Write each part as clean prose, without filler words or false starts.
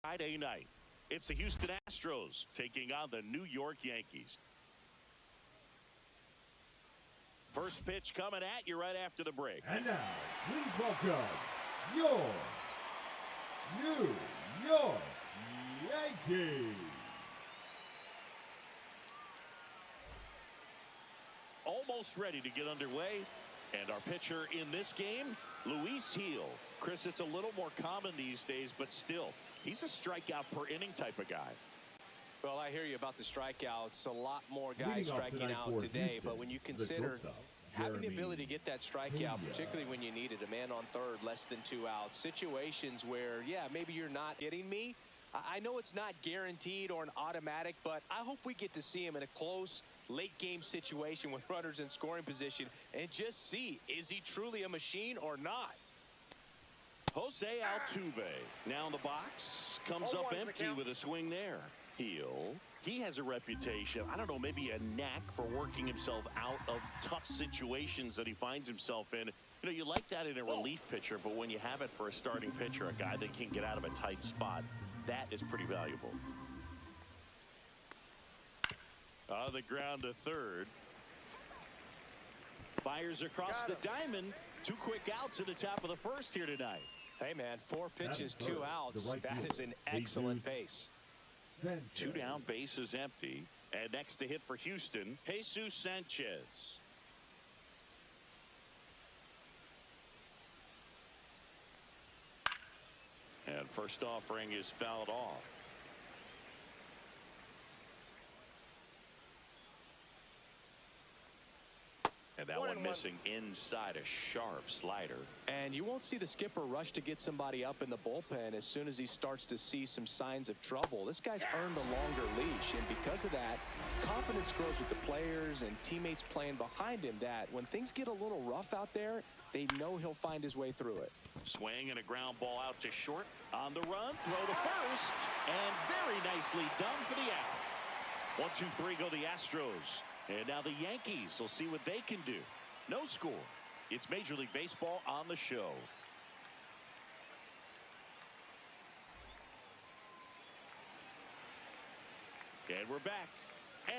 Friday night. It's the Houston Astros taking on the New York Yankees. First pitch coming at you right after the break. And now, please welcome your New York Yankees. Almost ready to get underway. And our pitcher in this game, Luis Gil. Chris, it's a little more common these days, but still, he's a strikeout per inning type of guy. Well, I hear you about the strikeouts. A lot more guys striking out today, but when you consider having the ability to get that strikeout, particularly when you need it, a man on third, less than 2 outs, situations where, yeah, maybe you're not getting me. I know it's not guaranteed or an automatic, but I hope we get to see him in a close, late-game situation with runners in scoring position and just see, is he truly a machine or not? Jose Altuve now in the box, comes up empty with a swing there. Gil, he has a reputation, I don't know, maybe a knack for working himself out of tough situations that he finds himself in. You know, you like that in a relief pitcher, but when you have it for a starting pitcher, a guy that can get out of a tight spot, that is pretty valuable. On the ground to third. Fires across the diamond. 2 quick outs in the top of the first here tonight. Hey, man, 4 pitches, 2 outs. That is an excellent pace. 2 down, bases empty. And next to hit for Houston, Jesus Sanchez. And first offering is fouled off. And that one missing inside a sharp slider. And you won't see the skipper rush to get somebody up in the bullpen as soon as he starts to see some signs of trouble. This guy's earned a longer leash, and because of that, confidence grows with the players and teammates playing behind him, that when things get a little rough out there, they know he'll find his way through it. Swing and a ground ball out to short. On the run, throw to first, and very nicely done for the out. 1, 2, 3 go the Astros. And now the Yankees will see what they can do. No score. It's Major League Baseball on the show. And we're back.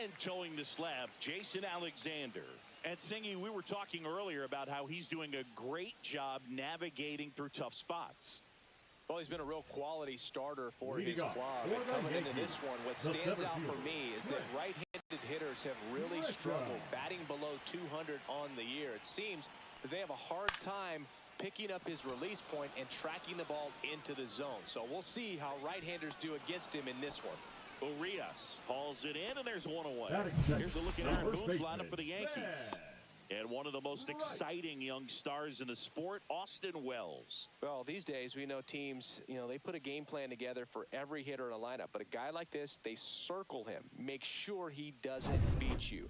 And towing the slab, Jason Alexander. And Singy, we were talking earlier about how he's doing a great job navigating through tough spots. Well, he's been a real quality starter for his club. And coming into this one, what stands out for me is that right-handed hitters have really struggled, batting below 200 on the year. It seems that they have a hard time picking up his release point and tracking the ball into the zone. So we'll see how right-handers do against him in this one. Urias hauls it in, and there's one away. Here's a look at Aaron Boone's lineup for the Yankees. And one of the most exciting young stars in the sport, Austin Wells. Well, these days we know teams, you know, they put a game plan together for every hitter in a lineup. But a guy like this, they circle him, make sure he doesn't beat you.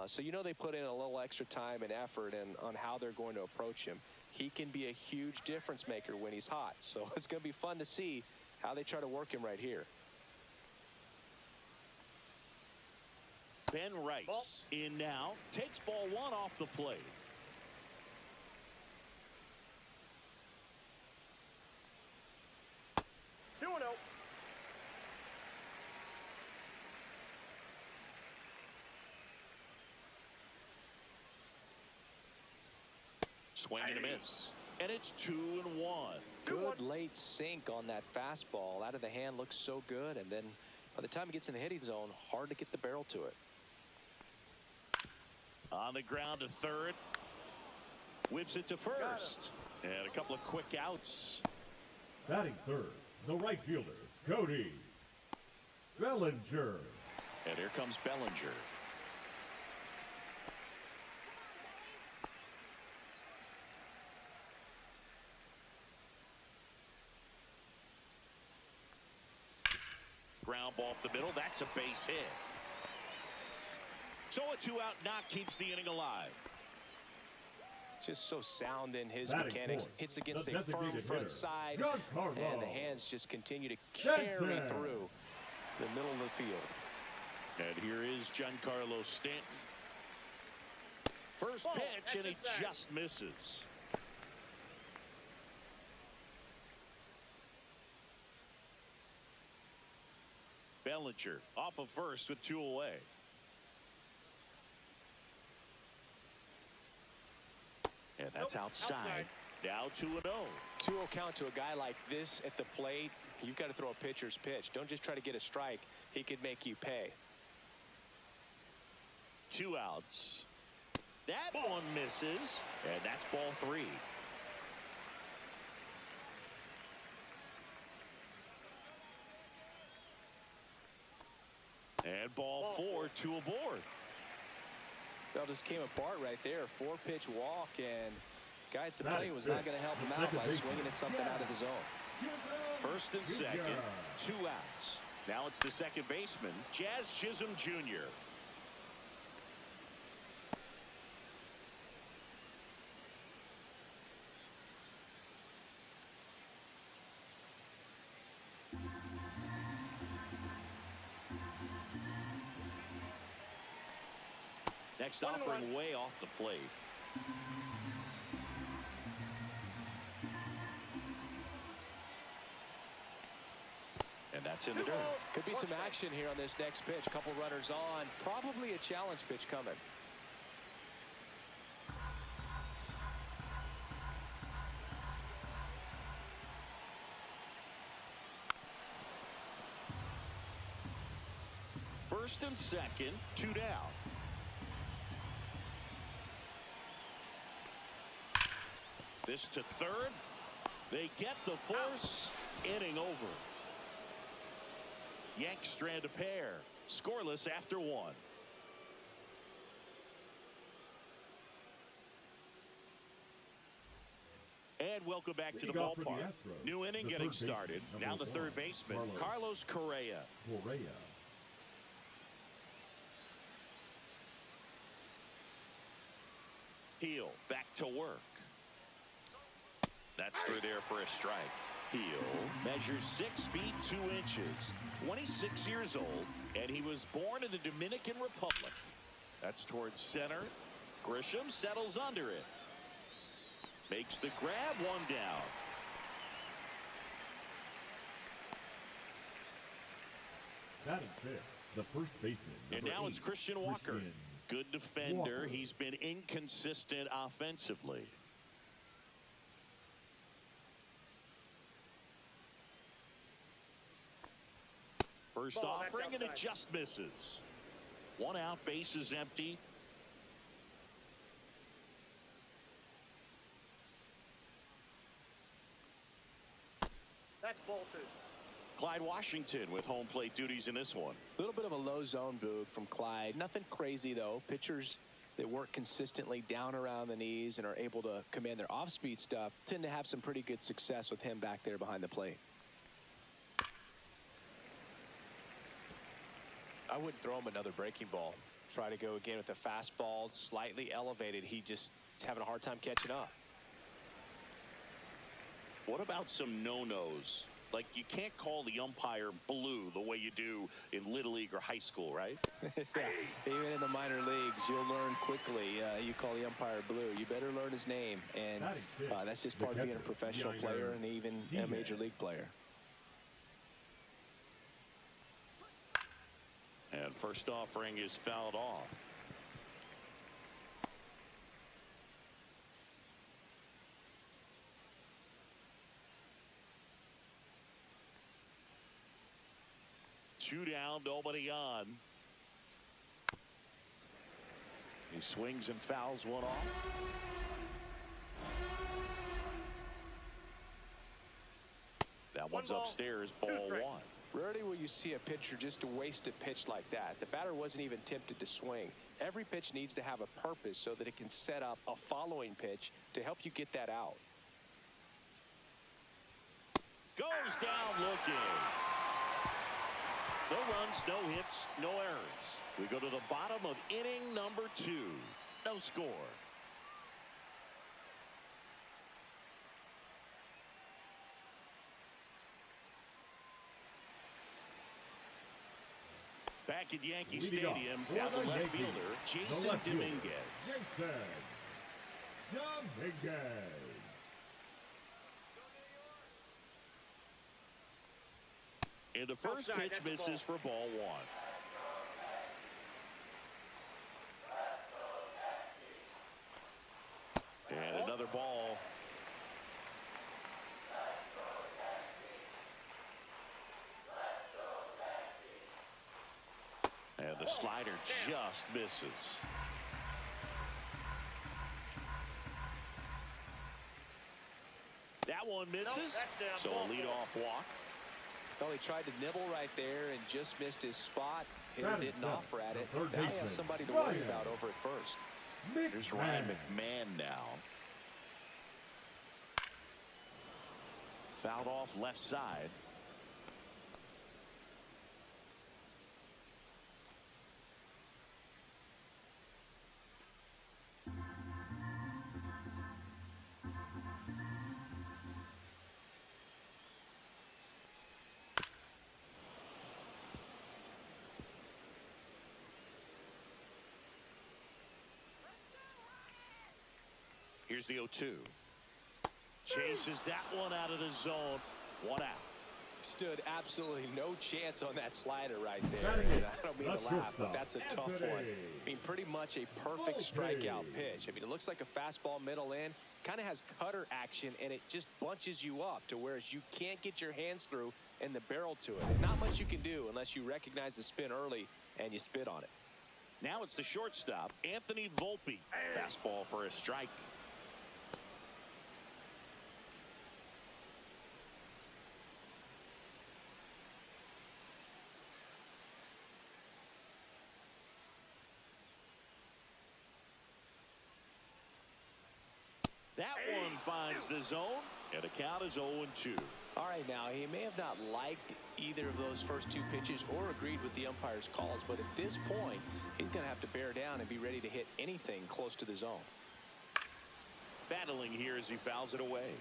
So you know they put in a little extra time and effort on how they're going to approach him. He can be a huge difference maker when he's hot. So it's going to be fun to see how they try to work him right here. Ben Rice in now, takes ball 1 off the plate. Swing and a miss. And it's 2-1. Good late sink on that fastball. Out of the hand, looks so good. And then by the time it gets in the hitting zone, hard to get the barrel to it. On the ground to third. Whips it to first. And a couple of quick outs. Batting third, the right fielder, Cody Bellinger. And here comes Bellinger. Ground ball up the middle. That's a base hit. So a 2-out knock keeps the inning alive. Just so sound in his mechanics. Hits against a firm front side, and the hands just continue to carry through the middle of the field. And here is Giancarlo Stanton. First pitch, and he just misses. Bellinger off of first with 2 away. And that's outside. Now 2-0. 2-0 count to a guy like this at the plate. You've got to throw a pitcher's pitch. Don't just try to get a strike. He could make you pay. 2 outs. That one misses, and that's ball 3. And ball 4, 2 aboard. That just came apart right there. 4-pitch walk, and guy at the plate was not going to help him out by swinging at something out of the zone. First and second, 2 outs. Now it's the second baseman, Jazz Chisholm Jr. Next offering way off the plate. And that's in the dirt. Could be some action here on this next pitch. Couple runners on. Probably a challenge pitch coming. First and second, 2 down. This to third. They get the force. Inning over. Yanks strand a pair. Scoreless after 1. And welcome back to the ballpark. New inning getting started. Now the third baseman, Carlos Correa. Heel back to work. That's through there for a strike. Heel measures 6 feet 2 inches, 26 years old, and he was born in the Dominican Republic. That's towards center. Grisham settles under it. Makes the grab, 1 down. Batting fifth, the first baseman. And now it's Christian Walker. Good defender. He's been inconsistent offensively. First offering, and it just misses. 1 out, base is empty. That's ball 2. Clyde Washington with home plate duties in this one. A little bit of a low zone boog from Clyde. Nothing crazy, though. Pitchers that work consistently down around the knees and are able to command their off-speed stuff tend to have some pretty good success with him back there behind the plate. I wouldn't throw him another breaking ball. Try to go again with the fastball, slightly elevated. He just is having a hard time catching up. What about some no-nos? Like, you can't call the umpire blue the way you do in Little League or high school, right? Yeah. Even in the minor leagues, you'll learn quickly. You call the umpire blue. You better learn his name. And that's just part of being a professional player and even a major league player. And first offering is fouled off. Two down, nobody on. He swings and fouls one off. That one's upstairs, ball 1. Rarely will you see a pitcher just waste a pitch like that. The batter wasn't even tempted to swing. Every pitch needs to have a purpose so that it can set up a following pitch to help you get that out. Goes down looking. No runs, no hits, no errors. We go to the bottom of inning number 2. No score. Back at Yankee Stadium, now the left fielder, Jason Dominguez. And the first pitch misses for ball one. And another ball. And the slider just misses. That one misses. So a leadoff walk. Well, he tried to nibble right there and just missed his spot. Hitter didn't offer at it. Now he has somebody to worry about over at first. Here's Ryan McMahon now. Fouled off left side. Here's the 0-2. Chases that one out of the zone. One out. Stood absolutely no chance on that slider right there. I don't mean to laugh, but that's a tough one. I mean, pretty much a perfect strikeout pitch. I mean, it looks like a fastball middle in. Kind of has cutter action, and it just bunches you up to where you can't get your hands through and the barrel to it. And not much you can do unless you recognize the spin early and you spit on it. Now it's the shortstop, Anthony Volpe. Fastball for a strike. That one finds the zone, and the count is 0-2. All right, now, he may have not liked either of those first two pitches or agreed with the umpire's calls, but at this point, he's going to have to bear down and be ready to hit anything close to the zone. Battling here as he fouls it away.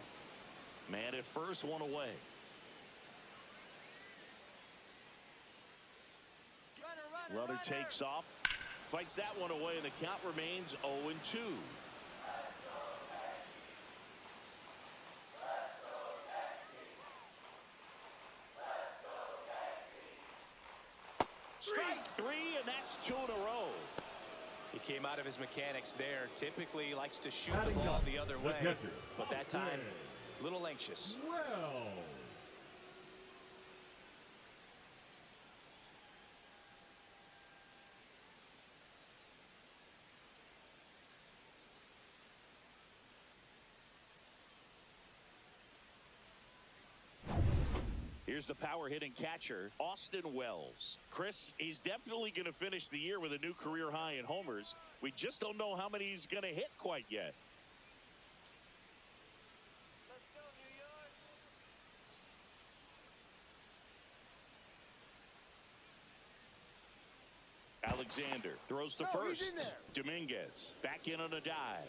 Man at first, one away. Runner takes off, fights that one away, and the count remains 0-2. Strike three, and that's 2 in a row. He came out of his mechanics there. Typically, he likes to shoot the ball the other way, but that time, a little anxious. Well. Here's the power-hitting catcher, Austin Wells. Chris, he's definitely going to finish the year with a new career high in homers. We just don't know how many he's going to hit quite yet. Let's go, New York. Alexander throws to first. Dominguez back in on a dive.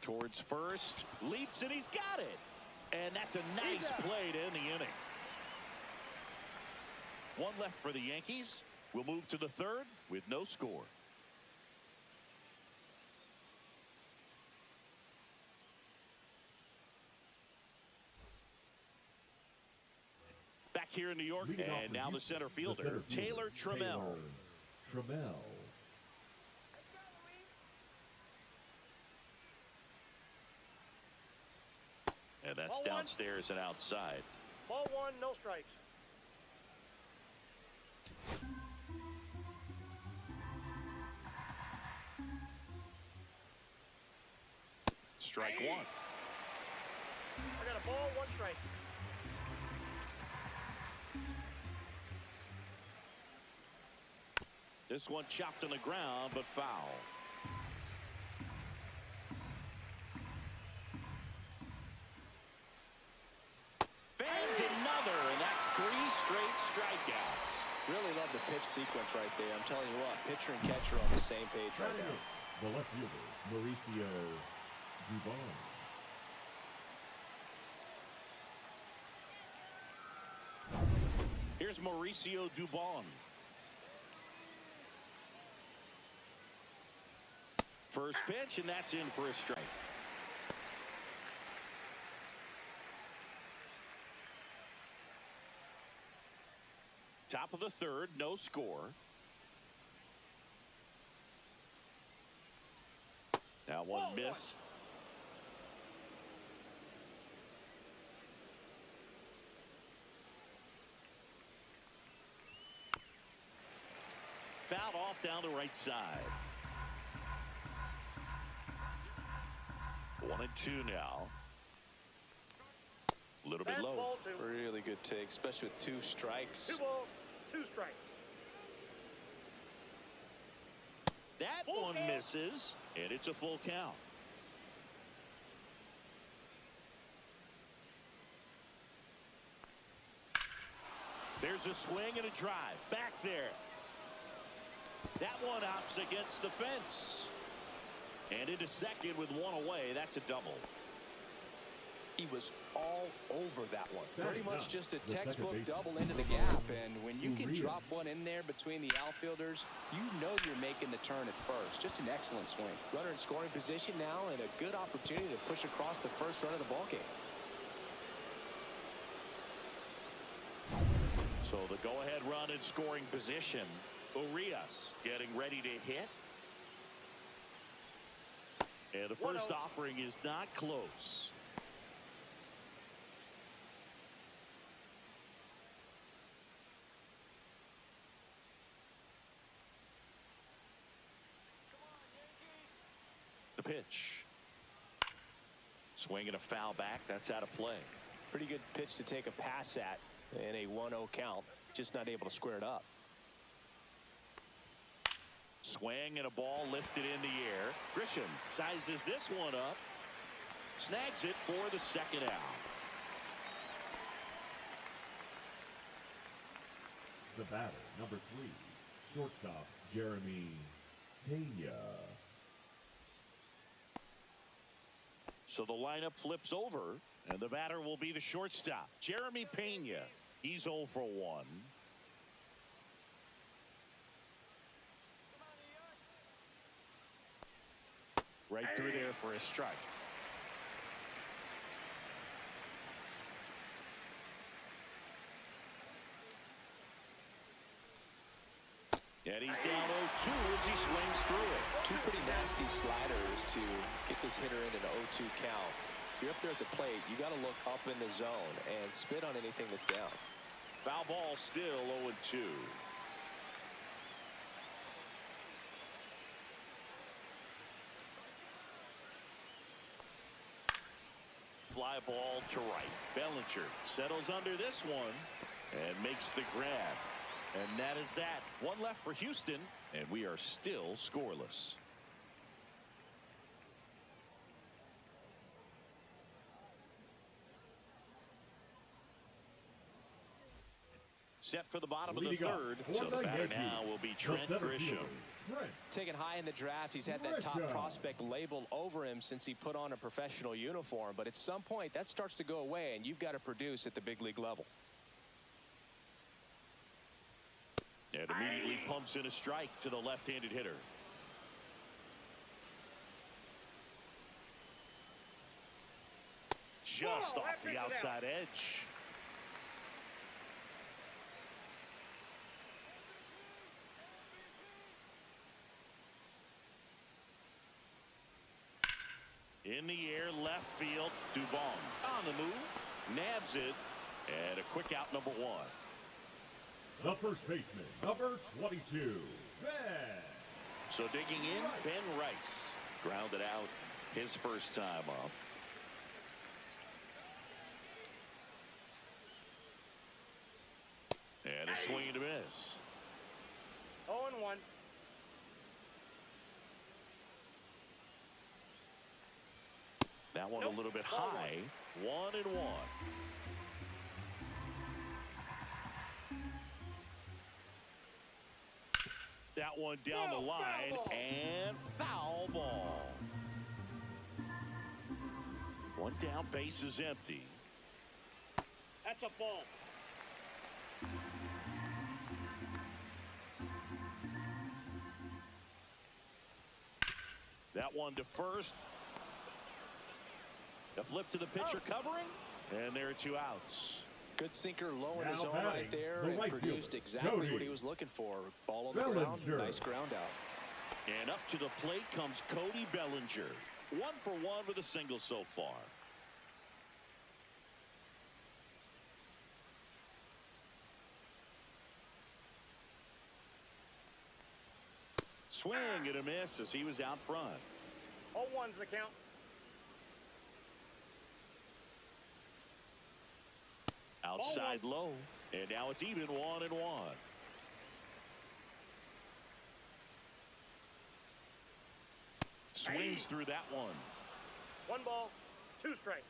Towards first, leaps, and he's got it. And that's a nice play to end the inning. One left for the Yankees. We'll move to the third with no score. Back here in New York, and now the center fielder, Taylor Trammell. And that's downstairs and outside. Ball one, no strikes. Strike one. I got a ball, one strike. This one chopped on the ground, but foul. Strikeouts. Really love the pitch sequence right there. I'm telling you what, pitcher and catcher on the same page right now. The left fielder, Mauricio Dubon. Here's Mauricio Dubon. First pitch, and that's in for a strike. Top of the third, no score. That one missed. Fouled off down the right side. 1-2 now. A little bit low. Really good take, especially with 2 strikes. 2 balls, 2 strikes. That one misses, and it's a full count. There's a swing and a drive. Back there. That one hops against the fence. And into second with 1 away. That's a double. He was all over that one. Pretty much just a textbook baseman. double into the gap. And when you can drop one in there between the outfielders, you know you're making the turn at first. Just an excellent swing. Runner in scoring position now, and a good opportunity to push across the first run of the ballgame. So the go-ahead run in scoring position. Urias getting ready to hit. And the first offering is not close. The pitch. Swing and a foul back. That's out of play. Pretty good pitch to take a pass at in a 1-0 count. Just not able to square it up. Swing and a ball lifted in the air. Grisham sizes this one up. Snags it for the second out. The batter, number 3, shortstop Jeremy Pena. So the lineup flips over, and the batter will be the shortstop, Jeremy Pena. He's 0 for 1. Right through there for a strike. And he's down 0-2 as he swings through it. 2 pretty nasty sliders to get this hitter in an 0-2 count. If you're up there at the plate, you got to look up in the zone and spit on anything that's down. Foul ball still 0-2. Fly ball to right. Bellinger settles under this one and makes the grab. And that is that. 1 left for Houston, and we are still scoreless. Set for the bottom of the third. So the batter now will be Trent Grisham. Taken high in the draft, he's had that top prospect label over him since he put on a professional uniform. But at some point, that starts to go away, and you've got to produce at the big league level. And immediately pumps in a strike to the left-handed hitter. Just off the outside edge. In the air, left field, Dubon on the move, nabs it, and a quick out, number 1. The first baseman, number 22, Ben. So digging in, Ben Rice grounded out his first time up. And a swing and a miss. 0-1. That one a little bit high. 1-1. That one down the line, and foul ball. 1 down, base is empty. That's a ball. That one to first. The flip to the pitcher covering. And there are 2 outs. Good sinker low in Now the zone batting, right there the and right produced fielder, exactly Cody what he was looking for. Ball on the ground, nice ground out. And up to the plate comes Cody Bellinger. 1 for 1 with a single so far. Swing and a miss as he was out front. 0-1's the count. Outside low. And now it's even 1-1. Swings through that one. 1 ball, 2 strikes.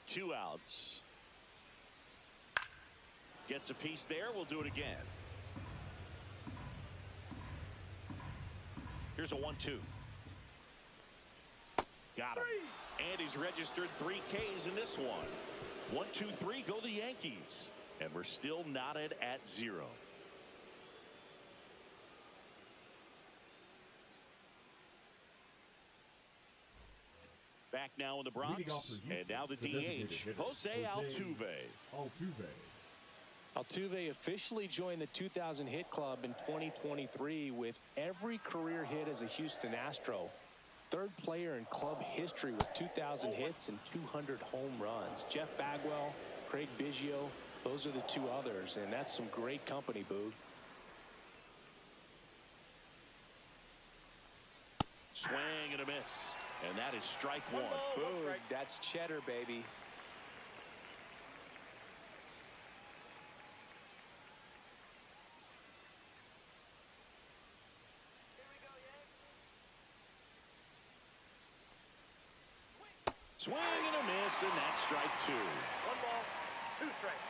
Two outs. Gets a piece there. We'll do it again. Here's a 1-2. Got him. And he's registered 3 Ks in this one. 1, 2, 3 go the Yankees. And we're still knotted at 0. Back now in the Bronx. And now the DH, Jose Altuve. Altuve officially joined the 2,000 hit club in 2023 with every career hit as a Houston Astro. 3rd player in club history with 2,000 hits and 200 home runs. Jeff Bagwell, Craig Biggio, those are the 2 others, and that's some great company, Boog. Swing and a miss. And that is strike 1. Boog, that's cheddar, baby. Swing and a miss, and that's strike 2. 1 ball, 2 strikes.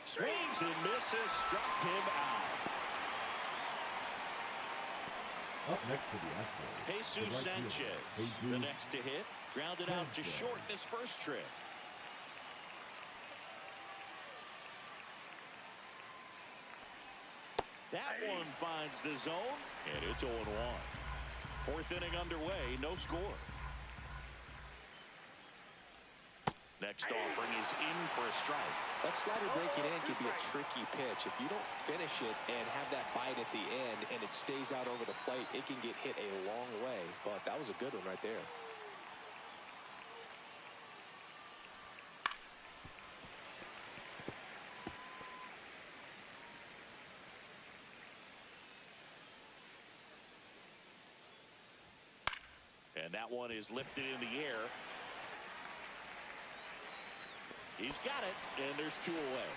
Swings and misses, struck him out. Up next to the Astros, Jesus Sanchez, the next to hit, grounded out to short in his first trip. That one finds the zone, and it's 0-1. 4th inning underway, no score. Next offering is in for a strike. That slider breaking in can be a tricky pitch. If you don't finish it and have that bite at the end and it stays out over the plate, it can get hit a long way. But that was a good one right there. And that one is lifted in the air. He's got it, and there's 2 away.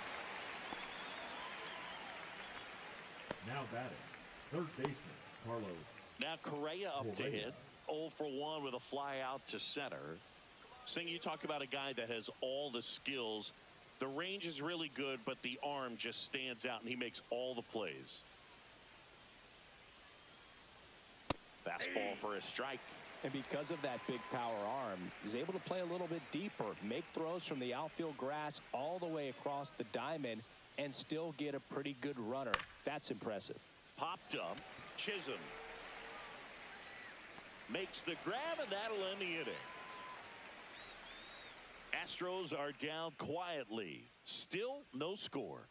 Now batting, 3rd baseman, Carlos. Now Correa up to hit. 0 for 1 with a fly out to center. Sing, you talk about a guy that has all the skills. The range is really good, but the arm just stands out, and he makes all the plays. Fastball for a strike. And because of that big power arm, he's able to play a little bit deeper, make throws from the outfield grass all the way across the diamond, and still get a pretty good runner. That's impressive. Popped up. Chisholm makes the grab, and that'll end the inning. Astros are down quietly. Still no score.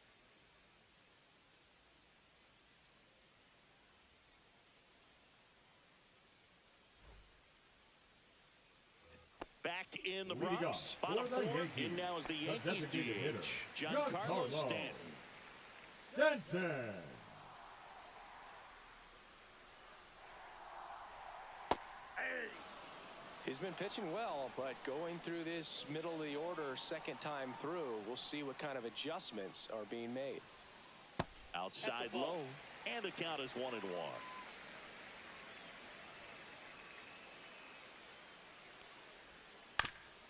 Back in the Bronx, bottom 4, in now is the Yankees DH, Giancarlo Stanton. He's been pitching well, but going through this middle of the order 2nd time through, we'll see what kind of adjustments are being made. Outside low, and the count is 1-1.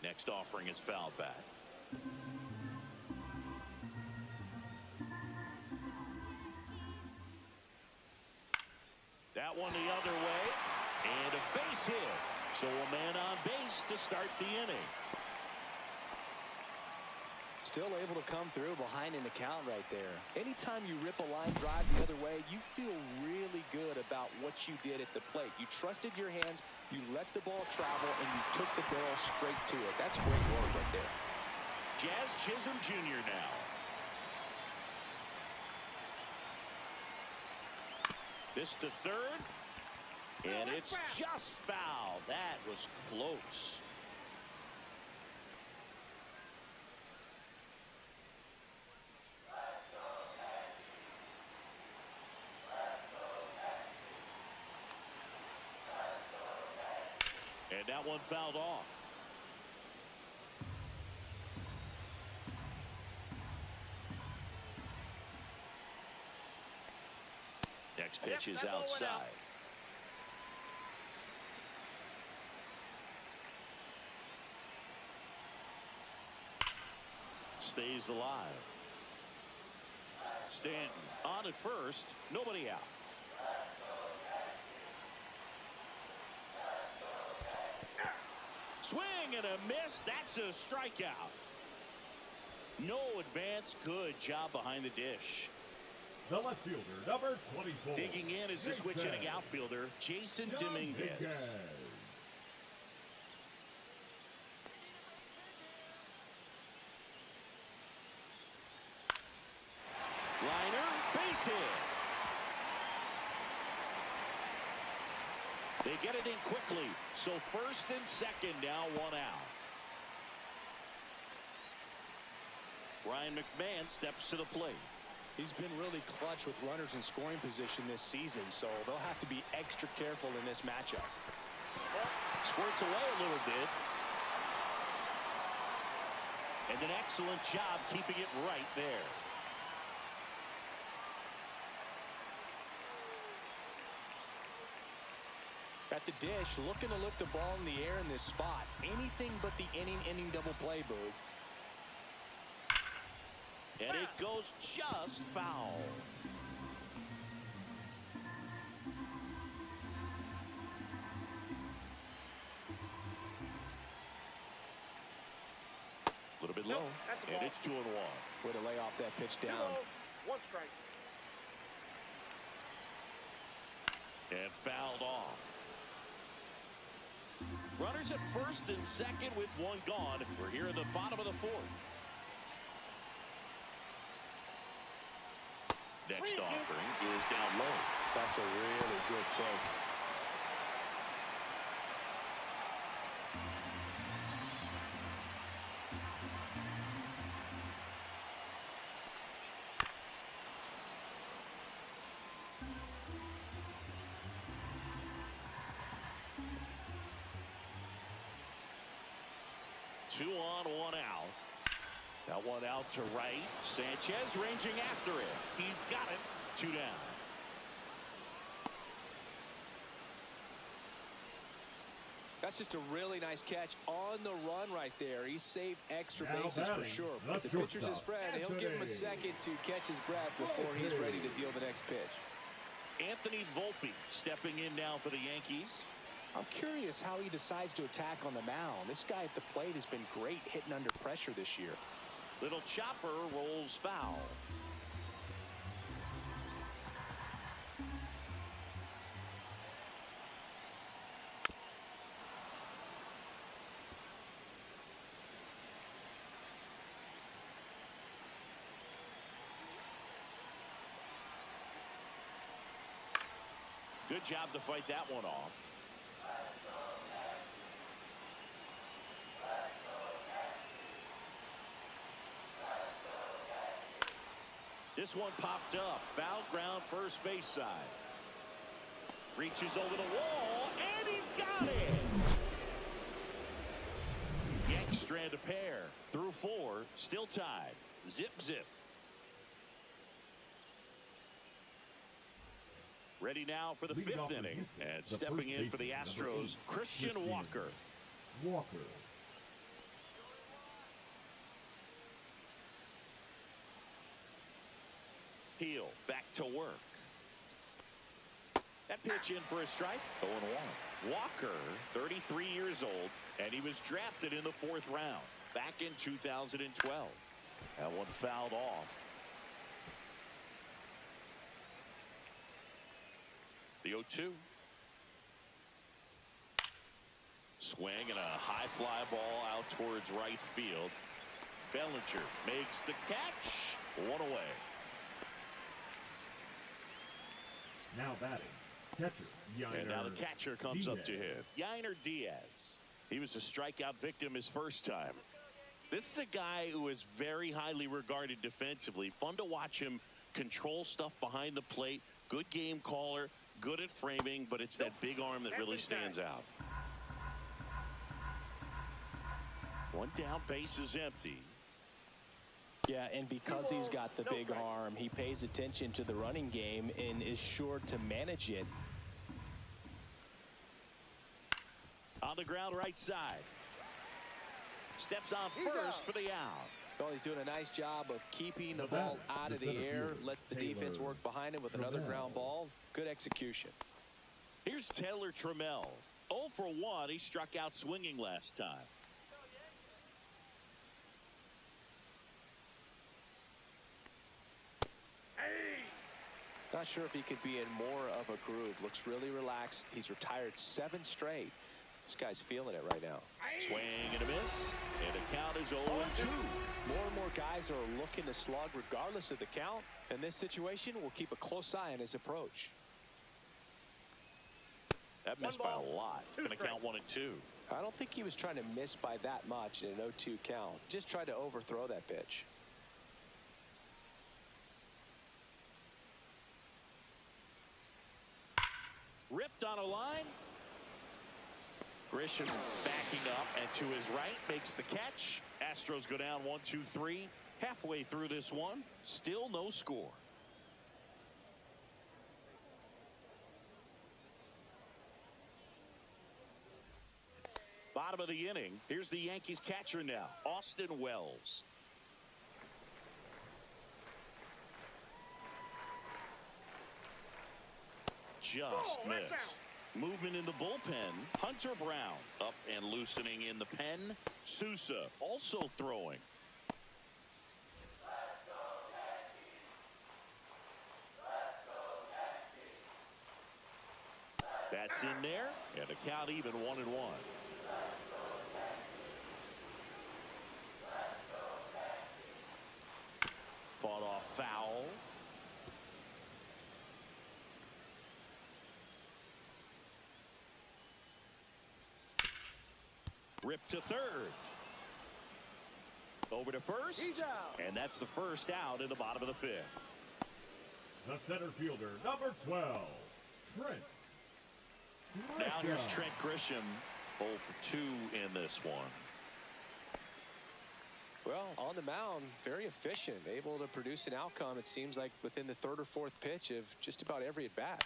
Next offering is fouled back. That one the other way, and a base hit. So a man on base to start the inning. Still able to come through behind in the count right there. Anytime you rip a line drive the other way, you feel really good about what you did at the plate. You trusted your hands, you let the ball travel, and you took the barrel straight to it. That's great work right there. Jazz Chisholm Jr. now. This to third. And it's just foul. That was close. And that one fouled off. Next pitch is outside. Stays alive. Stanton on at first. Nobody out. Swing and a miss. That's a strikeout. No advance. Good job behind the dish. The left fielder, number 24. Digging in is the switch hitting outfielder, Jason Dominguez. Liner, base hit. They get it in quickly. So first and second now, one out. Ryan McMahon steps to the plate. He's been really clutch with runners in scoring position this season, so they'll have to be extra careful in this matchup. Squirts away a little bit. And an excellent job keeping it right there. At the dish, looking to lift the ball in the air in this spot. Anything but the inning double play, Boog. And it goes just foul. A little bit low, and it's 2-1. Way to lay off that pitch down. 1 strike. And fouled off. Runners at first and second with one gone. We're here in the bottom of the fourth. Next offering is down low. That's a really good take. Two on, one out. That one out to right. Sanchez ranging after it. He's got it. 2 down. That's just a really nice catch on the run right there. He saved extra bases for sure. If the pitcher's his friend, he'll give him a second to catch his breath before he's ready to deal the next pitch. Anthony Volpe stepping in now for the Yankees. I'm curious how he decides to attack on the mound. This guy at the plate has been great hitting under pressure this year. Little chopper rolls foul. Good job to fight that one off. This one popped up. Foul ground, first base side. Reaches over the wall, and he's got it. Yankees strand a pair. Through 4, still tied. Zip, zip. Ready now for the 5th inning. And stepping in for the Astros, Christian Walker. Heel back to work. That pitch in for a strike. 0-1. Walker, 33 years old, and he was drafted in the 4th round back in 2012. That one fouled off. The 0-2. Swing and a high fly ball out towards right field. Bellinger makes the catch. One away. Now batting, catcher, Yainer. And now the catcher comes up to him. Yainer Diaz. He was a strikeout victim his first time. This is a guy who is very highly regarded defensively. Fun to watch him control stuff behind the plate. Good game caller, good at framing, but it's that big arm that really stands out. One down, base is empty. Yeah, and because he's got the big arm, he pays attention to the running game and is sure to manage it. On the ground, right side. Steps on first for the out. Well, he's doing a nice job of keeping the ball out of the air. Lets the defense work behind him with another ground ball. Good execution. Here's Taylor Trammell. 0 for 1. He struck out swinging last time. Not sure if he could be in more of a groove. Looks really relaxed. He's retired 7 straight. This guy's feeling it right now. Swing and a miss. And the count is 0-2. More and more guys are looking to slug regardless of the count. In this situation, we'll keep a close eye on his approach. That missed by a lot. Going to count 1-2. I don't think he was trying to miss by that much in an 0-2 count. Just tried to overthrow that pitch. Ripped on a line. Grisham backing up and to his right makes the catch. Astros go down 1-2-3. Halfway through this one, still no score. Bottom of the inning. Here's the Yankees catcher now, Austin Wells. Just missed. Movement in the bullpen. Hunter Brown up and loosening in the pen. Sousa also throwing. That's in there, and the count even 1-1. Fought off foul. Ripped to third. Over to first. He's out. And that's the first out in the bottom of the 5th. The center fielder, number 12, Trent. Now here's Trent Grisham, 0 for 2 in this one. Well, on the mound, very efficient, able to produce an outcome, it seems like, within the 3rd or 4th pitch of just about every at-bat.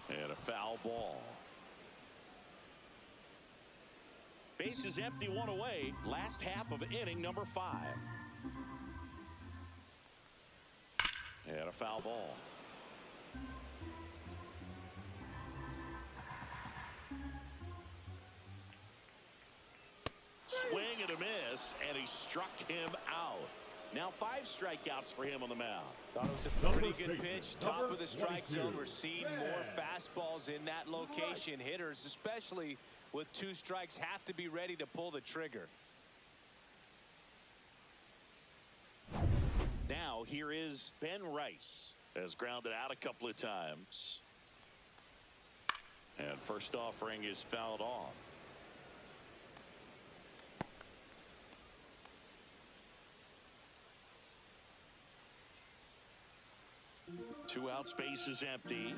And a foul ball. Base is empty, 1 away. Last half of inning number 5. And a foul ball. Swing and a miss, and he struck him out. Now 5 strikeouts for him on the mound. Thought it was a pretty good pitch. Top of the strike zone. We're seeing more fastballs in that location. Hitters, especially with 2 strikes, have to be ready to pull the trigger. Now here is Ben Rice. Has grounded out a couple of times. And first offering is fouled off. Two outs, base is empty.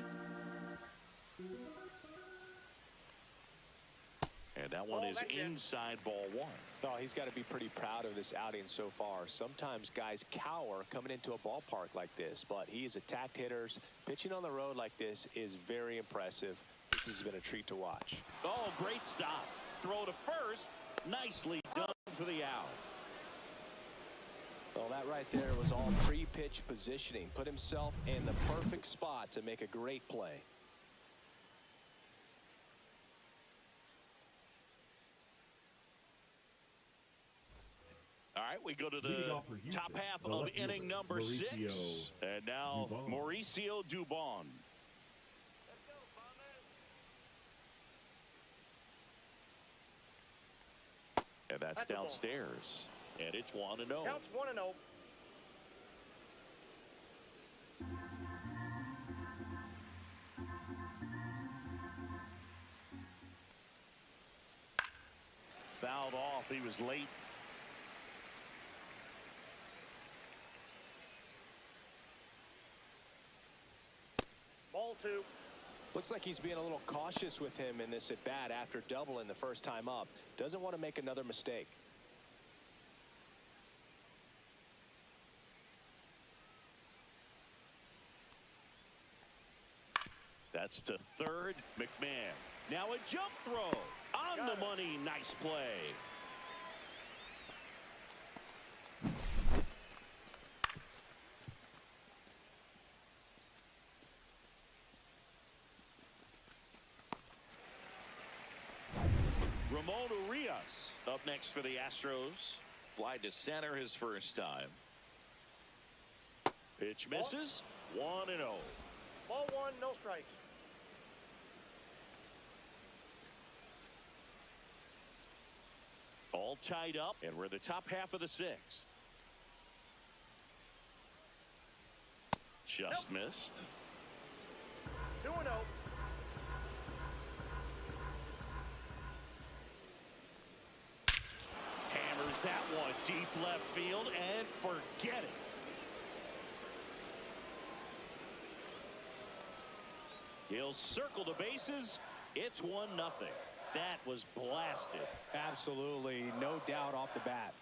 And that one is inside ball 1. Oh, he's got to be pretty proud of this outing so far. Sometimes guys cower coming into a ballpark like this, but he has attacked hitters. Pitching on the road like this is very impressive. This has been a treat to watch. Oh, great stop. Throw to first. Nicely done for the out. Well, that right there was all pre-pitch positioning. Put himself in the perfect spot to make a great play. All right, we go to the top half of inning number 6. And now Mauricio Dubon. And that's downstairs. And it's 1-0. Counts 1-0. Fouled off. He was late. Ball 2. Looks like he's being a little cautious with him in this at bat after doubling the first time up. Doesn't want to make another mistake. That's to third. McMahon. Now a jump throw. On the money. Nice play. Ramon Urias up next for the Astros. Fly to center his first time. Pitch misses. 1-0. Ball 1, no strikes. All tied up, and we're the top half of the 6th. Just missed. 2-0. Hammers that one deep left field and forget it. He'll circle the bases. It's 1-0. That was blasted. Absolutely, no doubt off the bat.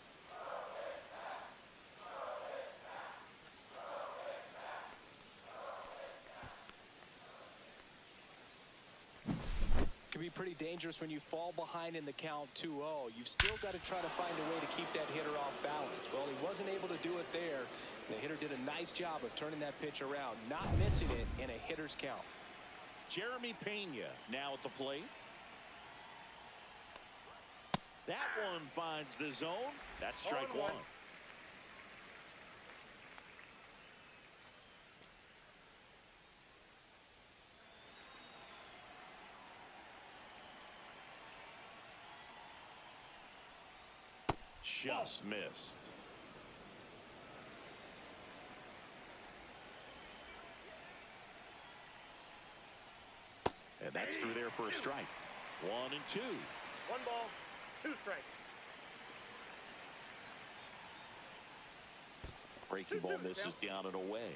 Can be pretty dangerous when you fall behind in the count 2-0. You've still got to try to find a way to keep that hitter off balance. Well, he wasn't able to do it there. The hitter did a nice job of turning that pitch around, not missing it in a hitter's count. Jeremy Pena now at the plate. That one finds the zone. That's strike 1. Just missed. And that's through there for a strike. 1-2. 1 ball, 2 strikes. Breaking ball misses down and away.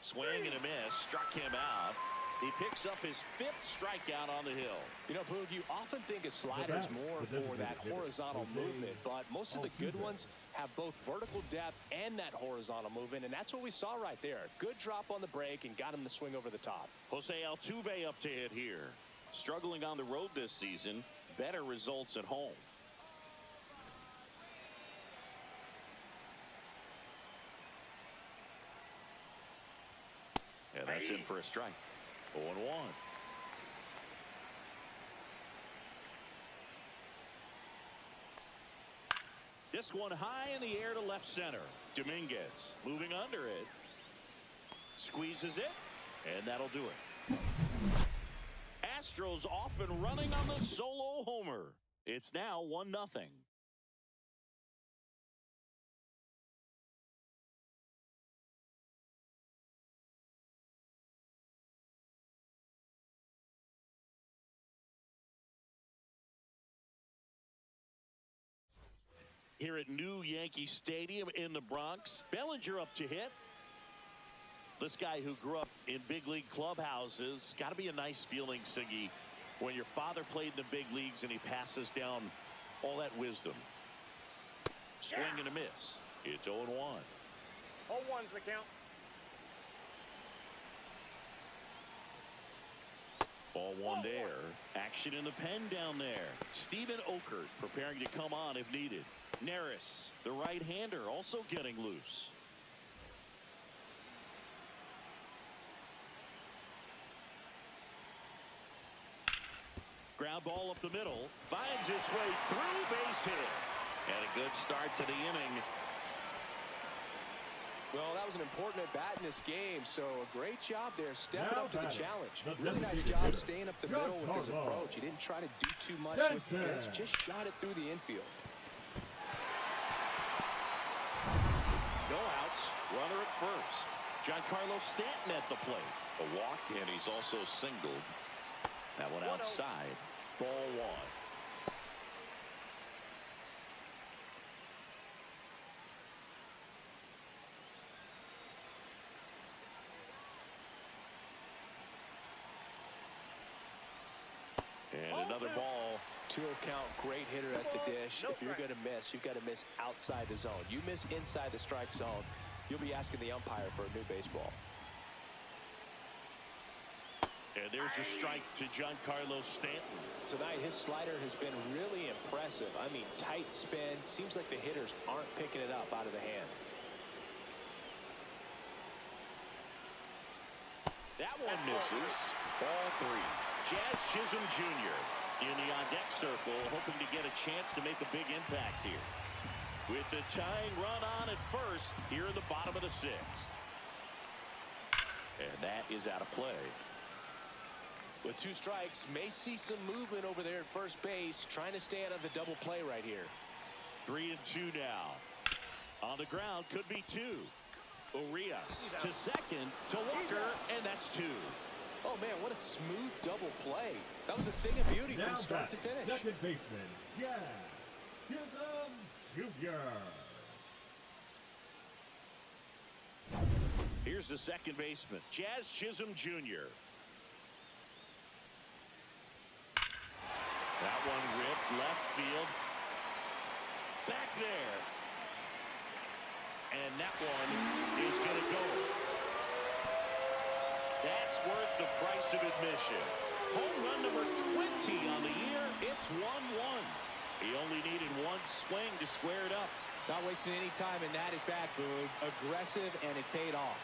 Swing and a miss. Struck him out. He picks up his 5th strikeout on the hill. You know, Boog, you often think a slider is more for that horizontal movement, but most of the good ones have both vertical depth and that horizontal movement, and that's what we saw right there. Good drop on the break and got him to swing over the top. Jose Altuve up to hit here. Struggling on the road this season. Better results at home. And that's in for a strike. 0-1. This one high in the air to left center. Dominguez moving under it. Squeezes it, and that'll do it. Astros off and running on the solo homer. It's now 1-0. Here at New Yankee Stadium in the Bronx, Bellinger up to hit. This guy who grew up in big league clubhouses, got to be a nice feeling, Siggy, when your father played in the big leagues and he passes down all that wisdom. Swing and a miss. It's 0-1. 0-1's the count. Ball 1 there. Action in the pen down there. Steven Okert preparing to come on if needed. Neris, the right-hander, also getting loose. Ground ball up the middle. Finds its way through, base hit. And a good start to the inning. Well, that was an important at-bat in this game, so a great job there stepping up to the challenge. Really nice job staying up the middle with his approach. He didn't try to do too much with the pitch, just shot it through the infield. No outs, runner at first. Giancarlo Stanton at the plate. A walk, and he's also singled. That one outside. Ball one. And another ball. 2-0 count, great hitter at the dish. If you're going to miss, you've got to miss outside the zone. You miss inside the strike zone, you'll be asking the umpire for a new baseball. And there's a strike to Giancarlo Stanton. Tonight, his slider has been really impressive. I mean, tight spin. Seems like the hitters aren't picking it up out of the hand. That one misses. Ball three. Jazz Chisholm Jr. in the on-deck circle, hoping to get a chance to make a big impact here. With the tying run on at first here in the bottom of the sixth. And that is out of play. With 2 strikes, may see some movement over there at first base, trying to stay out of the double play right here. 3-2 now. On the ground, could be 2. Urias to second, to Walker, and that's 2. Oh, man, what a smooth double play. That was a thing of beauty from start to finish. Second baseman, Jazz Chisholm Jr. Here's the second baseman, Jazz Chisholm Jr. That one ripped left field. Back there. And that one is going to go. That's worth the price of admission. Home run number 20 on the year. It's 1-1. He only needed one swing to square it up. Not wasting any time in that at-bat, Boog. Aggressive, and it paid off.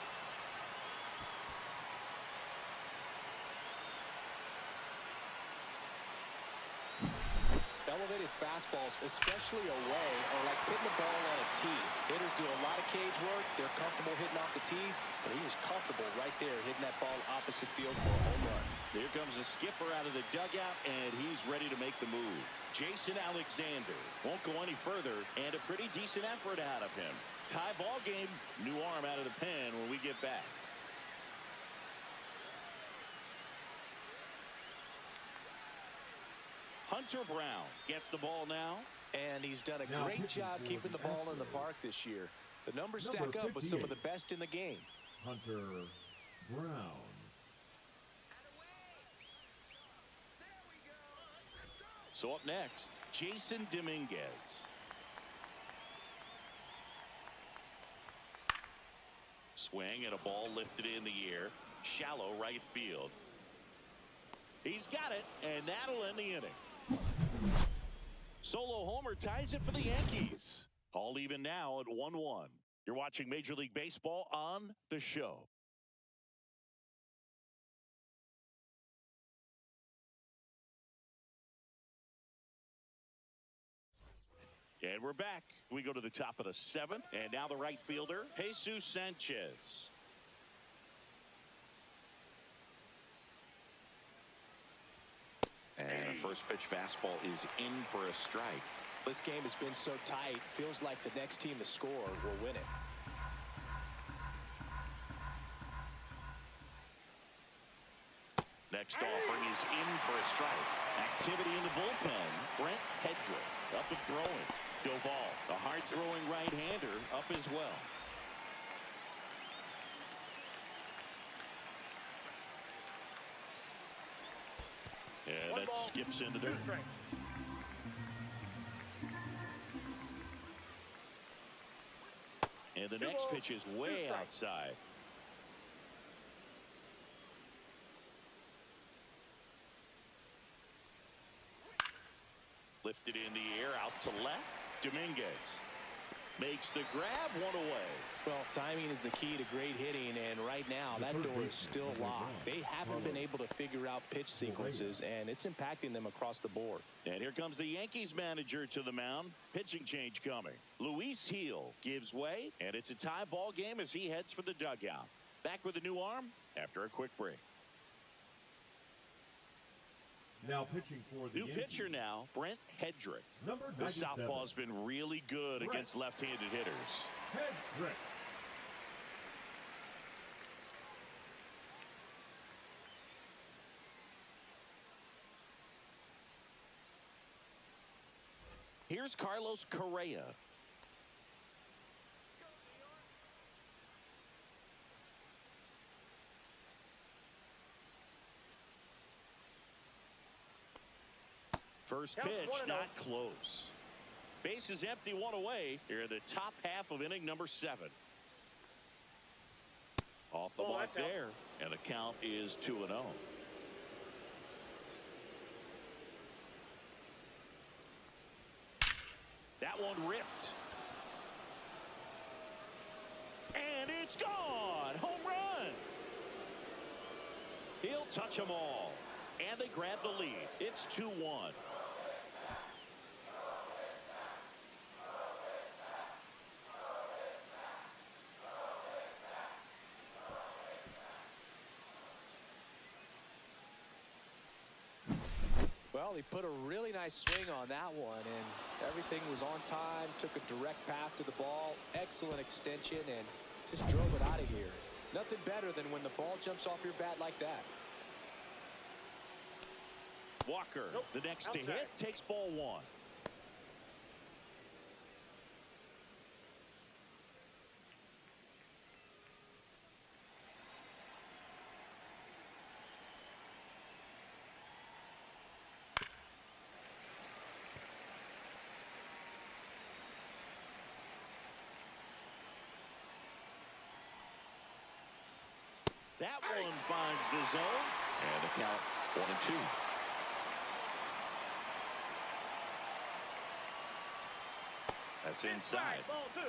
Elevated fastballs, especially away, are like hitting the ball on a tee. Hitters do a lot of cage work. They're comfortable hitting off the tees, but he was comfortable right there hitting that ball opposite field for a home run. Here comes the skipper out of the dugout, and he's ready to make the move. Jason Alexander won't go any further, and a pretty decent effort out of him. Tie ball game, new arm out of the pen when we get back. Hunter Brown gets the ball now. And he's done a great job keeping the ball in the park this year. The numbers stack up with some of the best in the game. Hunter Brown. So up next, Jason Dominguez. Swing and a ball lifted in the air. Shallow right field. He's got it, and that'll end the inning. Solo homer ties it for the Yankees. All even now at 1-1. You're watching Major League Baseball on The Show. And we're back. We go to the top of the 7th, and now the right fielder, Jesus Sanchez. And a first pitch fastball is in for a strike. This game has been so tight, feels like the next team to score will win it. Next offering is in for a strike. Activity in the bullpen. Brent Hedrick up and throwing. Doval, a hard-throwing right-hander, up as well. Yeah, that skips into the... And the next pitch is way outside. Lifted in the air, out to left. Dominguez makes the grab, one away. Well, timing is the key to great hitting, and right right now, that door is still locked. They haven't been able to figure out pitch sequences, and it's impacting them across the board. And here comes the Yankees manager to the mound. Pitching change coming. Luis Gil gives way, and it's a tie ball game as he heads for the dugout. Back with a new arm after a quick break. Now pitching for the new Yankees. Pitcher now, Brent Hedrick. Number 97. The southpaw's been really good against left-handed hitters. Hedrick. Here's Carlos Correa. First pitch, not close. Base is empty, one away. Here in the top half of inning number 7. Off the mark there, and the count is 2-0. That one ripped. And it's gone. Home run. He'll touch them all. And they grab the lead. It's 2-1. Well, he put a really nice swing on that one, and everything was on time, took a direct path to the ball, excellent extension, and just drove it out of here. Nothing better than when the ball jumps off your bat like that. Walker, the next to hit, takes ball 1. That one finds the zone, and the count 1-2. That's inside. Ball 2.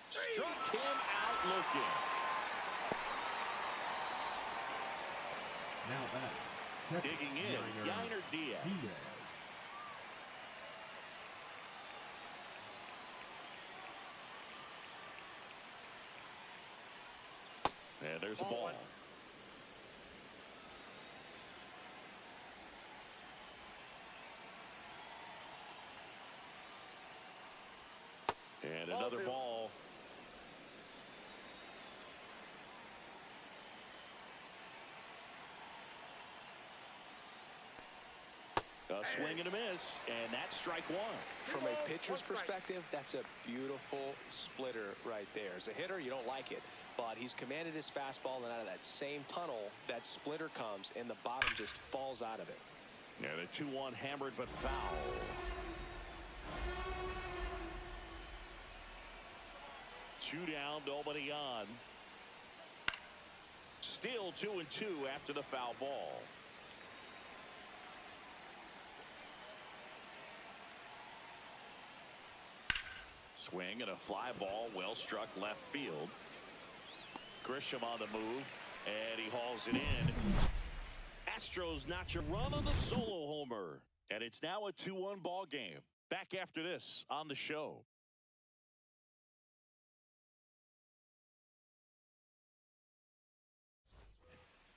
Struck him out looking. Now back. Digging in, Yainer Diaz. And there's a ball. And another ball. A swing and a miss, and that's strike 1. From a pitcher's perspective, that's a beautiful splitter right there. As a hitter, you don't like it, but he's commanded his fastball, and out of that same tunnel, that splitter comes, and the bottom just falls out of it. Yeah, the 2-1 hammered but foul. Two down, nobody on. Still 2-2 after the foul ball. Swing and a fly ball, well struck left field. Grisham on the move, and he hauls it in. Astros notch a run on the solo homer, and it's now a 2-1 ball game. Back after this on the show.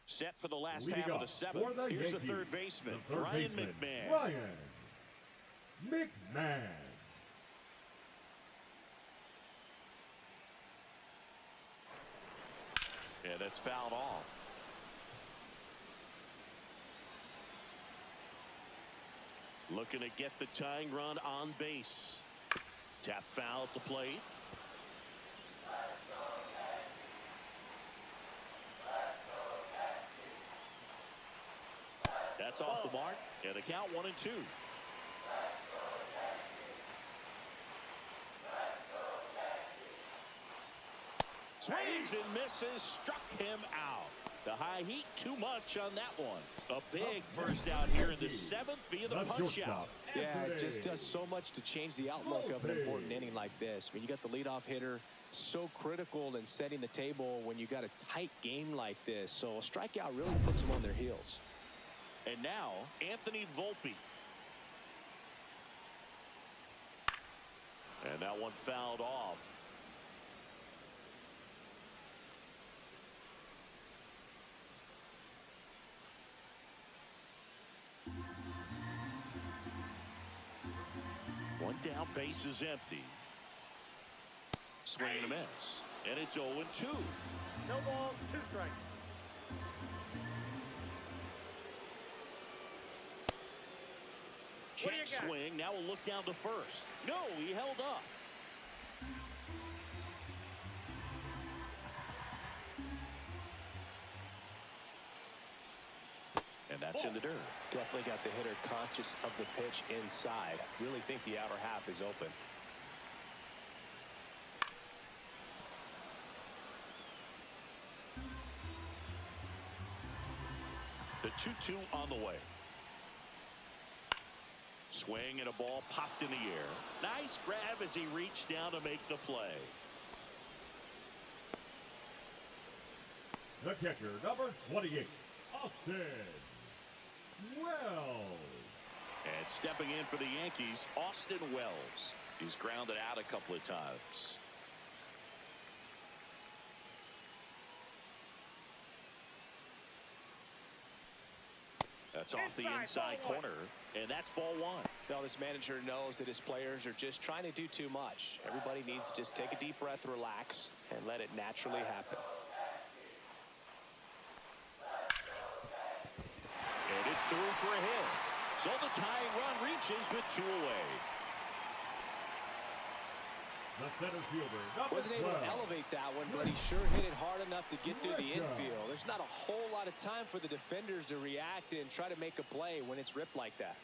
Set for the last half of the 7th. Here's the third baseman, Ryan McMahon. Ryan McMahon. Yeah, that's fouled off. Looking to get the tying run on base. Tap foul at the plate. That's off the mark, and the count 1-2. Swings and misses, struck him out. The high heat, too much on that one. A big first out here in the 7th via the punch out. Yeah, it just does so much to change the outlook of an important inning like this. I mean, you got the leadoff hitter, so critical in setting the table when you got a tight game like this. So a strikeout really puts them on their heels. And now, Anthony Volpe. And that one fouled off. One down, base is empty. Swing and a miss. And it's 0-2. No ball, 2 strikes. Check swing. Now we'll look down to first. No, he held up. And that's in the dirt. Definitely got the hitter conscious of the pitch inside. Really think the outer half is open. The 2-2 on the way. Swing and a ball popped in the air. Nice grab as he reached down to make the play. The catcher, number 28, Austin Wells. And stepping in for the Yankees, Austin Wells. He's grounded out a couple of times. That's off the inside corner, and that's ball 1. Now this manager knows that his players are just trying to do too much. Everybody needs to just take a deep breath, relax, and let it naturally happen. And it's through for a hit. So the tying run reaches with 2 away. The center fielder, number Wasn't able 12. to elevate that one, but he sure hit it hard enough to get through the infield. There's not a whole lot of time for the defenders to react and try to make a play when it's ripped like that.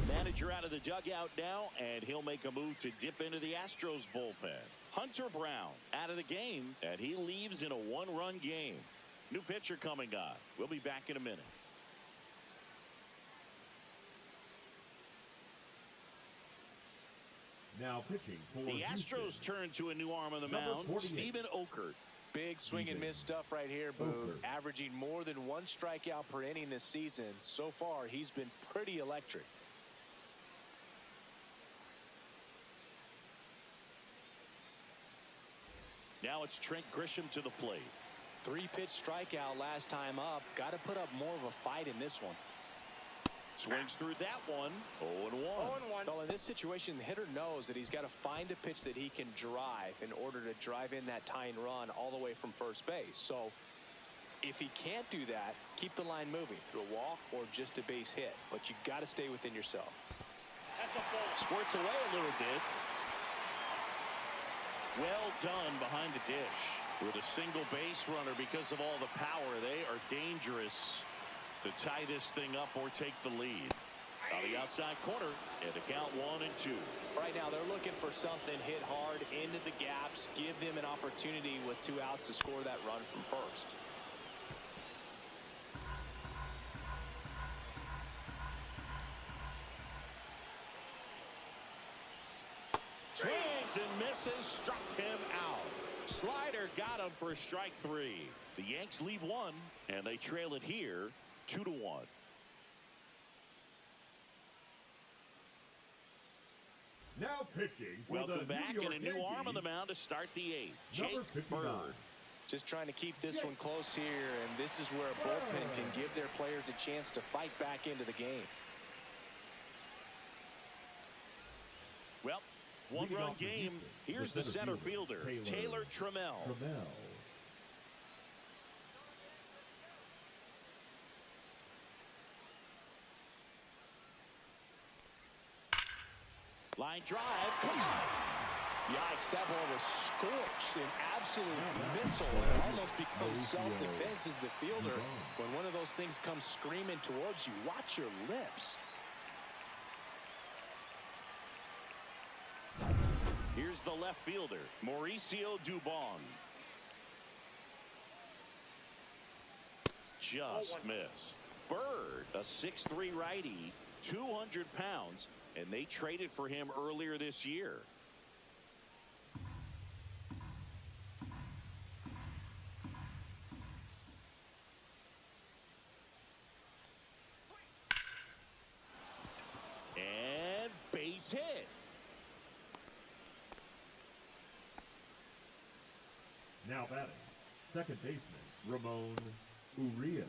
Manager out of the dugout now, and he'll make a move to dip into the Astros bullpen. Hunter Brown out of the game, and he leaves in a 1-run game. New pitcher coming on. We'll be back in a minute. Now pitching for the Astros Houston. turn to a new arm on the mound, Steven Okert. Big swing and miss stuff right here, Boo. Averaging more than 1 strikeout per inning this season. So far, he's been pretty electric. Now it's Trent Grisham to the plate. 3-pitch strikeout last time up. Got to put up more of a fight in this one. Swings through that one. 0-1. 0-1. Well, in this situation, the hitter knows that he's got to find a pitch that he can drive in order to drive in that tying run all the way from first base. So if he can't do that, keep the line moving through a walk or just a base hit. But you got to stay within yourself. That's a ball. Squirts away a little bit. Well done behind the dish. With a single base runner, because of all the power, they are dangerous to tie this thing up or take the lead. On the outside corner, and the count 1-2. Right now, they're looking for something hit hard into the gaps, give them an opportunity with 2 outs to score that run from first. Swings and misses, struck him out. Slider got him for strike 3. The Yanks lead 1, and they trail it here 2-1. Now pitching for Welcome the back, New York and a new Yankees, arm on the mound to start the 8th. number Jake 59. Bird. Just trying to keep this one close here, and this is where a bullpen can give their players a chance to fight back into the game. Well, 1-run game. Here's the center fielder, Taylor Trammell. Line drive. Come on. Yikes, that ball was scorched, an absolute missile. It almost becomes self-defense as the fielder. When one of those things comes screaming towards you, watch your lips. Here's the left fielder, Mauricio Dubon. just missed. Bird, a 6'3" righty, 200 pounds, and they traded for him earlier this year. And base hit. Now batting, second baseman, Ramon Urias.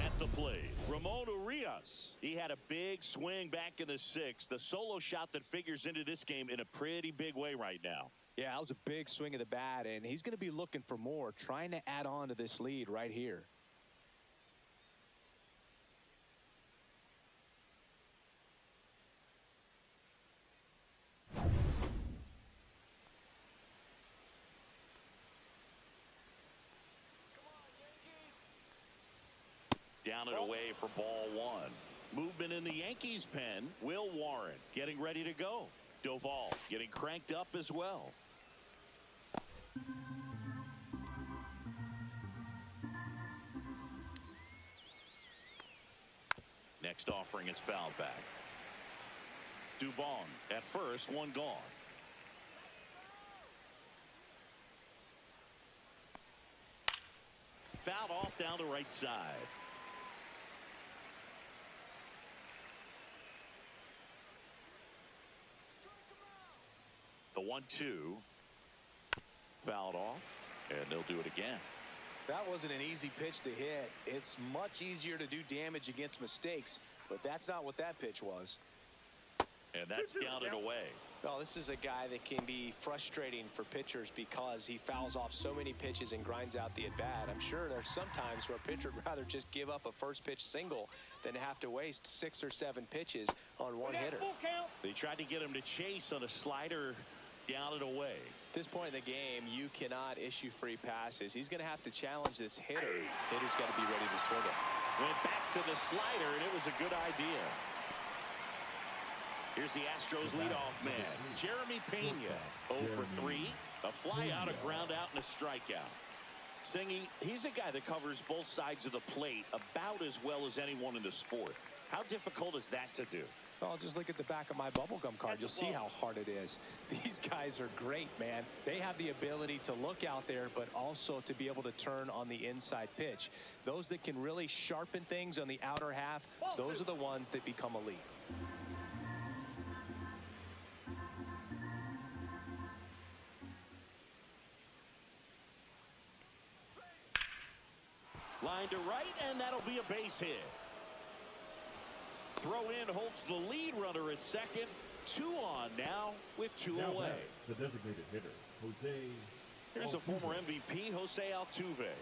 At the plate, Ramon Urias. He had a big swing back in the sixth. The solo shot that figures into this game in a pretty big way right now. Yeah, that was a big swing of the bat, and he's going to be looking for more, trying to add on to this lead right here. Down and away for ball one. Movement in the Yankees pen. Will Warren getting ready to go. Doval getting cranked up as well. Next offering is fouled back. Dubon at first, one gone. Fouled off down the right side. The 1-2 fouled off, and they'll do it again. That wasn't an easy pitch to hit. It's much easier to do damage against mistakes, but that's not what that pitch was. And that's down and away. Well, this is a guy that can be frustrating for pitchers because he fouls off so many pitches and grinds out the at-bat. I'm sure there's some times where a pitcher would rather just give up a first pitch single than have to waste 6 or 7 pitches on one hitter. They tried to get him to chase on a slider down and away. At this point in the game, you cannot issue free passes. He's going to have to challenge this hitter. Hitter's got to be ready to swing it. Went back to the slider, and it was a good idea. Here's the Astros leadoff man, Jeremy Pena. 0 for 3, a fly out, a ground out, and a strikeout. Singy, he's a guy that covers both sides of the plate about as well as anyone in the sport. How difficult is that to do? Well, just look at the back of my bubblegum card. You'll see how hard it is. These guys are great, man. They have the ability to look out there, but also to be able to turn on the inside pitch. Those that can really sharpen things on the outer half, those are the ones that become elite. Line to right, and that'll be a base hit. Throw in holds the lead runner at second. 2 on now with 2 away. The designated hitter, Jose. Here's the former MVP, Jose Altuve.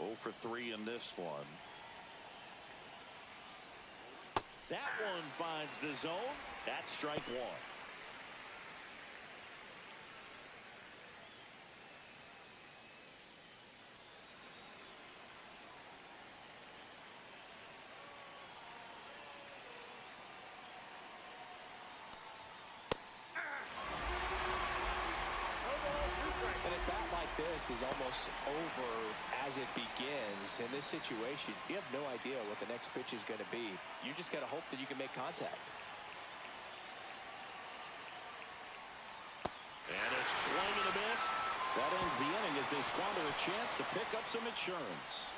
0 for 3 in this one. That one finds the zone. That's strike 1. This is almost over as it begins. In this situation, you have no idea what the next pitch is going to be. You just got to hope that you can make contact. And a swing and a miss. That ends the inning as they squander a chance to pick up some insurance.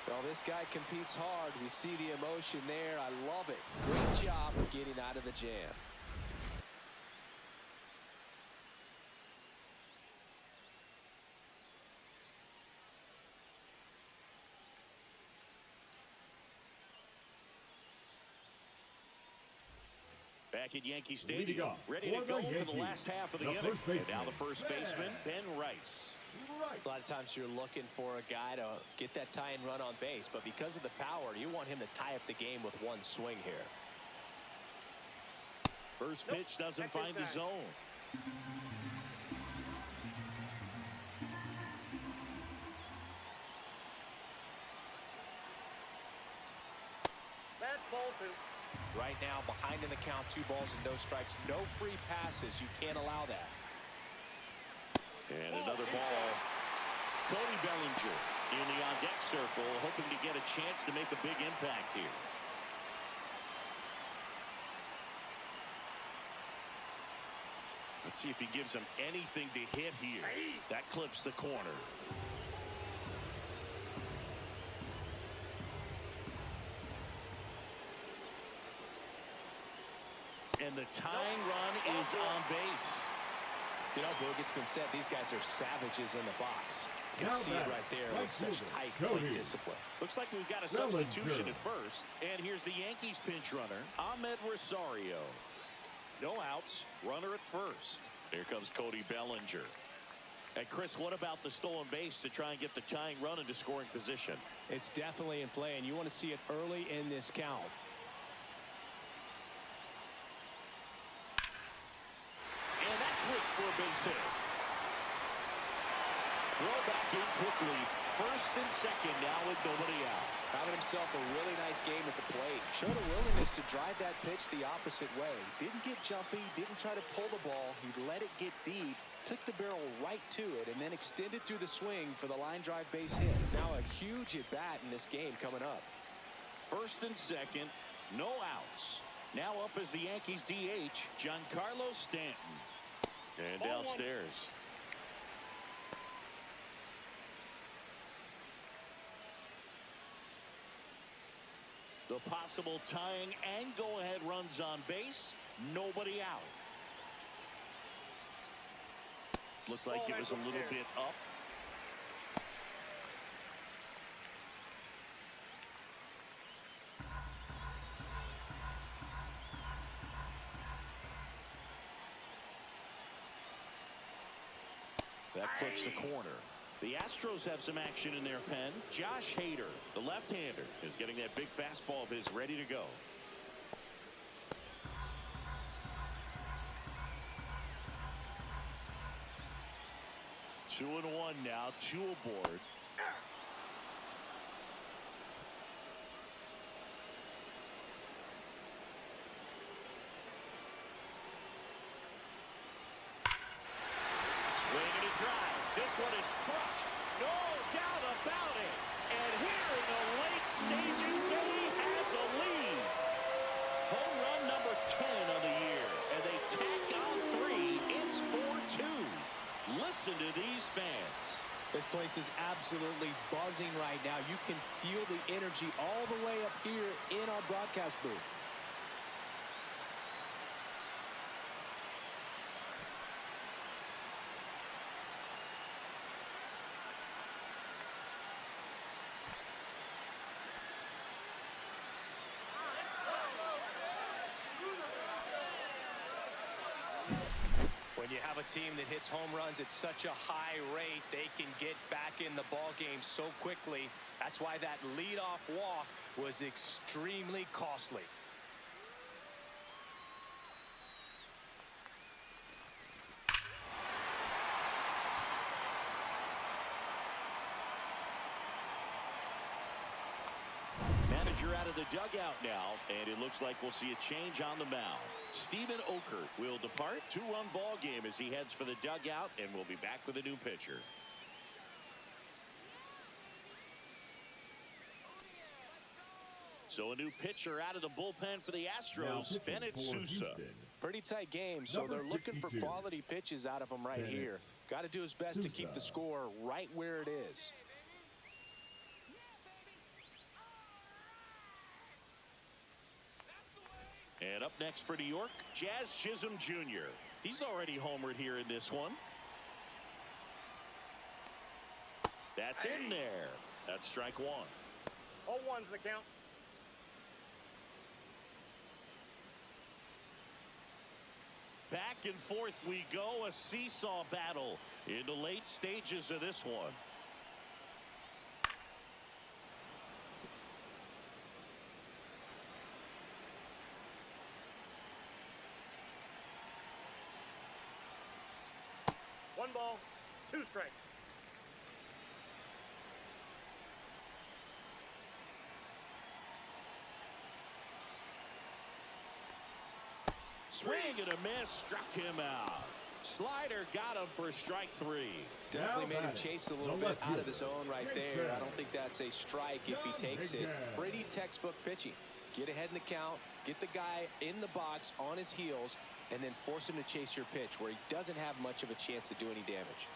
Well, this guy competes hard. We see the emotion there. I love it. Great job of getting out of the jam. Back at Yankee Stadium, ready to go for the last half of the inning. And now the first baseman, Ben Rice. A lot of times you're looking for a guy to get that tying run on base, but because of the power, you want him to tie up the game with one swing here. First pitch doesn't find the zone. That's ball 2. Right now, behind in the count, 2 balls and no strikes. No free passes. You can't allow that. And another ball. Cody Bellinger. in the on-deck circle, hoping to get a chance to make a big impact here. Let's see if he gives him anything to hit here. That clips the corner. And the tying run is on base. You know, Boog, it's been said these guys are savages in the box. You can see it right there with such tight, quick discipline. Looks like we've got a substitution at first. And here's the Yankees pinch runner, Ahmed Rosario. No outs, runner at first. Here comes Cody Bellinger. And Chris, what about the stolen base to try and get the tying run into scoring position? It's definitely in play, and you want to see it early in this count. And that's Rick for a base hit. Throw back in quickly. First and second now with nobody out. Having himself a really nice game at the plate. Showed a willingness to drive that pitch the opposite way. Didn't get jumpy, didn't try to pull the ball. He let it get deep, took the barrel right to it, and then extended through the swing for the line drive base hit. Now a huge at-bat in this game coming up. First and second, no outs. Now up as the Yankees DH, Giancarlo Stanton. And downstairs. The possible tying and go-ahead runs on base. Nobody out. Looked like it was a little bit up. That clips the corner. The Astros have some action in their pen. Josh Hader, the left-hander, is getting that big fastball of his ready to go. Two and one now, two aboard. Swing and a drive. This one is crushed. No doubt about it. And here in the late stages, they have the lead. Home run number 10 of the year. And they tack on 3. It's 4-2. Listen to these fans. This place is absolutely buzzing right now. You can feel the energy all the way up here in our broadcast booth. When you have a team that hits home runs at such a high rate, they can get back in the ball game so quickly. That's why that leadoff walk was extremely costly. Manager out of the dugout now, and it looks like we'll see a change on the mound. Steven Okert will depart. 2-run ball game as he heads for the dugout, and we'll be back with a new pitcher. So a new pitcher out of the bullpen for the Astros, Bennett Sousa. Pretty tight game, so they're looking for quality pitches out of him right here. Got to do his best to keep the score right where it is. And up next for New York, Jazz Chisholm Jr. He's already homered here in this one. That's in there. That's strike one. 0-1's the count. Back and forth we go, a seesaw battle in the late stages of this one. One ball, two strikes. Swing and a miss, struck him out. Slider got him for strike 3. Definitely made him chase a little bit out of the zone right there. I don't think that's a strike if he takes it. Pretty textbook pitching. Get ahead in the count, get the guy in the box on his heels, and then force him to chase your pitch where he doesn't have much of a chance to do any damage.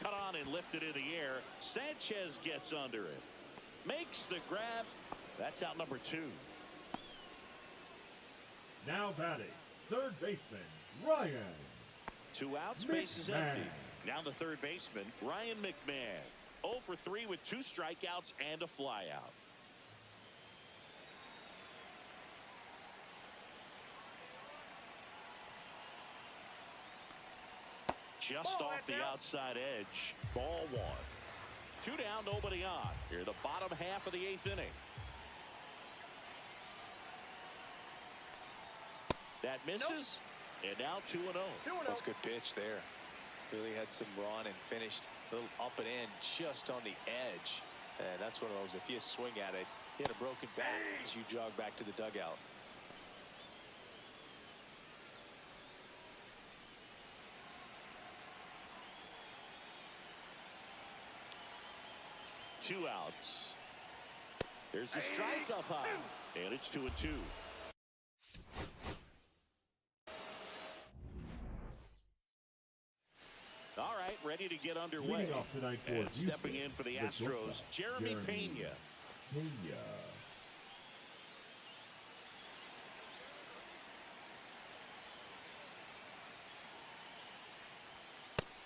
Cut on and lifted in the air. Sanchez gets under it. Makes the grab. That's out number 2. Now batting, third baseman, Ryan. 2 outs, base is empty. Now the third baseman, Ryan McMahon. 0 for 3 with 2 strikeouts and a flyout. Just off the outside edge. Ball 1. 2 down, nobody on. Here the bottom half of the 8th inning. That misses. And now 2-0. That's a good pitch there. Really had some run and finished a little up and in just on the edge. And that's one of those, if you swing at it, hit a broken bat as you jog back to the dugout. Two outs. There's a strike up high. And it's 2-2. All right, ready to get underway. And stepping in for the Astros, Jeremy Pena.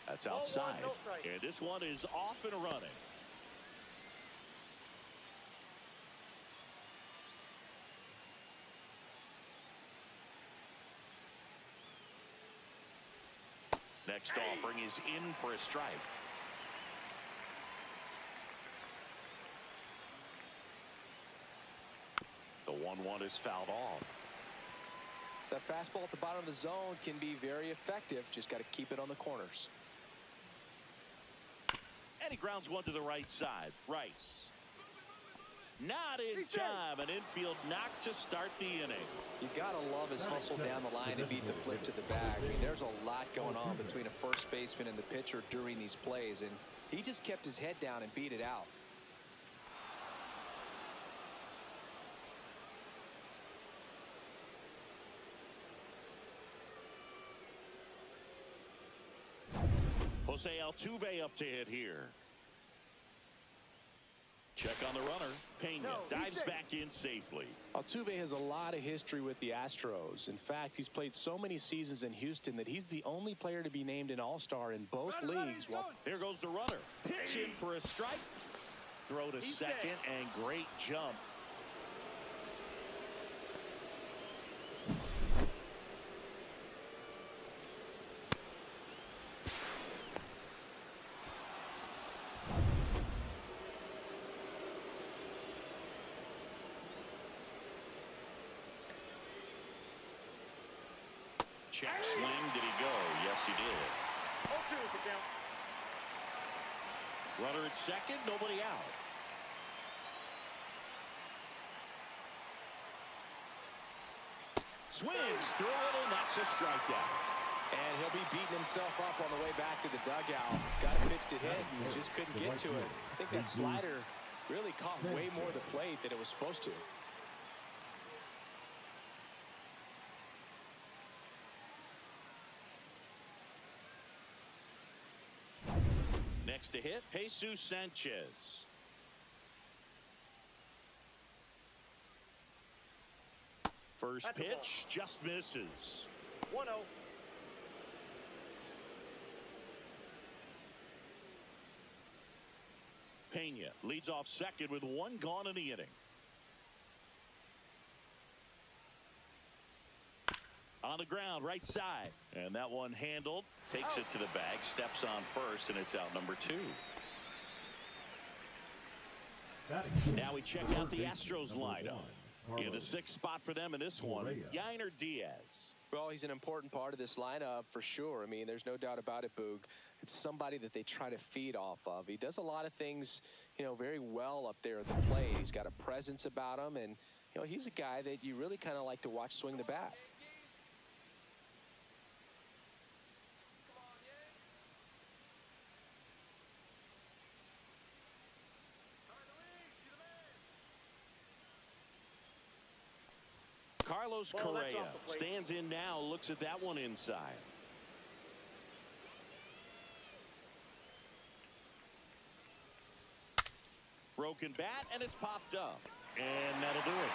That's outside. And this one is off and running. Next offering is in for a strike. The 1-1 is fouled off. That fastball at the bottom of the zone can be very effective. Just got to keep it on the corners. And he grounds one to the right side. Rice. Not in time. An infield knock to start the inning. You gotta love his hustle down the line to beat the flip to the bag. I mean, there's a lot going on between a first baseman and the pitcher during these plays, and he just kept his head down and beat it out. Jose Altuve up to hit here. Check on the runner. Pena dives back in safely. Altuve has a lot of history with the Astros. In fact, he's played so many seasons in Houston that he's the only player to be named an all-star in both leagues. There goes the runner. Pitch in for a strike. Throw to second and great jump. Check swing. Did he go? Yes, he did. 0-2 is the count. Runner at second. Nobody out. Swings through it and that's a strikeout. And he'll be beating himself up on the way back to the dugout. Got a pitch to hit and just couldn't get to it. I think that slider really caught way more of the plate than it was supposed to. Next to hit, Jesus Sanchez. First pitch just misses. 1-0. Pena leads off second with one gone in the inning. On the ground, right side. And that one handled. Takes it to the bag. Steps on first, and it's out number 2. Now we check out the Astros lineup. In the 6th spot for them in this one, Yainer Diaz. Well, he's an important part of this lineup for sure. I mean, there's no doubt about it, Boog. It's somebody that they try to feed off of. He does a lot of things, you know, very well up there at the plate. He's got a presence about him, and, you know, he's a guy that you really kind of like to watch swing the bat. Carlos Ball, that's Correa off the plate. stands in now, looks at that one inside. Broken bat, and it's popped up. And that'll do it.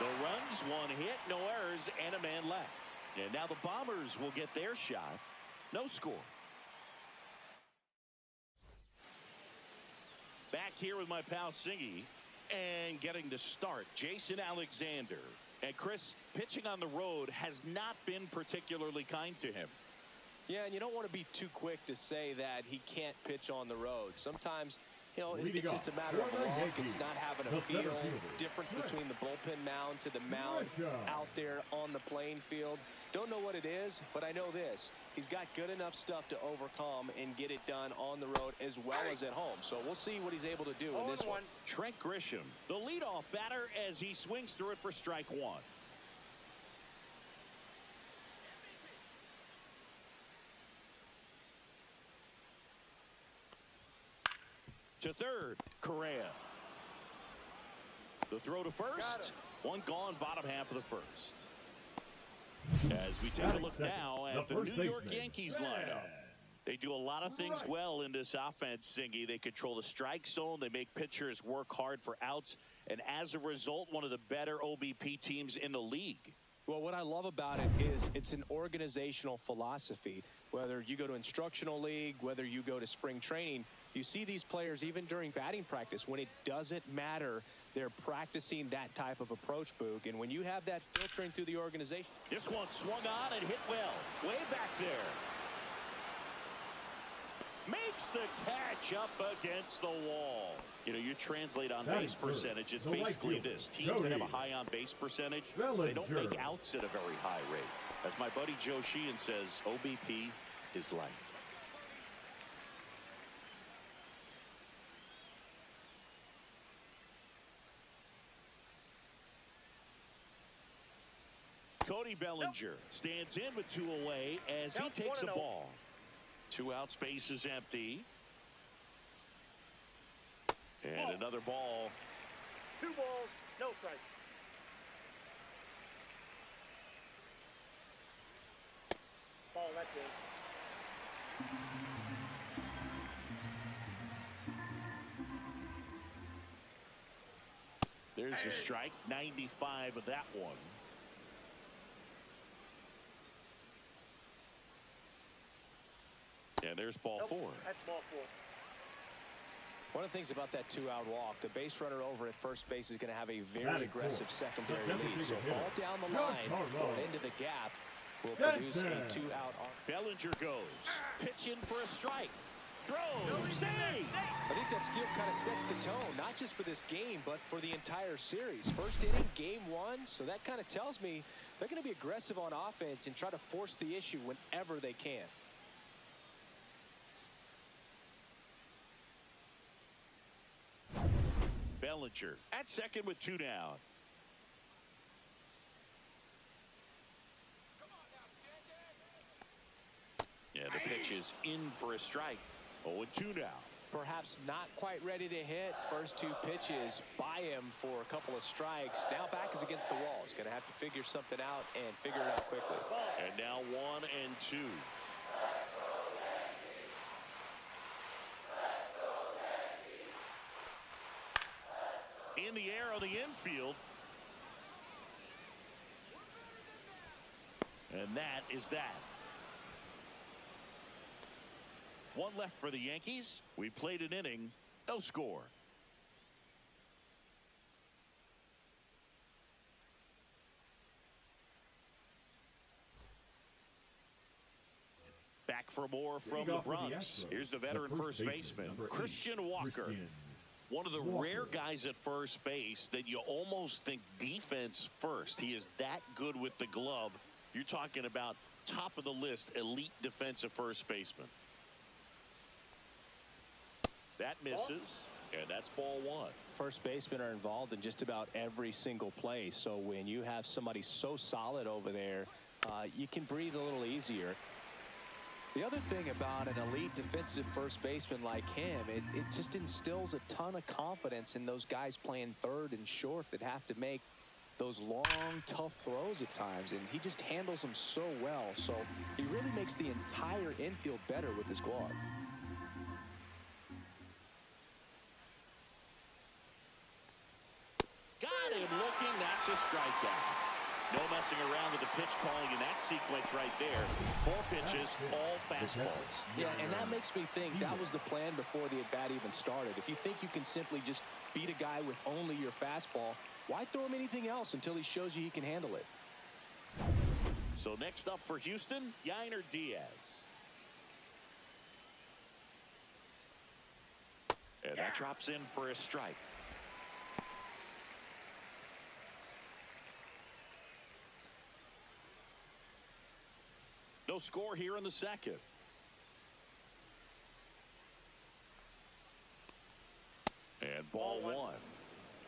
No runs, one hit, no errors, and a man left. And now the Bombers will get their shot. No score. Back here with my pal Singy. And getting to start, Jason Alexander. And Chris, pitching on the road has not been particularly kind to him. Yeah, and you don't want to be too quick to say that he can't pitch on the road. Sometimes, you know, it's just a matter of luck. It's not having a feel difference between the bullpen mound to the mound out there on the playing field. Don't know what it is, but I know this. He's got good enough stuff to overcome and get it done on the road as well as at home. So we'll see what he's able to do in this one. Trent Grisham, the leadoff batter, as he swings through it for strike one. To third, Correa. The throw to first. One gone, bottom half of the first. As we take a look now at the New York Yankees lineup. They do a lot of things well in this offense, Singy. They control the strike zone. They make pitchers work hard for outs. And as a result, one of the better OBP teams in the league. Well, what I love about it is it's an organizational philosophy. Whether you go to instructional league, whether you go to spring training, you see these players even during batting practice. When it doesn't matter, they're practicing that type of approach, Boog. And when you have that filtering through the organization. This one swung on and hit well. Way back there. Makes the catch up against the wall. You know, you translate on base percentage, it's basically this. Teams that have a high on base percentage, they don't make outs at a very high rate. As my buddy Joe Sheehan says, OBP is life. Cody Bellinger stands in with two away as he takes a ball. 2 out, space is empty. And another ball. 2 balls, no strikes. Ball, that's it. There's a strike, 95 of that one. And there's ball 4. That's ball 4. One of the things about that 2-out walk, the base runner over at first base is going to have a very aggressive secondary lead. So ball down the line, going into the gap, will produce a 2-out. Bellinger goes. Pitch in for a strike. Throw. Save. I think that still kind of sets the tone, not just for this game, but for the entire series. First inning, game 1. So that kind of tells me they're going to be aggressive on offense and try to force the issue whenever they can. Bellinger at second with 2 down. Yeah, the pitch is in for a strike. 0-2 now. Perhaps not quite ready to hit. First 2 pitches by him for a couple of strikes. Now back is against the wall. He's going to have to figure something out and figure it out quickly. And now 1-2. In the air on the infield. And that is that. 1 left for the Yankees. We played an inning. No score. Back for more from the Bronx. Here's the veteran first baseman, Christian Walker. One of the rare guys at first base that you almost think defense first. He is that good with the glove. You're talking about top of the list, elite defensive first baseman. That misses, and that's ball 1. First basemen are involved in just about every single play. So when you have somebody so solid over there, you can breathe a little easier. The other thing about an elite defensive first baseman like him, it just instills a ton of confidence in those guys playing third and short that have to make those long, tough throws at times, and he just handles them so well. So he really makes the entire infield better with his glove. Got him looking. That's a strikeout. No messing around with the pitch calling in that sequence right there. 4 pitches, all fastballs. Yeah, and that makes me think that was the plan before the at-bat even started. If you think you can simply just beat a guy with only your fastball, why throw him anything else until he shows you he can handle it? So next up for Houston, Yainer Diaz. And that drops in for a strike. No score here in the second. And ball one.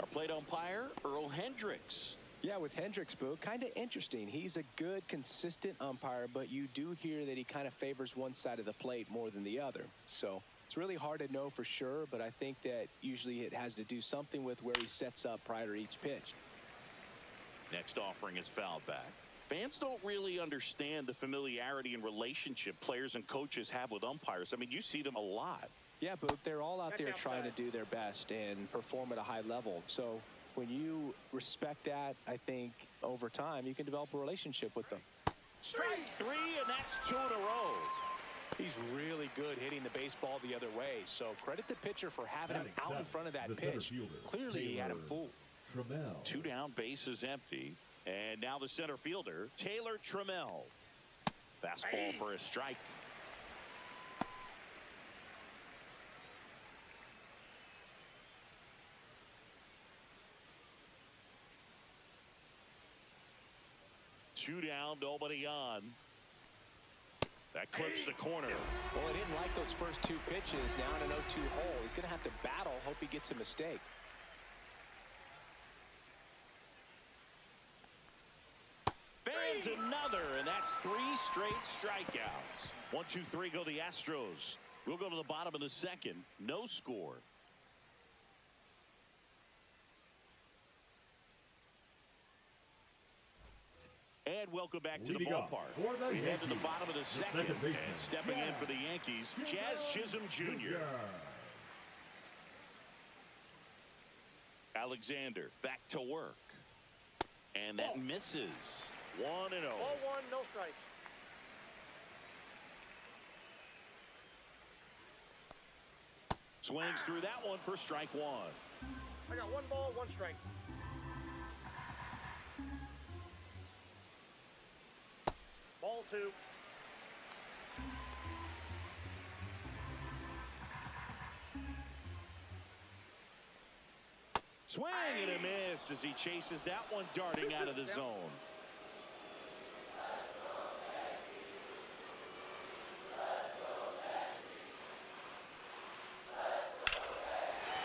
Our plate umpire, Earl Hendricks. Yeah, with Hendricks, Boo, kind of interesting. He's a good, consistent umpire, but you do hear that he kind of favors one side of the plate more than the other. So it's really hard to know for sure, but I think that usually it has to do something with where he sets up prior to each pitch. Next offering is fouled back. Fans don't really understand the familiarity and relationship players and coaches have with umpires. I mean, you see them a lot. Yeah, but they're all out there trying to do their best and perform at a high level. So when you respect that, I think over time you can develop a relationship with them. Strike 3, and that's 2 in a row. He's really good hitting the baseball the other way. So credit the pitcher for having him out in front of that pitch. Clearly he had him fooled. 2 down, bases empty. And now the center fielder, Taylor Trammell. Fastball for a strike. Two down, nobody on. That clips the corner. Well, he didn't like those first 2 pitches. Now in an 0-2 hole. He's going to have to battle. Hope he gets a mistake. Fans another, and that's 3 straight strikeouts. 1, 2, 3 go the Astros. We'll go to the bottom of the second. No score. And welcome back to the ballpark. We head to the bottom of the second, and stepping in for the Yankees, Jazz Chisholm Jr. Alexander back to work. And that misses. 1-0. Ball 1, no strike. Swings through that one for strike 1. I got 1 ball, 1 strike. Ball 2. Swing and a miss as he chases that one darting out of the zone.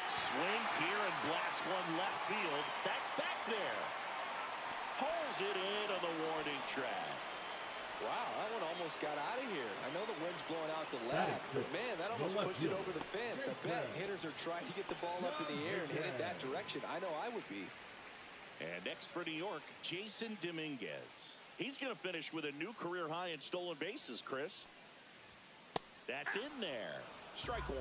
Swings here and blasts one left field. That's back there. Pulls it in on the warning track. Wow, that one almost got out of here. I know the wind's blowing out to left, but man, that almost pushed it over the fence. I bet hitters are trying to get the ball up in the air and hit it that direction. I know I would be. And next for New York, Jason Dominguez. He's going to finish with a new career high in stolen bases, Chris. That's in there. Strike 1.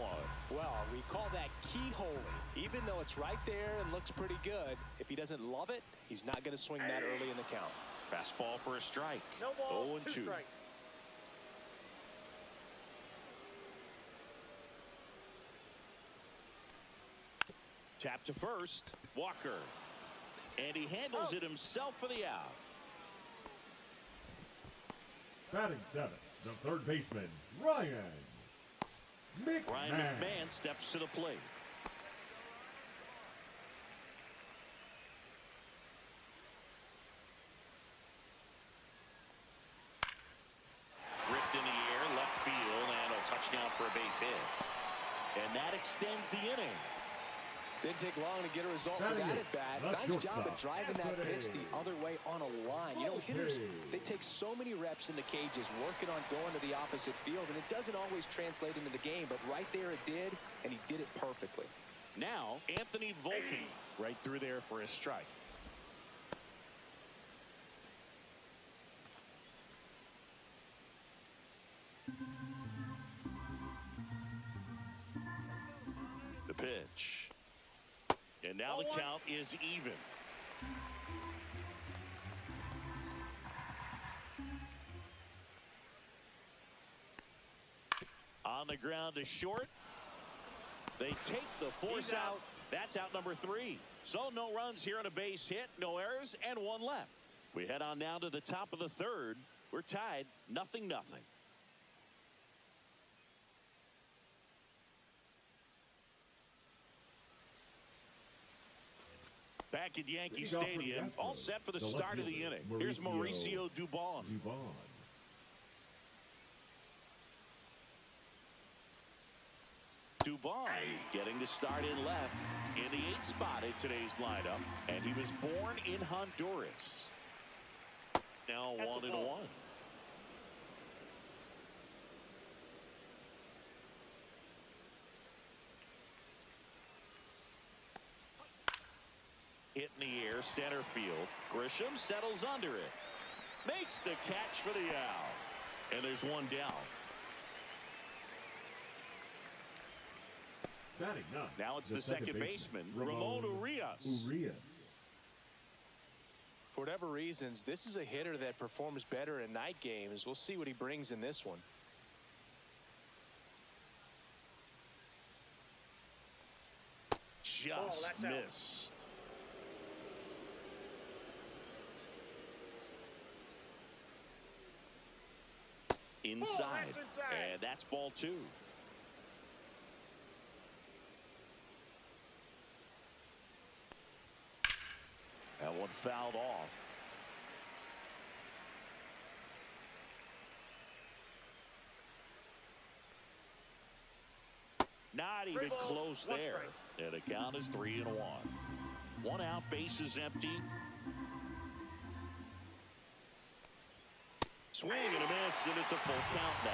Well, we call that keyholing. Even though it's right there and looks pretty good, if he doesn't love it, he's not going to swing that early in the count. Fastball for a strike. No ball, 0-2. 2 strike. Tap to first. Walker. And he handles it himself for the out. Batting 7th, the third baseman, Ryan McMahon. Ryan McMahon steps to the plate. Ripped in the air, left field, and a touchdown for a base hit. And that extends the inning. Didn't take long to get a result for that at bat. Nice job of driving that pitch the other way on a line. You know, hitters, they take so many reps in the cages working on going to the opposite field, and it doesn't always translate into the game, but right there it did, and he did it perfectly. Now, Anthony Volpe right through there for a strike. now the count is even. On the ground to short. They take the force out. That's out number 3. So no runs here on a base hit, no errors, and 1 left. We head on now to the top of the 3rd. We're tied 0-0. Back at Yankee Stadium, all set for the start of the inning. Here's Mauricio Dubon. Dubon getting the start in left in the 8th spot in today's lineup, and he was born in Honduras. Now 1-1. Hit in the air, center field. Grisham settles under it. Makes the catch for the out. And there's 1 down. Now it's the second baseman, Ramon Urias. For whatever reasons, this is a hitter that performs better in night games. We'll see what he brings in this one. Just missed. Inside. And that's ball 2. That one fouled off. Not even close there. And the count is 3-1. 1 out, bases empty. Swing and a miss, and it's a full count now.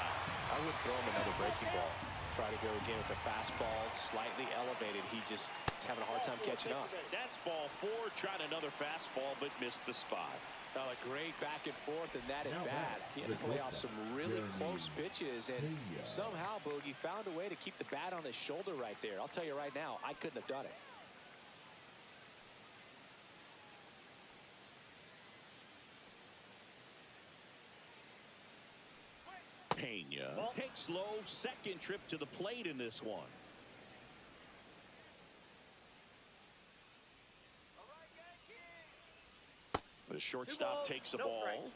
I would throw him another breaking ball. Try to go again with the fastball, slightly elevated. He just is having a hard time catching up. That's ball 4. Tried another fastball, but missed the spot. A great back and forth, and that at bat. He had to play off some really close pitches, and somehow Boogie found a way to keep the bat on his shoulder right there. I'll tell you right now, I couldn't have done it. Pena takes low, second trip to the plate in this one. The shortstop takes the ball.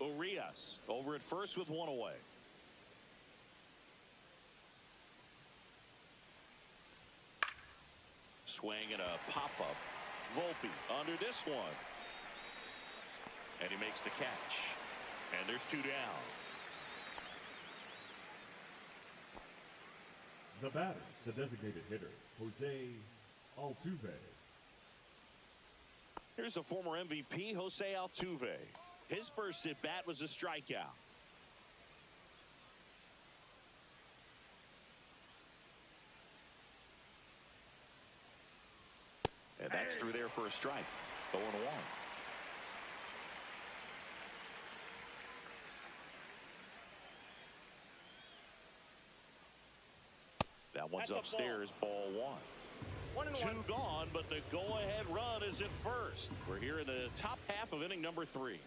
Urias over at first with 1 away. Swing and a pop-up. Volpe under this one. And he makes the catch. And there's 2 down. The batter, the designated hitter, Jose Altuve. Here's the former MVP, Jose Altuve. His first at-bat was a strikeout. And that's through there for a strike. 0-1. That one's upstairs, ball 1. 2 gone, but the go-ahead run is at first. We're here in the top half of inning number 3.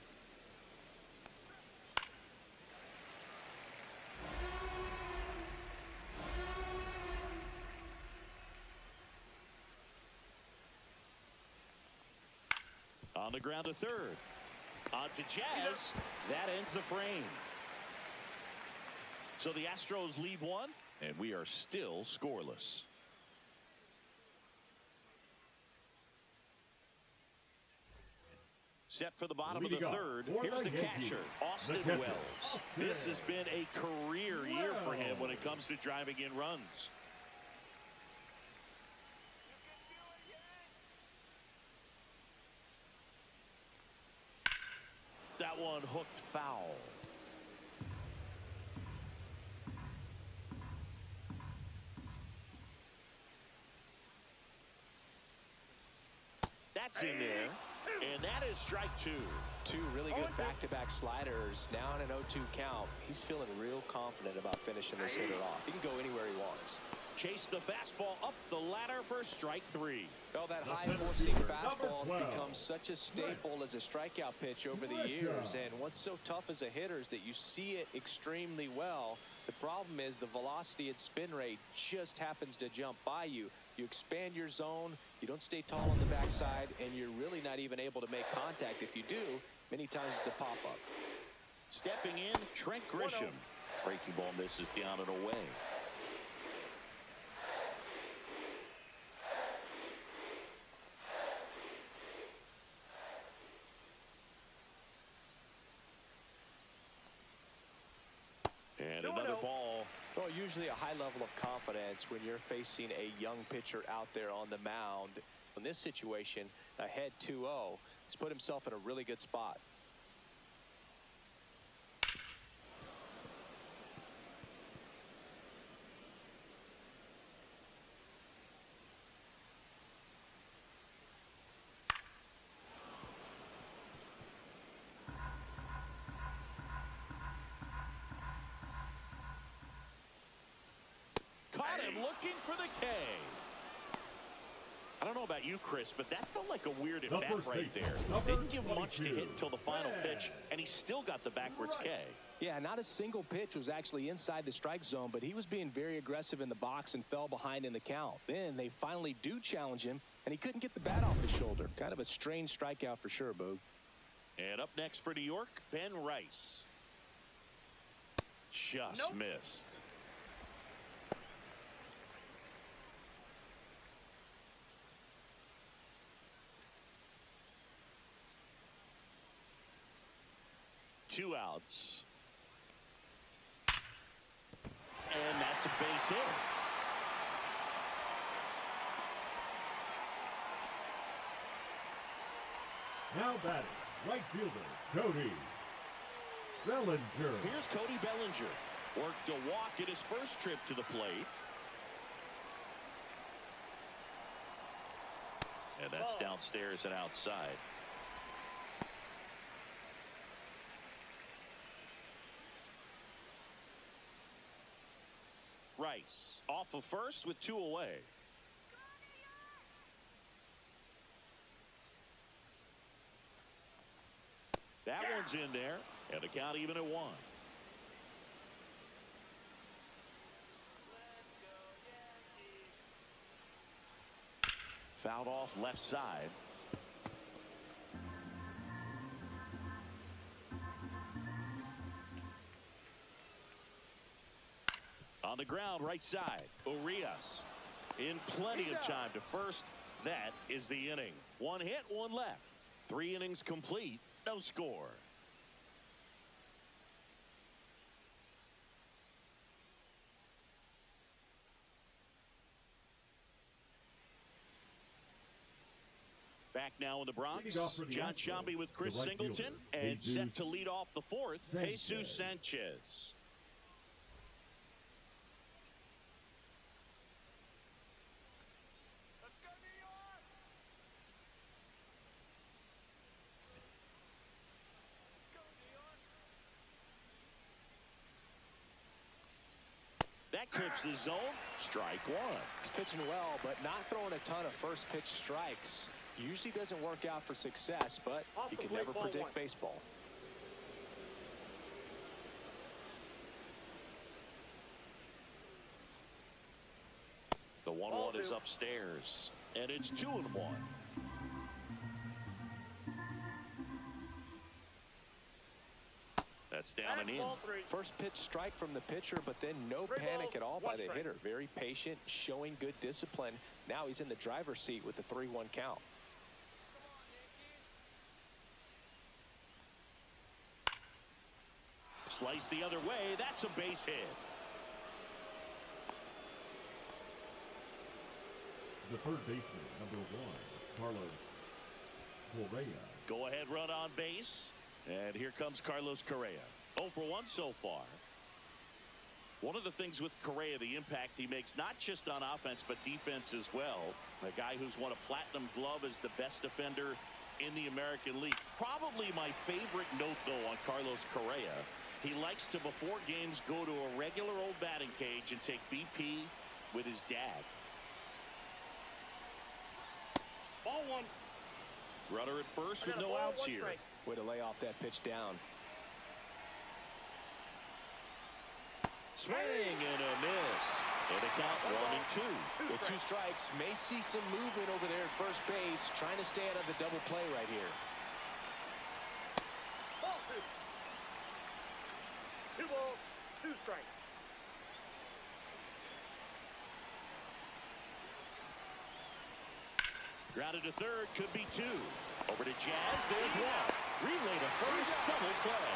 On the ground to third. On to Jazz. That ends the frame. So the Astros lead 1, and we are still scoreless. Set for the bottom of the 3rd. Here's the catcher, Austin Wells. This has been a career year for him when it comes to driving in runs. That one hooked foul. That's in there. And that is strike 2. 2 really good back-to-back sliders. Now in an 0-2 count. He's feeling real confident about finishing this hitter off. He can go anywhere he wants. Chase the fastball up the ladder for strike 3. Well, that high-forcing fastball has become such a staple as a strikeout pitch over the years. And what's so tough as a hitter is that you see it extremely well. The problem is the velocity and spin rate just happens to jump by you. You expand your zone, you don't stay tall on the backside, and you're really not even able to make contact. If you do, many times it's a pop-up. Stepping in, Trent Grisham. Breaking ball misses down and away. And another ball. Well, usually a high level of confidence when you're facing a young pitcher out there on the mound. In this situation, ahead 2-0, he's put himself in a really good spot. Caught him looking for the K. I don't know about you, Chris, but that felt like a weird at-bat right there. Didn't give much to hit until the final pitch, and he still got the backwards K. Yeah, not a single pitch was actually inside the strike zone, but he was being very aggressive in the box and fell behind in the count. Then they finally do challenge him, and he couldn't get the bat off his shoulder. Kind of a strange strikeout for sure, Boog. And up next for New York, Ben Rice. Just missed. Two outs. And that's a base hit. Now batting, right fielder, Cody Bellinger. Here's Cody Bellinger. Worked a walk in his first trip to the plate. And that's downstairs and outside. Rice off of first with 2 away. That one's in there, and the count even at 1. Fouled off left side. On the ground, right side, Urias in plenty of time to first. That is the inning. 1 hit, 1 left. 3 innings complete, no score. Back now in the Bronx, John Sciambi with Chris Singleton, and set to lead off the 4th, Jesus Sanchez. That clips the zone. Strike 1. He's pitching well, but not throwing a ton of first pitch strikes. Usually doesn't work out for success, but you can never predict baseball. The 1-1 is upstairs, and it's 2-1. That's down and in. First pitch strike from the pitcher, but then no panic at all by the hitter. Very patient, showing good discipline. Now he's in the driver's seat with the 3-1 count. Slice the other way. That's a base hit. The third baseman, number 1, Carlos Correa. Go ahead run on base. And here comes Carlos Correa. 0 for 1 so far. One of the things with Correa, the impact he makes, not just on offense, but defense as well. A guy who's won a platinum glove as the best defender in the American League. Probably my favorite note, though, on Carlos Correa. He likes to, before games, go to a regular old batting cage and take BP with his dad. Ball one. Runner at first with no outs here. Strike. Way to lay off that pitch down. Swing and a miss. And a count 1-2. With 2 strikes, may see some movement over there at first base, trying to stay out of the double play right here. Ball 2. 2 balls, 2 strikes. Grounded to third, could be 2. Over to Jazz, there's 1. Relay to first, double play.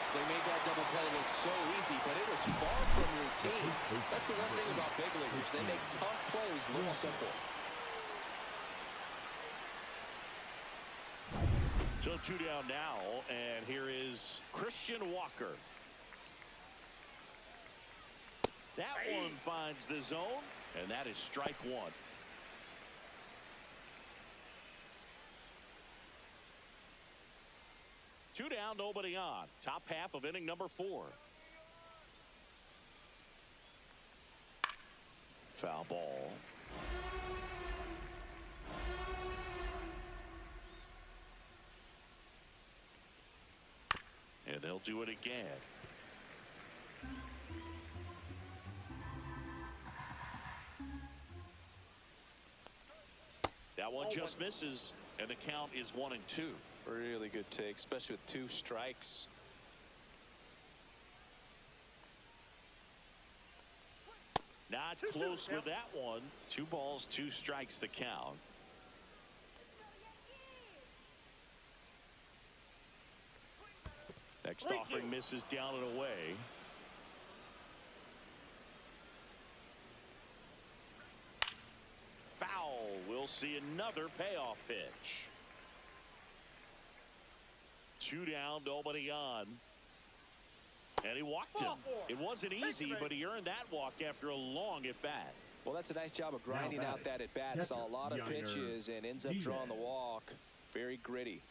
They made that double play look so easy, but it was far from routine. That's the one thing about big leaguers. They make tough plays look simple. So 2 down now, and here is Christian Walker. That one finds the zone, and that is strike 1. Two down, nobody on. Top half of inning number 4. Foul ball. And they'll do it again. That one just misses, and the count is 1-2. Really good take, especially with 2 strikes. Not close with that one. 2 balls, 2 strikes the count. Next offering misses down and away. Foul. We'll see another payoff pitch. 2 down, nobody on. And he walked him. It wasn't easy, but he earned that walk after a long at-bat. Well, that's a nice job of grinding out that at-bat. Saw a lot of pitches and ends up drawing the walk. Very gritty.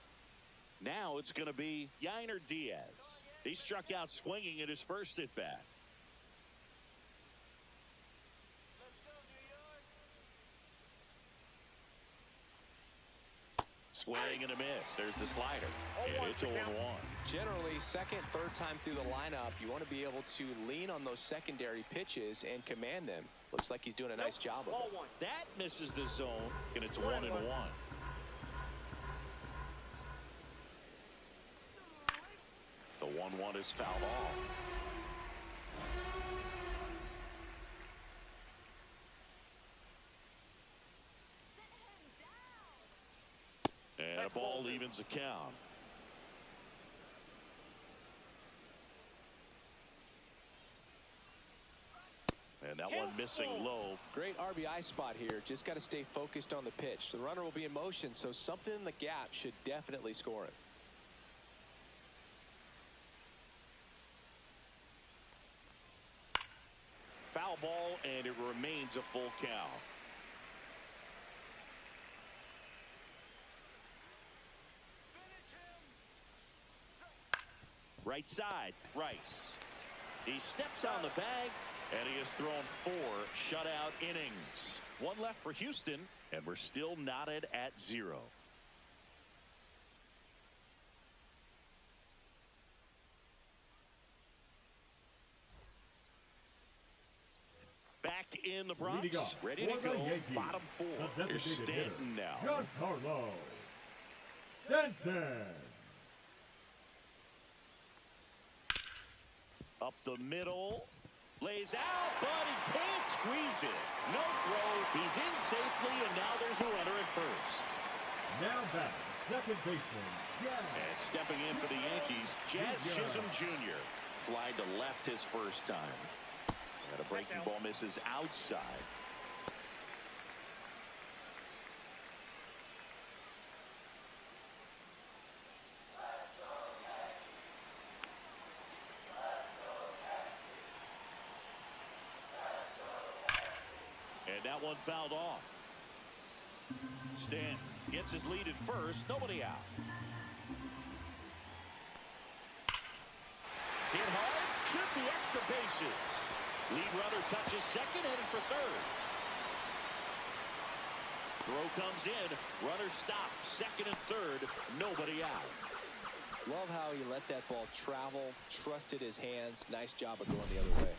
Now it's going to be Yainer Diaz. He struck out swinging at his first at-bat. Swing and a miss. There's the slider. And it's 0-1. Generally, second, third time through the lineup, you want to be able to lean on those secondary pitches and command them. Looks like he's doing a nice job of it. That misses the zone, and it's 1-1. The 1-1 is fouled off. And a ball evens the count. And that one missing low. Great RBI spot here. Just got to stay focused on the pitch. The runner will be in motion, so something in the gap should definitely score it. Foul ball, and it remains a full count. Right side, Rice. He steps on the bag, and he has thrown 4 shutout innings. 1 left for Houston, and we're still knotted at 0. Back in the Bronx, ready to go. Bottom 4. Here's Stanton now. Giancarlo Stanton. Up the middle, lays out, but he can't squeeze it. No throw, he's in safely, and now there's a runner at first. Now back, second baseman, Jazz. And stepping in for the Yankees, Jazz Chisholm Jr. Flied to left his first time. And a breaking ball misses outside. And that one fouled off. Stanton gets his lead at first. Nobody out. Hit hard. Should be extra bases. Lead runner touches second, headed for third. Throw comes in. Runner stopped. Second and third. Nobody out. Love how he let that ball travel, trusted his hands. Nice job of going the other way.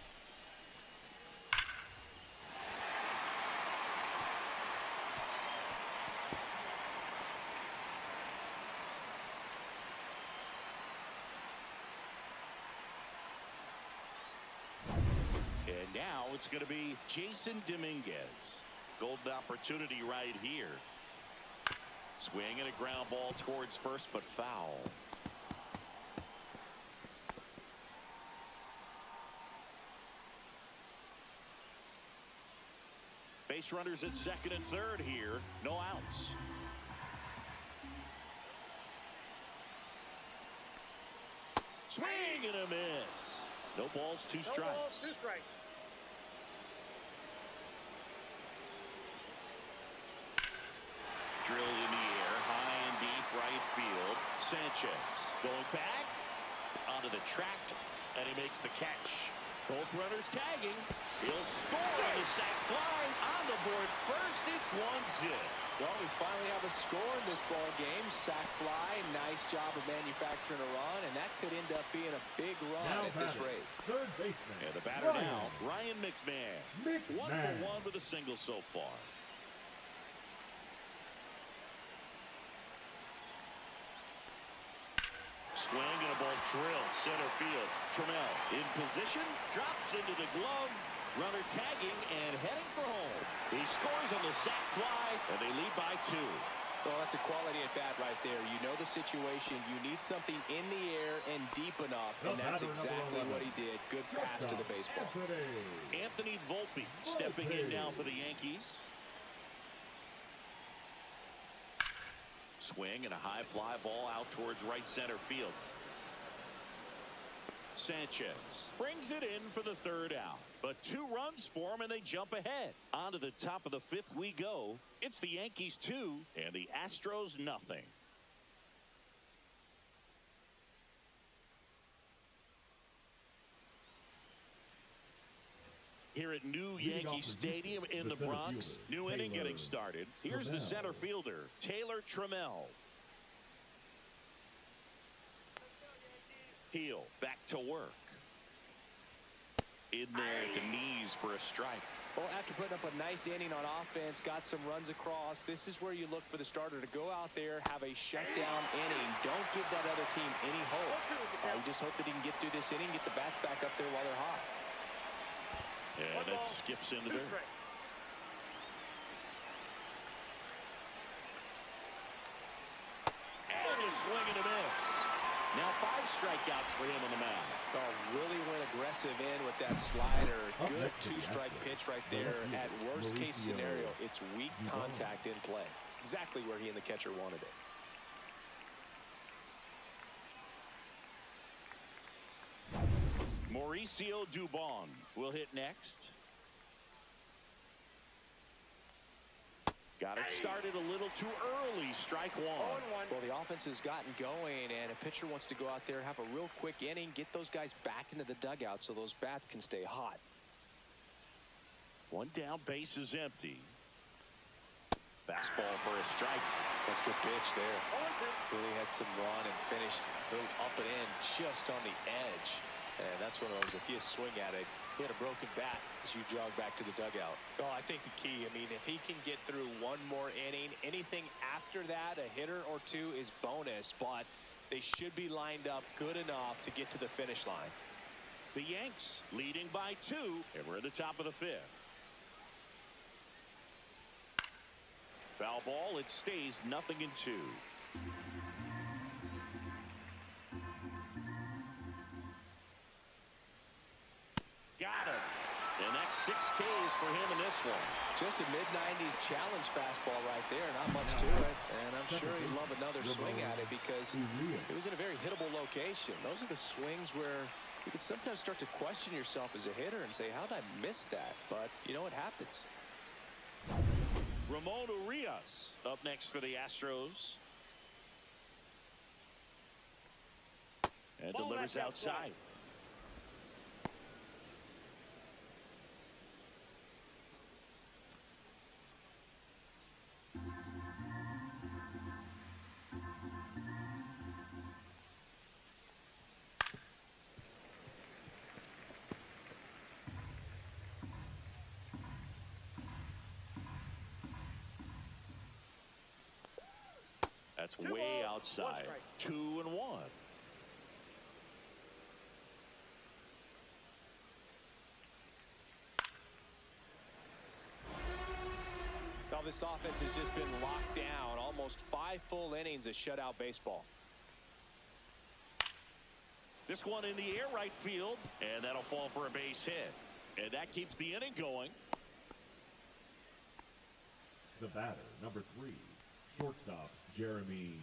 And now it's going to be Jason Dominguez. Golden opportunity right here. Swing and a ground ball towards first, but foul. Base runners at second and third here. No outs. Swing and a miss. No balls, two strikes. No balls, 2 strikes. Drilled in the air, high and deep right field. Sanchez going back onto the track, and he makes the catch. Both runners tagging. He'll score on the sac fly. On the board first, it's 1-0. Well, we finally have a score in this ball game. Sac fly, nice job of manufacturing a run, and that could end up being a big run now at this rate. Third baseman. And the batter now, Ryan McMahon. 1 for 1 with a single so far. Swing and a ball drilled center field. Trammell in position, drops into the glove. Runner tagging and heading for home. He scores on the sac fly, and they lead by 2. Well, that's a quality at bat right there. You know the situation. You need something in the air and deep enough, and that's exactly what he did. Good pass to the baseball. Anthony Volpe stepping in now for the Yankees. Swing and a high fly ball out towards right center field. Sanchez brings it in for the third out. But 2 runs for him, and they jump ahead. On to the top of the 5th we go. It's the Yankees 2 and the Astros nothing. Here at New Yankee Stadium in the Bronx. New inning getting started. Here's the center fielder, Taylor Trammell. Heel back to work. In there at the knees for a strike. Well, after putting up a nice inning on offense, got some runs across, this is where you look for the starter to go out there, have a shutdown inning. Don't give that other team any hope. You just hope that he can get through this inning, get the bats back up there while they're hot. Yeah, that skips into there. And a swing and a miss. Now 5 strikeouts for him on the mound. Oh, really went aggressive in with that slider. Good 2-strike pitch right there. At worst case scenario, it's weak contact in play. Exactly where he and the catcher wanted it. Mauricio Dubon will hit next. Got it started a little too early. Strike 1. Well, the offense has gotten going, and a pitcher wants to go out there, have a real quick inning, get those guys back into the dugout so those bats can stay hot. 1 down, base is empty. Fastball for a strike. That's a good pitch there. Really had some run and finished a little up and in, just on the edge. And that's one of those, if you swing at it, he had a broken bat as you jog back to the dugout. Well, I think the key, I mean, if he can get through 1 more inning, anything after that, a hitter or 2 is bonus, but they should be lined up good enough to get to the finish line. The Yanks leading by 2, and we're at the top of the 5th. Foul ball, it stays 0-2. Got him. And that's 6 Ks for him in this one. Just a mid-90s challenge fastball right there. Not much to it. And I'm sure he'd love another swing at it because it was in a very hittable location. Those are the swings where you can sometimes start to question yourself as a hitter and say, how did I miss that? But, you know, it happens. Ramon Urias up next for the Astros. And delivers outside. That's way outside. 2-1. Well, this offense has just been locked down. Almost 5 full innings of shutout baseball. This one in the air right field, and that'll fall for a base hit. And that keeps the inning going. The batter, number 3, shortstop, Jeremy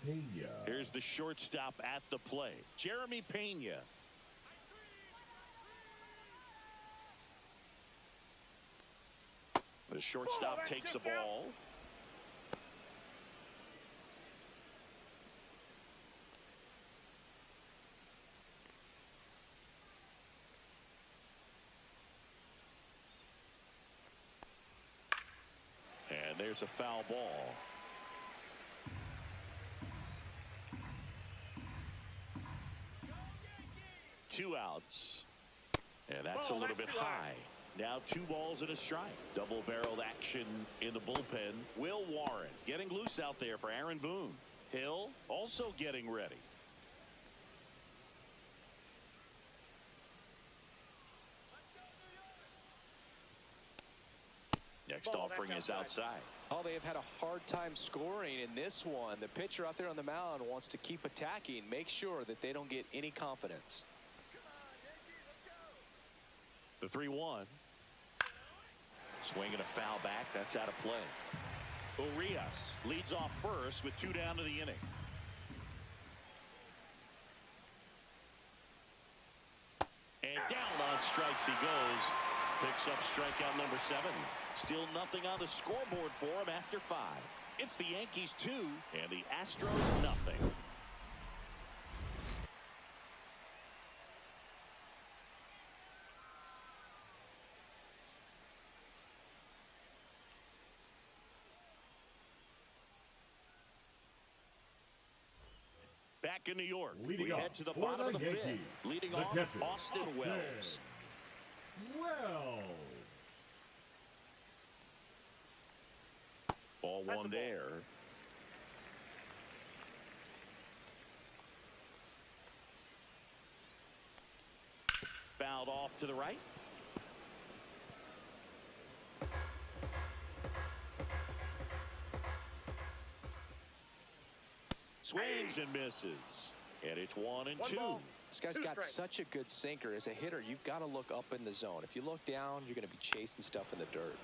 Pena. Here's the shortstop at the plate, Jeremy Pena. The shortstop takes the ball. And there's a foul ball. Two outs. And that's a little bit high. Now 2 balls and a strike. Double-barreled action in the bullpen. Will Warren getting loose out there for Aaron Boone. Hill also getting ready. Next offering is outside. Oh, they have had a hard time scoring in this one. The pitcher out there on the mound wants to keep attacking, make sure that they don't get any confidence. The 3-1. Swinging a foul back. That's out of play. Urias leads off first with 2 down to the inning. And down on strikes he goes. Picks up strikeout number 7. Still nothing on the scoreboard for him after 5. It's the Yankees 2 and the Astros nothing. Back in New York, we head to the bottom of the 5th. Leading off, Austin Wells. Ball 1 there. Fouled off to the right. Swings and misses. And it's 1-2. This guy's got such a good sinker. As a hitter, you've got to look up in the zone. If you look down, you're going to be chasing stuff in the dirt.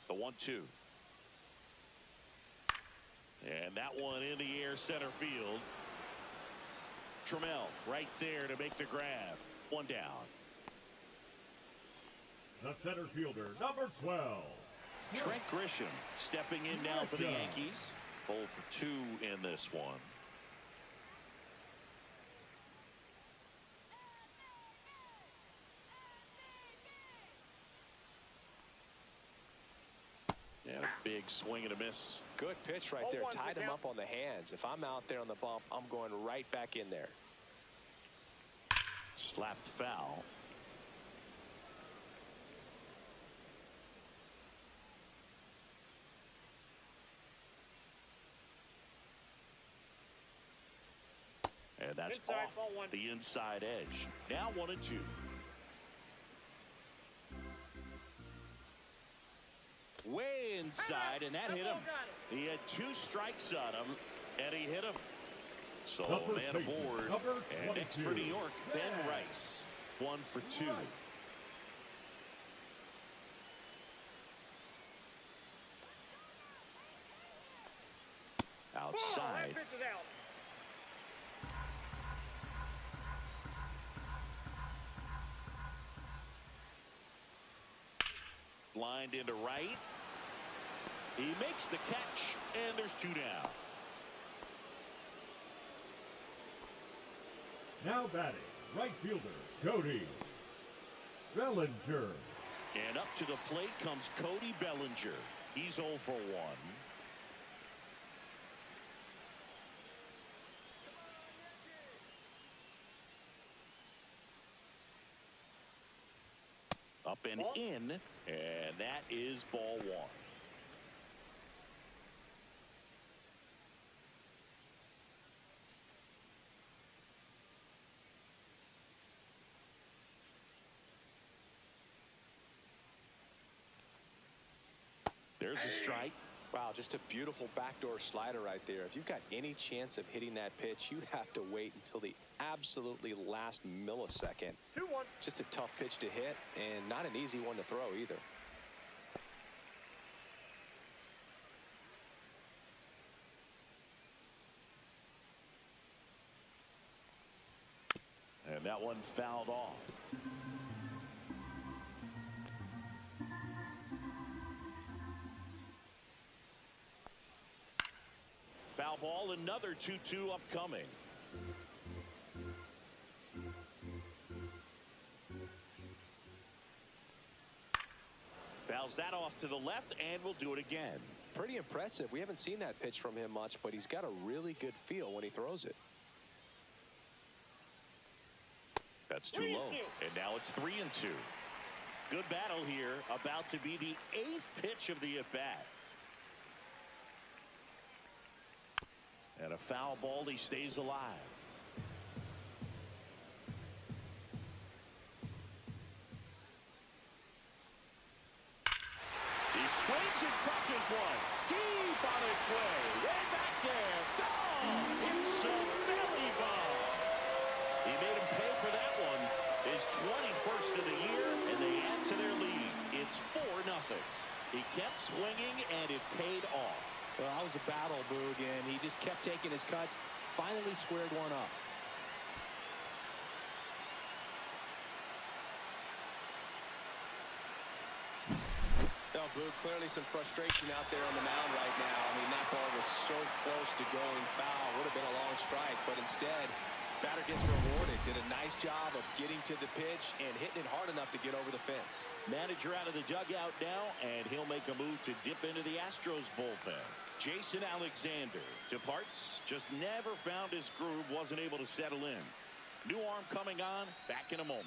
The 1-2. And that one in the air center field. Trammell right there to make the grab. 1 down. The center fielder, number 12. Trent Grisham stepping in now for the Yankees. 0 for 2 in this one. And a big swing and a miss. Good pitch right there. Tied him up on the hands. If I'm out there on the bump, I'm going right back in there. Slapped foul. And that's off the inside edge. Now 1-2. Way inside, and that hit him. He had 2 strikes on him, and he hit him. So man aboard, and next for New York, Ben Rice. 1 for 2. Outside. Lined into right. He makes the catch, and there's 2 down. Now batting, right fielder, Cody Bellinger. And up to the plate comes Cody Bellinger. He's 0 for 1. Up and in, and that is ball one. There's a strike. Wow, just a beautiful backdoor slider right there. If you've got any chance of hitting that pitch, you have to wait until the absolutely last millisecond. 2-1. Just a tough pitch to hit and not an easy one to throw either. And that one fouled off. Foul ball, another 2-2 upcoming. Fouls that off to the left, and we'll do it again. Pretty impressive. We haven't seen that pitch from him much, but he's got a really good feel when he throws it. That's too low, and now it's 3-2. Good battle here, about to be the 8th pitch of the at-bat. And a foul ball, he stays alive. He swings and crushes one. Deep on its way. Way back there. Gone. It's a belly bomb. He made him pay for that one. His 21st of the year, and they add to their lead. It's 4-0. He kept swinging, and it paid off. Well, that was a battle, Boog, and he just kept taking his cuts. Finally squared one up. Well, Boog, clearly some frustration out there on the mound right now. I mean, that ball was so close to going foul. Would have been a long strike, but instead, batter gets rewarded. Did a nice job of getting to the pitch and hitting it hard enough to get over the fence. Manager out of the dugout now, and he'll make a move to dip into the Astros bullpen. Jason Alexander departs, just never found his groove, wasn't able to settle in. New arm coming on, back in a moment.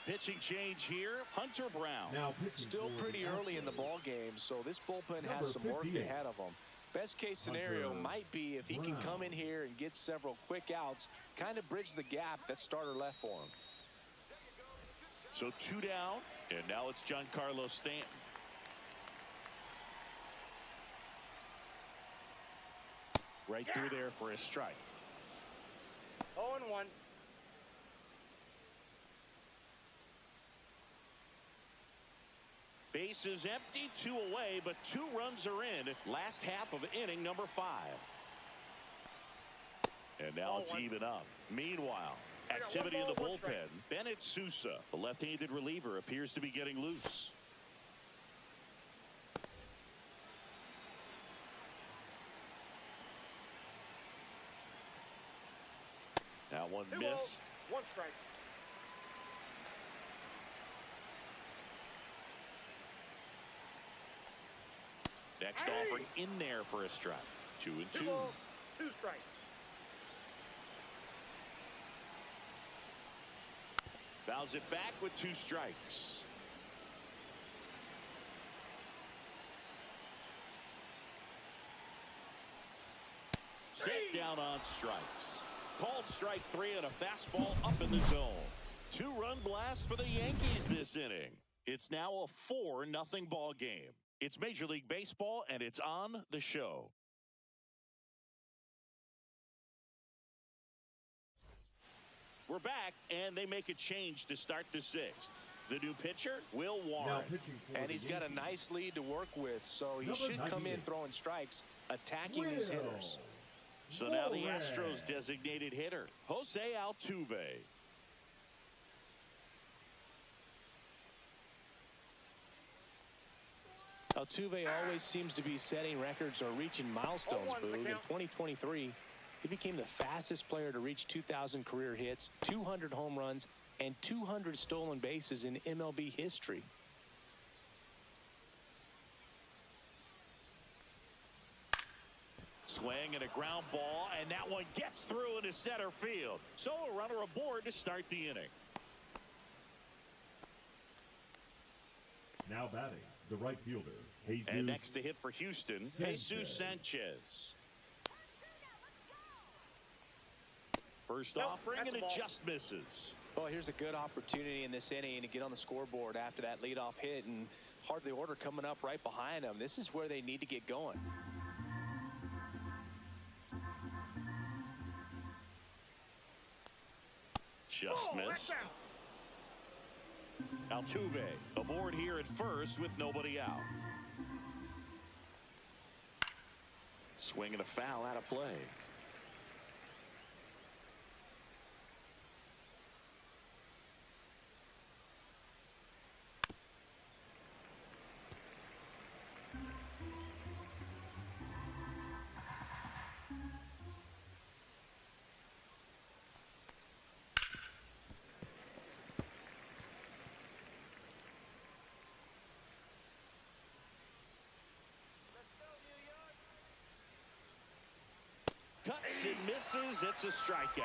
Pitching change here, Hunter Brown. Now still pretty early in the ball game, so this bullpen has some work ahead of him. Best case scenario might be if he can come in here and get several quick outs, kind of bridge the gap that starter left for him. So 2 down, and now it's Giancarlo Stanton. Right through there for a strike. 0-1. Bases empty, 2 away, but 2 runs are in. Last half of inning number 5. And now it's even up. Meanwhile, activity in the bullpen. Bennett Sousa, the left-handed reliever, appears to be getting loose. That one missed. 1 strike. Next offering in there for a strike. 2-2. 2 strikes. Fouls it back with 2 strikes. Set down on strikes. Called strike 3 on a fastball up in the zone. 2-run blast for the Yankees this inning. It's now a 4-0 ball game. It's Major League Baseball, and it's on the show. We're back, and they make a change to start the 6th. The new pitcher, Will Warren. And he's got a nice lead to work with, so he should come in throwing strikes, attacking his hitters. So now the Astros designated hitter, Jose Altuve. Altuve always seems to be setting records or reaching milestones, Boog. In 2023, he became the fastest player to reach 2,000 career hits, 200 home runs, and 200 stolen bases in MLB history. Swing and a ground ball, and that one gets through into center field. So a runner aboard to start the inning. Now batting, the right fielder, Jesus. And next to hit for Houston, Sanchez. Jesus Sanchez. First Nope, offering, that's and a it ball. just misses. Well, here's a good opportunity in this inning to get on the scoreboard after that leadoff hit, and hardly order coming up right behind them. This is where they need to get going. Just missed. Altuve aboard here at first with nobody out. Swing and a foul out of play. Cuts and misses. It's a strikeout.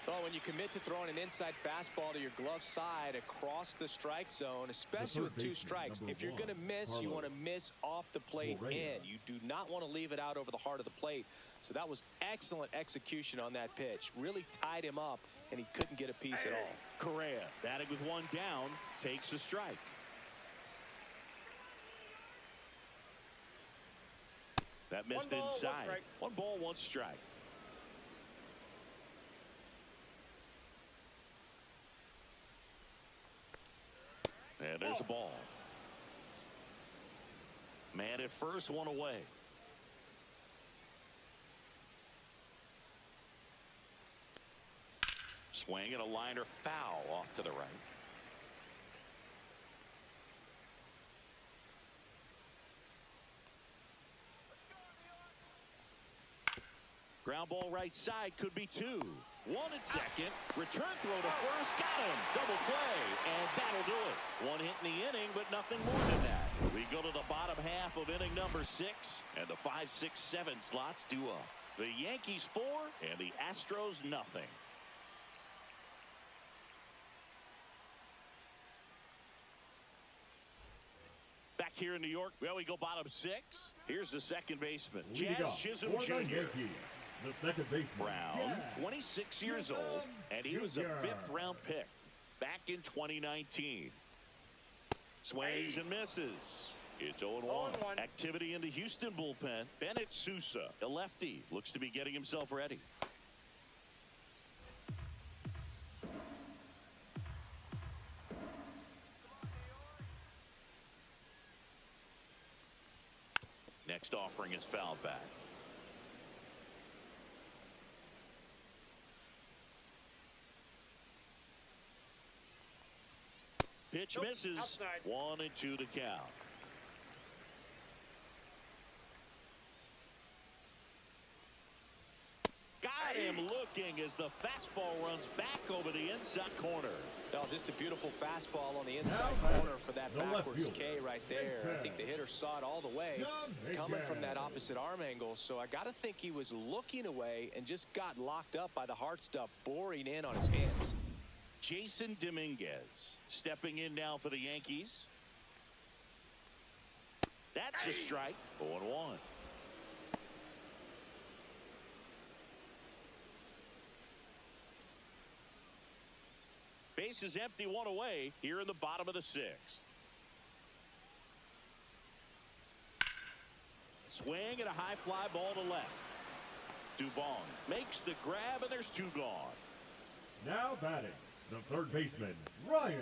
Well, when you commit to throwing an inside fastball to your glove side across the strike zone, especially with 2 strikes, if you're going to miss, you want to miss off the plate in. You do not want to leave it out over the heart of the plate. So that was excellent execution on that pitch. Really tied him up, and he couldn't get a piece at all. Correa, batting with 1 down, takes a strike. That missed 1 ball, 1 inside. strike. 1 ball, 1 strike. And there's a ball. Man at first, 1 away. Swing and a liner foul off to the right. Ground ball right side, could be 2. 1 at second. Return throw to first. Got him. Double play. And that'll do it. 1 hit in the inning, but nothing more than that. We go to the bottom half of inning number 6. And the 5, 6, 7 slots do up. The Yankees 4 and the Astros nothing. Back here in New York, well, we go bottom 6. Here's the second baseman, Leading Jazz off Chisholm for the Jr. Yankees, the second baseman, Brown, Jazz 26 years old, and he was a Jr. 5th-round pick back in 2019. Swings and misses. It's 0-1. 0-1. Activity in the Houston bullpen. Bennett Sousa, a lefty, looks to be getting himself ready. Next offering is fouled back. Pitch Nope, misses. outside. 1-2 to count. Got him looking as the fastball runs back over the inside corner. Well, just a beautiful fastball on the inside Now, corner for that the left backwards fielder, K right there. I think the hitter saw it all the way coming from that Again. opposite arm angle. So I got to think he was looking away and just got locked up by the hard stuff boring in on his hands. Jason Dominguez stepping in now for the Yankees. That's a strike. 0-1. Base is empty, 1 away here in the bottom of the 6th. Swing and a high fly ball to left. Dubon makes the grab, and there's 2 gone. Now batting, the third baseman, Ryan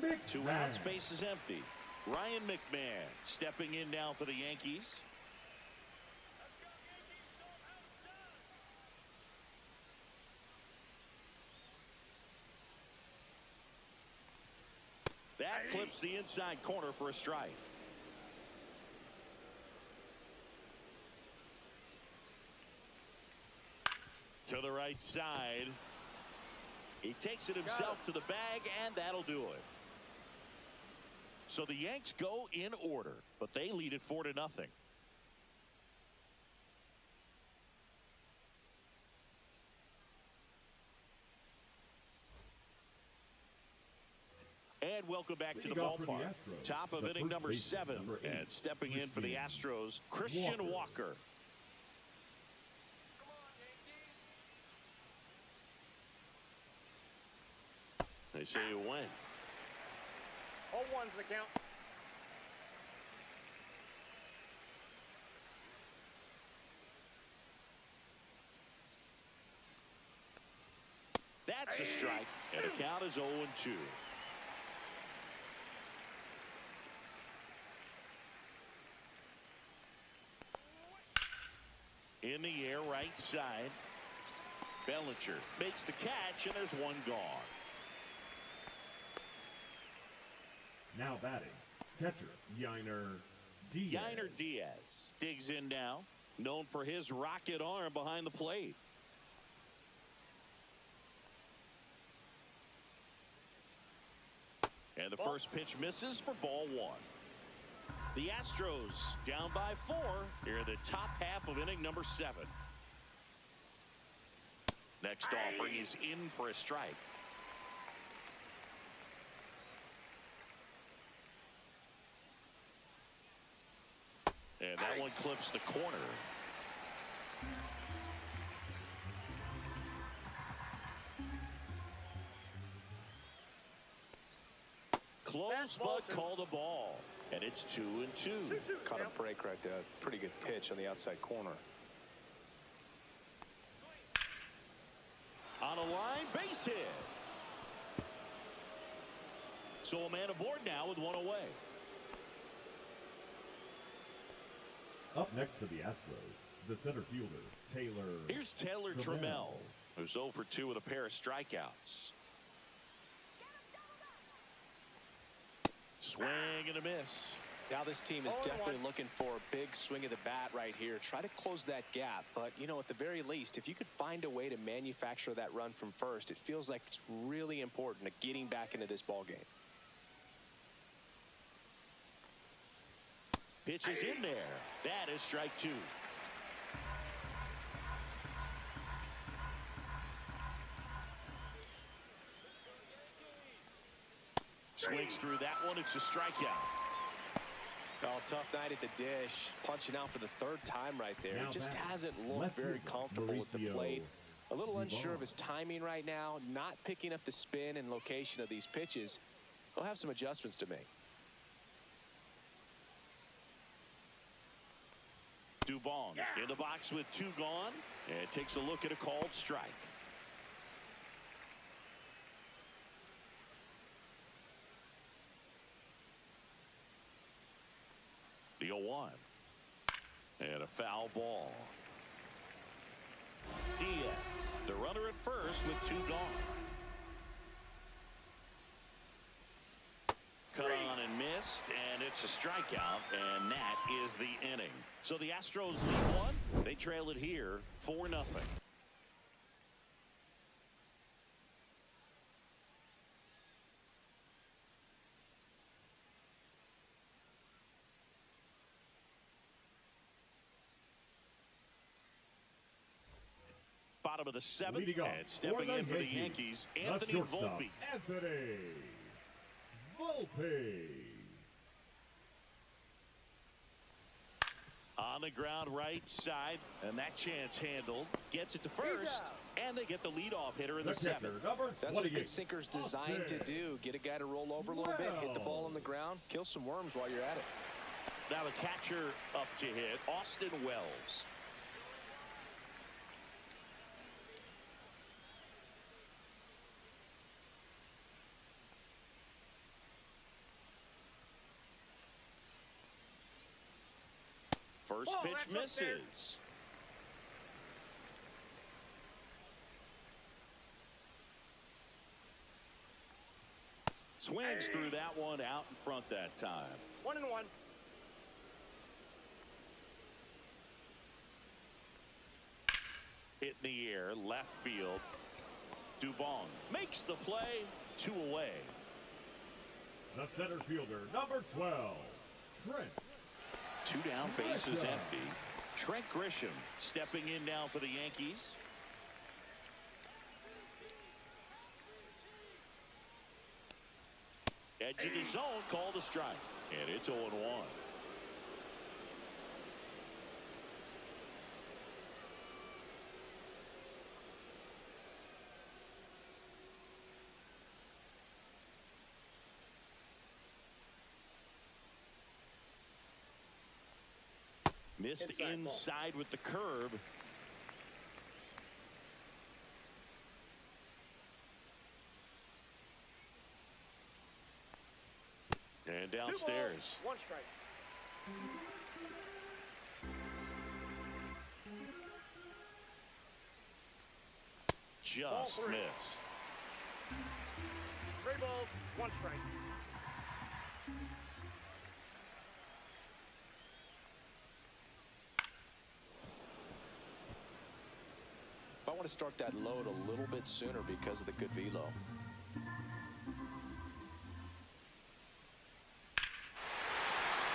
McMahon. 2 outs, base is empty. Ryan McMahon stepping in now for the Yankees. That clips the inside corner for a strike. To the right side. He takes it himself to the bag, and that'll do it. So the Yanks go in order, but they lead it 4-0. And welcome back to the ballpark. Top of inning number 7. And stepping in for the Astros, Christian Walker. They say you win. 0-1's the count. That's a strike, and the count is 0-2. In the air, right side. Bellinger makes the catch, and there's one gone. Now batting, catcher Yainer Diaz. Yainer Diaz digs in now, known for his rocket arm behind the plate. And the first pitch misses for ball 1. The Astros down by 4 here in the top half of inning number 7. Next offering is in for a strike. And that one clips the corner. Close, but called a ball. And it's 2-2. Caught a break right there. Pretty good pitch on the outside corner. On a line, base hit. So a man aboard now with one away. Up next for the Astros, the center fielder, Taylor. Here's Taylor Trammell, who's 0 for 2 with a pair of strikeouts. Swing and a miss. Now this team is definitely looking for a big swing of the bat right here. Try to close that gap. But, you know, at the very least, if you could find a way to manufacture that run from first, it feels like it's really important to getting back into this ball game. Pitch is in there. That is strike 2. Swings through that one. It's a strikeout. Oh, tough night at the dish. Punching out for the 3rd time right there. He just hasn't looked very comfortable at the plate. A little unsure of his timing right now. Not picking up the spin and location of these pitches. He'll have some adjustments to make. Dubon in the box with 2 gone, and takes a look at a called strike. The 0-1. And a foul ball. Diaz, the runner at first with 2 gone. Cut on and missed, and it's a strikeout, and that is the inning. So the Astros lead 1. They trail it here 4-0. Bottom of the 7th, and stepping in for the Yankees, Anthony Volpe. Anthony Volpe. On the ground right side, and that chance handled. Gets it to first, and they get the leadoff hitter in the 7th. That's what a good sinker's designed to do. Get a guy to roll over a little bit, hit the ball on the ground, kill some worms while you're at it. Now the catcher up to hit, Austin Wells. First pitch misses. Swings through that one out in front that time. 1-1. Hit in the air, left field. Dubon makes the play, 2 away. The center fielder, number 12, Trent. 2 down, bases empty. Trent Grisham stepping in now for the Yankees. Edge of the zone, called a strike. And it's 0-1. Missed inside with the curve. And downstairs. 2 balls, 1 strike. Just missed. 3 balls, 1 strike. I want to start that load a little bit sooner because of the good velo.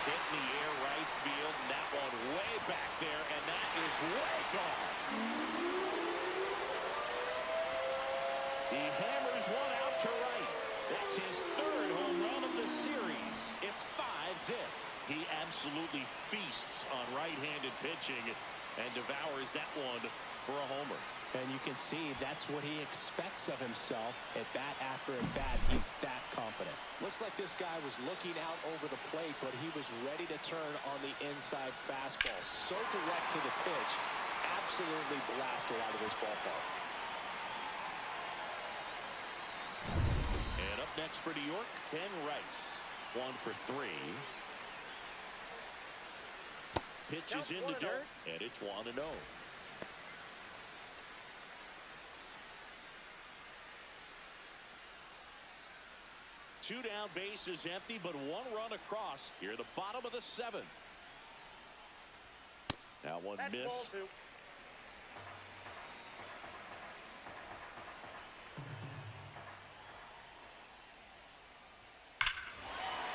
Hit in the air right field, and that one way back there, and that is way gone. He hammers one out to right. That's his 3rd home run of the series. It's 5-zip. He absolutely feasts on right-handed pitching and devours that one for a homer. And you can see that's what he expects of himself at bat after at bat. He's that confident. Looks like this guy was looking out over the plate, but he was ready to turn on the inside fastball. So direct to the pitch. Absolutely blasted out of this ballpark. And up next for New York, Ben Rice. 1 for 3. Pitches in the dirt, and it's 1-0. Two down, bases empty, but 1 run across here at the bottom of the 7th. That one missed.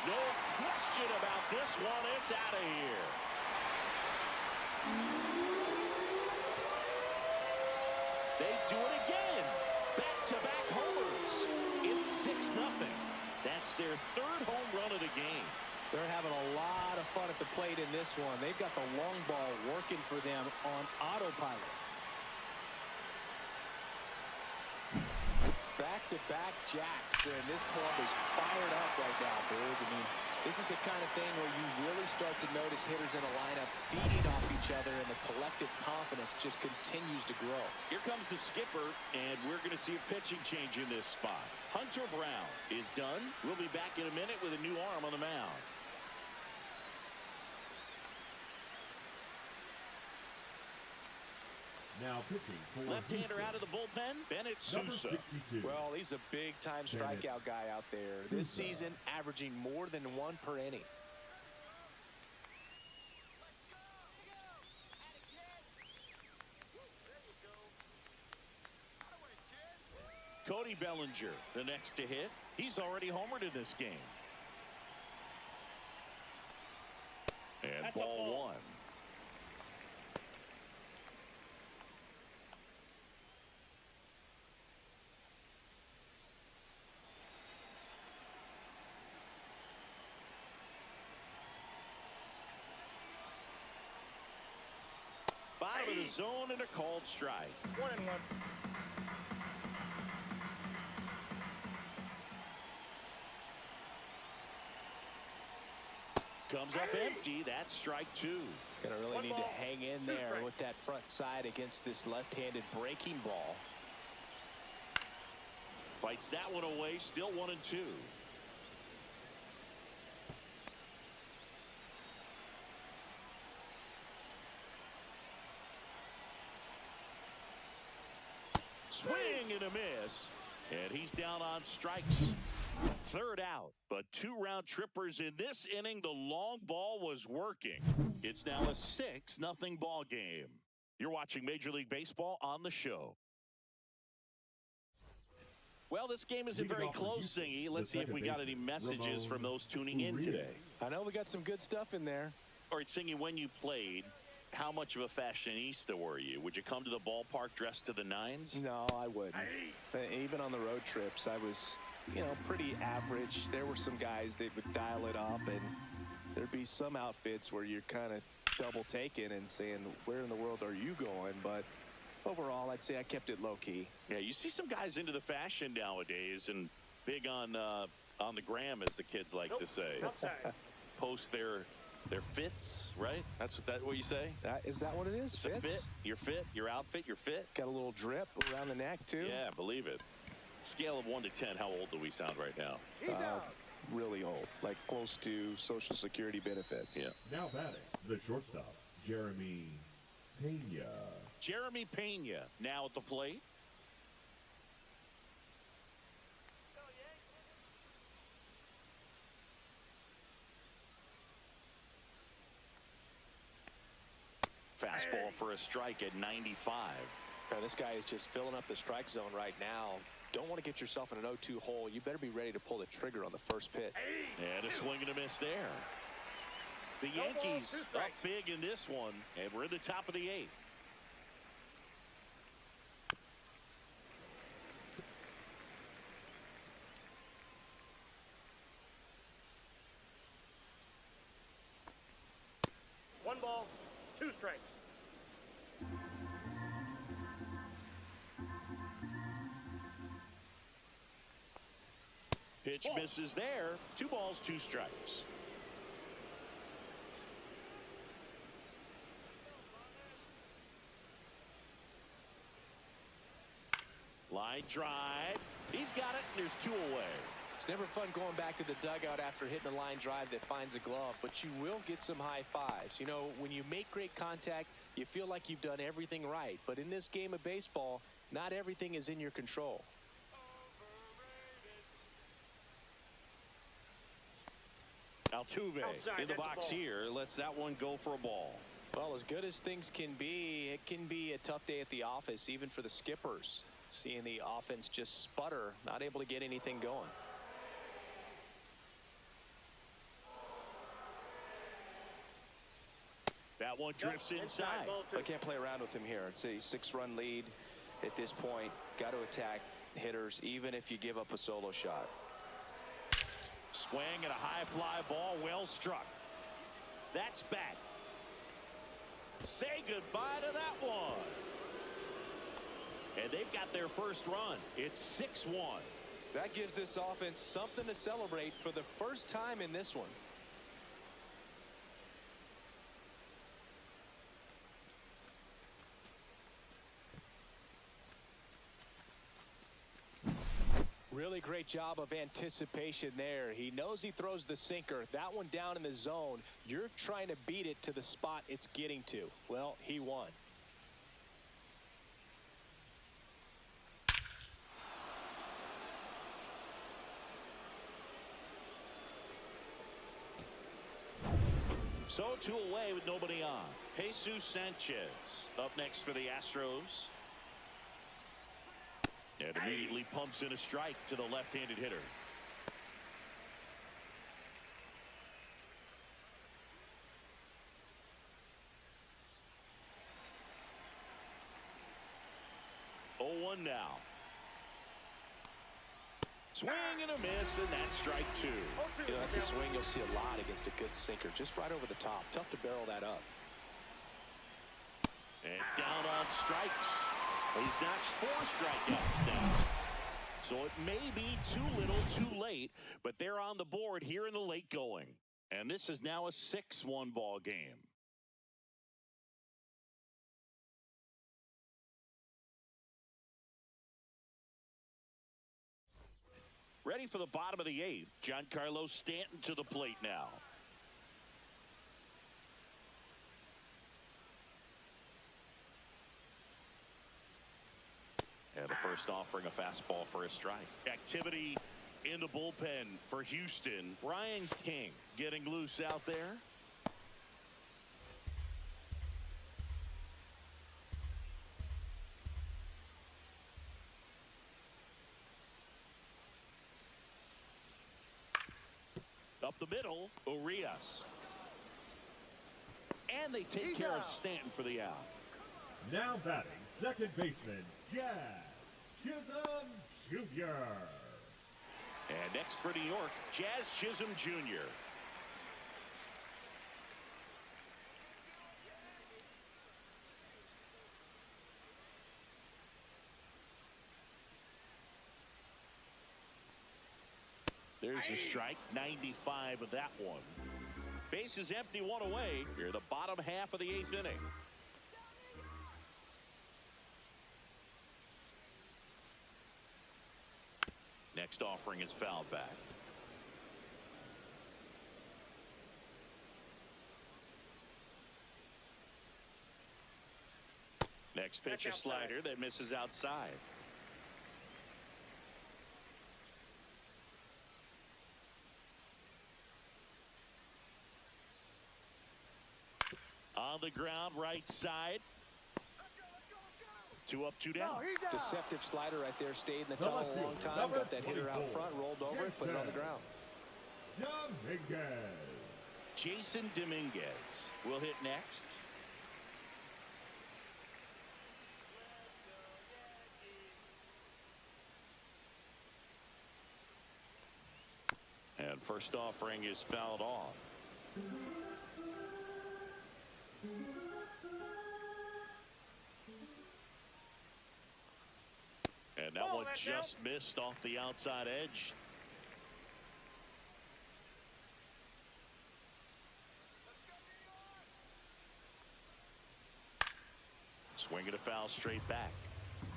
No question about this one. It's out of here. They do it again. Back-to-back homers. It's 6-0. That's their 3rd home run of the game. They're having a lot of fun at the plate in this one. They've got the long ball working for them on autopilot. Back-to-back jacks, and this club is fired up right now, Berg. I mean, this is the kind of thing where you really start to notice hitters in a lineup feeding off each other, and the collective confidence just continues to grow. Here comes the skipper, and we're going to see a pitching change in this spot. Hunter Brown is done. We'll be back in a minute with a new arm on the mound. Now pitching for left-hander out of the bullpen, Bennett Sousa. Well, he's a big-time strikeout guy out there. This season, averaging more than 1 per inning. Cody Bellinger, the next to hit. He's already homered in this game. And That's ball 1. Bottom of the zone and a called strike. 1-1. Comes up empty. That's strike 2. Gonna really need to hang in there with that front side against this left-handed breaking ball. Fights that one away. Still 1-2. Swing and a miss. And he's down on strikes. 3rd out, but 2 round trippers in this inning. The long ball was working. It's now a 6-0 ball game. You're watching Major League Baseball on the show. Well, this game isn't very close, Singy. Let's see if we got any messages from those tuning in today. I know we got some good stuff in there. All right, Singy, when you played, how much of a fashionista were you? Would you come to the ballpark dressed to the nines? No, I wouldn't. Even on the road trips, I was you know, pretty average. There were some guys that would dial it up, and there'd be some outfits where you're kind of double taking and saying, where in the world are you going? But overall, I'd say I kept it low key. Yeah, you see some guys into the fashion nowadays and big on the gram, as the kids like to say. Post their fits, right? That's what you say? Is that what it is? It's a fit. Your fit, your outfit, your fit. Got a little drip around the neck, too. Yeah, believe it. Scale of 1 to 10, how old do we sound right now? Really old, like close to Social Security benefits. Yeah. Now batting, the shortstop, Jeremy Pena. Jeremy Pena now at the plate. Fastball for a strike at 95. Now, this guy is just filling up the strike zone right now. Don't want to get yourself in an 0-2 hole. You better be ready to pull the trigger on the first pitch. And a swing and a miss there. The Yankees up big in this one, and we're in the top of the 8th. One ball, 2 strikes. Pitch misses there. 2 balls, 2 strikes. Line drive. He's got it. There's 2 away. It's never fun going back to the dugout after hitting a line drive that finds a glove, but you will get some high fives. You know, when you make great contact, you feel like you've done everything right. But in this game of baseball, not everything is in your control. Altuve in the box here. Lets that one go for a ball. Well, as good as things can be, it can be a tough day at the office, even for the skippers. Seeing the offense just sputter, not able to get anything going. That one drifts inside. I can't play around with him here. It's a 6-run lead at this point. Got to attack hitters, even if you give up a solo shot. Swing and a high fly ball, well struck. That's back. Say goodbye to that one. And they've got their first run. It's 6-1. That gives this offense something to celebrate for the first time in this one. Really great job of anticipation there. He knows he throws the sinker. That one down in the zone. You're trying to beat it to the spot it's getting to. Well, he won. So 2 away with nobody on. Jesus Sanchez up next for the Astros. And immediately pumps in a strike to the left-handed hitter. Oh, 1 now. Swing and a miss, and that's strike 2. You know, that's a swing you'll see a lot against a good sinker. Just right over the top. Tough to barrel that up. And down on strikes. He's notched 4 strikeouts now. So it may be too little, too late, but they're on the board here in the late going. And this is now a 6-1 ball game. Ready for the bottom of the 8th. Giancarlo Stanton to the plate now. And the first offering, a fastball for a strike. Activity in the bullpen for Houston. Brian King getting loose out there. Up the middle, Urias. And they take care of Stanton for the out. Now batting, second baseman, Jazz Chisholm Jr. And next for New York, Jazz Chisholm Jr. There's the strike, 95 of that one. Base is empty, one away. Here in the bottom half of the 8th inning. Next offering is fouled back. Next pitch, a slider that misses outside. On the ground, right side. 2 up, 2 down. Deceptive slider right there. Stayed in the tunnel a long time. Got that hitter out front, rolled over it, put it on the ground. Jason Dominguez will hit next. And first offering is fouled off. And that one just missed off the outside edge. Swinging a foul straight back.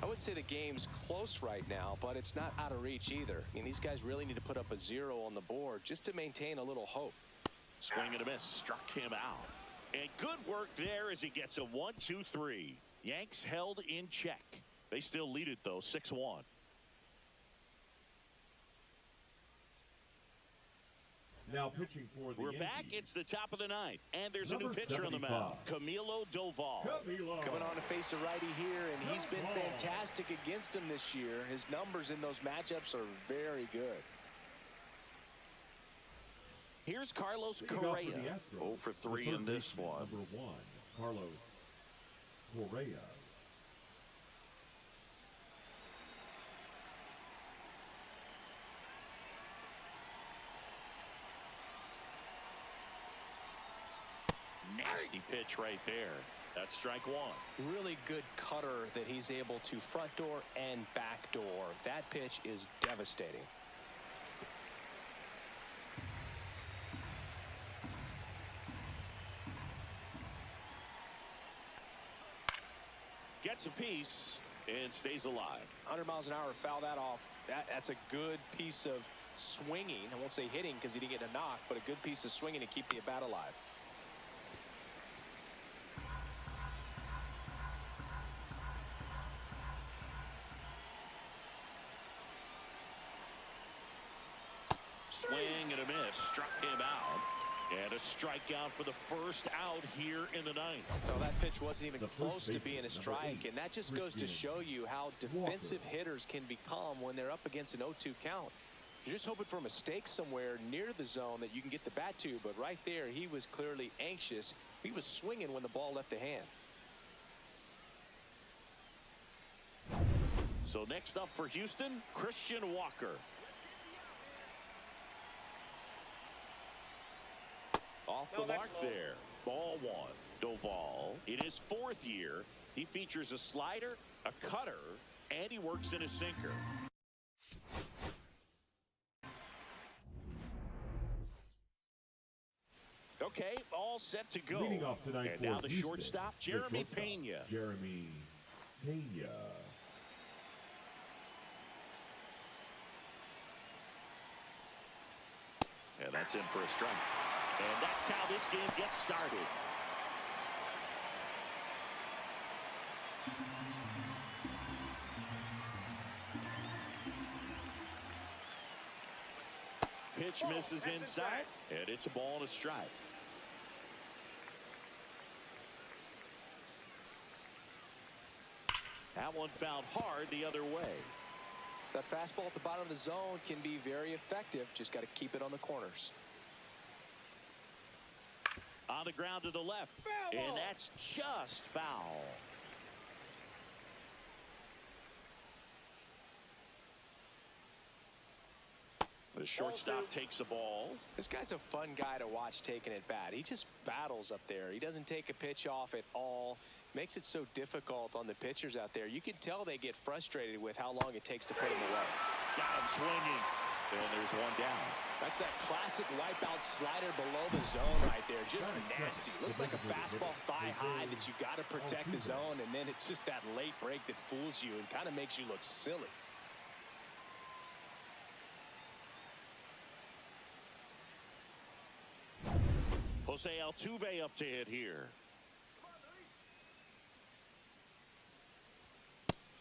I would say the game's close right now, but it's not out of reach either. I mean, these guys really need to put up a 0 on the board just to maintain a little hope. Swing and a miss, struck him out. And good work there as he gets a 1-2-3. Yanks held in check. They still lead it though, 6-1. Now pitching for the Yankees. Back. It's the top of the 9th, and there's a new pitcher on the mound, Camilo Doval. Coming on to face a righty here, and he's been fantastic against him this year. His numbers in those matchups are very good. Here's Carlos Correa. 0 for 3 in this one. Number 1, Carlos Correa. Nasty pitch right there. That's strike 1. Really good cutter that he's able to front door and back door. That pitch is devastating. Gets a piece and stays alive. 100 miles an hour, foul that off. That's a good piece of swinging. I won't say hitting because he didn't get a knock, but a good piece of swinging to keep the bat alive. Swing and a miss, struck him out. And a strikeout for the first out here in the 9th. No, that pitch wasn't even close to being a strike, and that just goes to show you how defensive hitters can become when they're up against an 0-2 count. You're just hoping for a mistake somewhere near the zone that you can get the bat to, but right there he was clearly anxious. He was swinging when the ball left the hand. So next up for Houston, Christian Walker. Off the mark there. Ball 1. Doval, in his 4th year, he features a slider, a cutter, and he works in a sinker. Okay, all set to go. Leading off tonight and for now the Houston, shortstop, Jeremy Pena. Jeremy Pena. And that's in for a strike. And that's how this game gets started. Pitch misses inside, and it's a ball and a strike. That one fouled hard the other way. That fastball at the bottom of the zone can be very effective. Just got to keep it on the corners. On the ground to the left, and that's just foul. The shortstop takes the ball. This guy's a fun guy to watch taking at bat. He just battles up there. He doesn't take a pitch off at all. Makes it so difficult on the pitchers out there. You can tell they get frustrated with how long it takes to put him away. Got him swinging. And there's one down. That's that classic wipeout slider below the zone right there. Just nasty. Looks like a fastball thigh high that you got to protect the zone, and then it's just that late break that fools you and kind of makes you look silly. Jose Altuve up to hit here.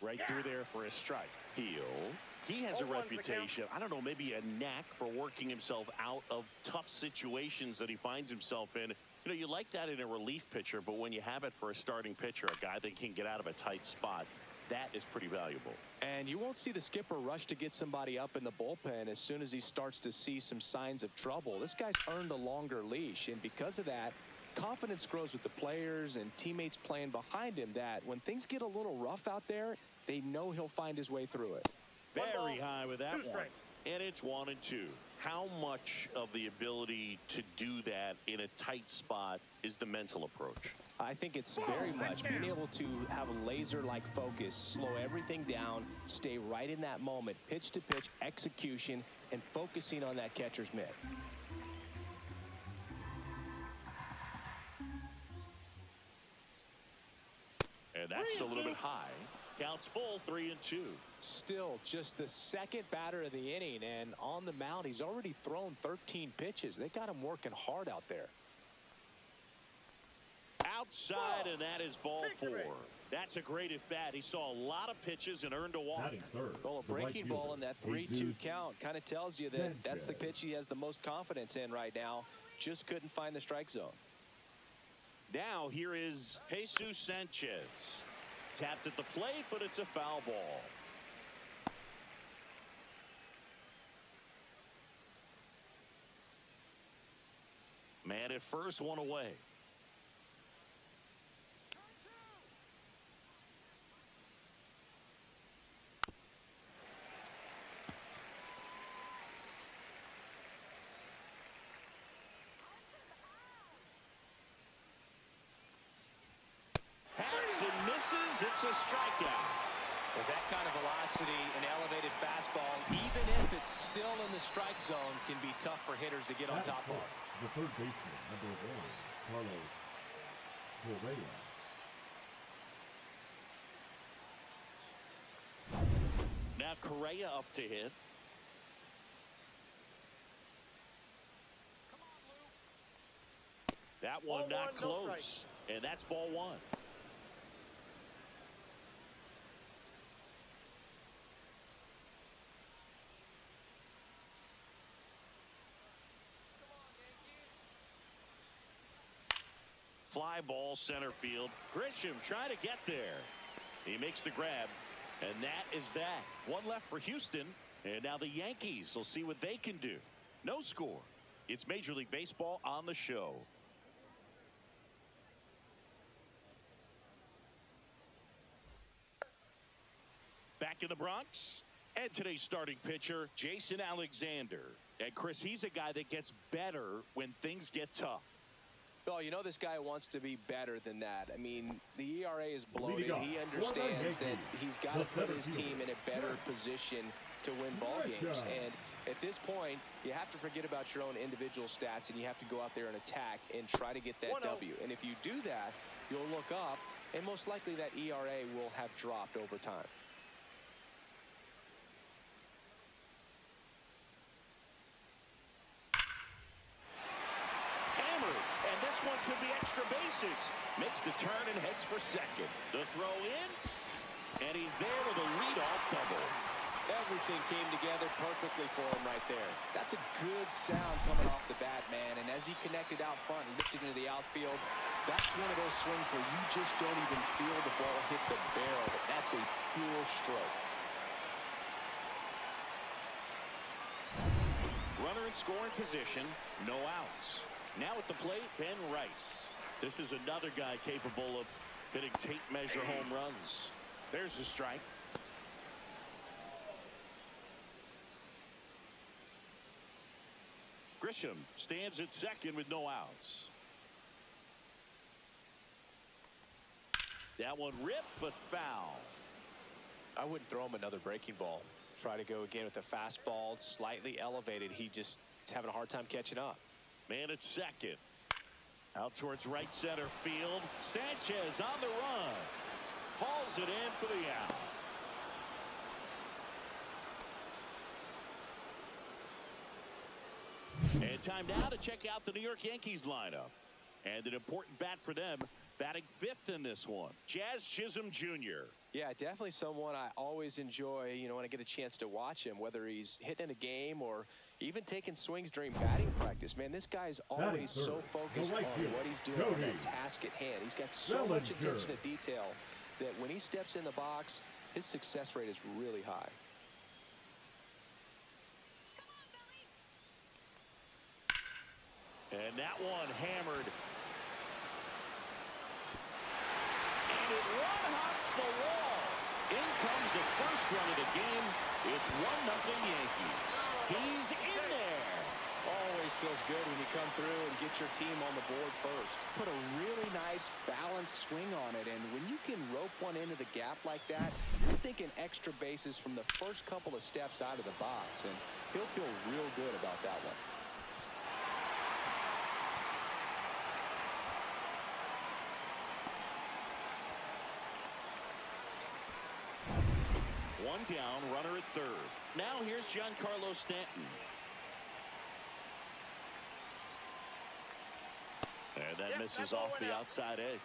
Right through there for a strike. He has a reputation, I don't know, maybe a knack for working himself out of tough situations that he finds himself in. You know, you like that in a relief pitcher, but when you have it for a starting pitcher, a guy that can get out of a tight spot, that is pretty valuable. And you won't see the skipper rush to get somebody up in the bullpen as soon as he starts to see some signs of trouble. This guy's earned a longer leash, and because of that, confidence grows with the players and teammates playing behind him, that when things get a little rough out there, they know he'll find his way through it. Very high with that one. And it's 1-2. How much of the ability to do that in a tight spot is the mental approach? I think it's very much being able to have a laser-like focus, slow everything down, stay right in that moment, pitch-to-pitch execution, and focusing on that catcher's mitt. And that's a little bit high. Counts full, 3-2. Still just the second batter of the inning, and on the mound, he's already thrown 13 pitches. They got him working hard out there. Outside, and that is ball 4. That's a great at bat. He saw a lot of pitches and earned a walk. Well, a breaking ball in that 3-2 count kind of tells you that that's the pitch he has the most confidence in right now. Just couldn't find the strike zone. Now here is Jesus Sanchez. Tapped at the plate, but it's a foul ball. Man at first, one away. And misses. It's a strikeout. With that kind of velocity, an elevated fastball, even if it's still in the strike zone, can be tough for hitters to get on top of. The third baseman, number 1, Correa. Now Correa up to hit. That one not close. And that's ball 1. Fly ball center field. Grisham trying to get there. He makes the grab. And that is that. One left for Houston. And now the Yankees will see what they can do. No score. It's Major League Baseball on the show. Back in the Bronx. And today's starting pitcher, Jason Alexander. And Chris, he's a guy that gets better when things get tough. Well, you know this guy wants to be better than that. I mean, the ERA is bloated. He understands that he's got to put his team in a better position to win ball games. And at this point, you have to forget about your own individual stats, and you have to go out there and attack and try to get that W. And if you do that, you'll look up, and most likely that ERA will have dropped over time. One could be extra bases. Makes the turn and heads for second. The throw in, and he's there with a leadoff double. Everything came together perfectly for him right there. That's a good sound coming off the bat, man. And as he connected out front and lifted into the outfield, that's one of those swings where you just don't even feel the ball hit the barrel. But that's a pure stroke. Runner in scoring position, no outs. Now at the plate, Ben Rice. This is another guy capable of hitting tape measure home runs. There's the strike. Grisham stands at second with no outs. That one ripped, but foul. I wouldn't throw him another breaking ball. Try to go again with the fastball, slightly elevated. He just is having a hard time catching up. Man at second. Out towards right center field. Sanchez on the run. Hauls it in for the out. And time now to check out the New York Yankees lineup. And an important bat for them, batting fifth in this one. Jazz Chisholm Jr. Yeah, definitely someone I always enjoy, when I get a chance to watch him, whether he's hitting in a game or even taking swings during batting practice. Man, this guy's always so focused on what he's doing on that task at hand. He's got so much attention to detail that when he steps in the box, his success rate is really high. And that one hammered. And it one-hops the wall. In comes the first run of the game. It's 1-0 Yankees. He's in there. Always feels good when you come through and get your team on the board first. Put a really nice balanced swing on it, and when you can rope one into the gap like that, you're thinking extra bases from the first couple of steps out of the box, and he'll feel real good about that one. One down, runner at third. Now here's Giancarlo Stanton. And that misses off the outside edge.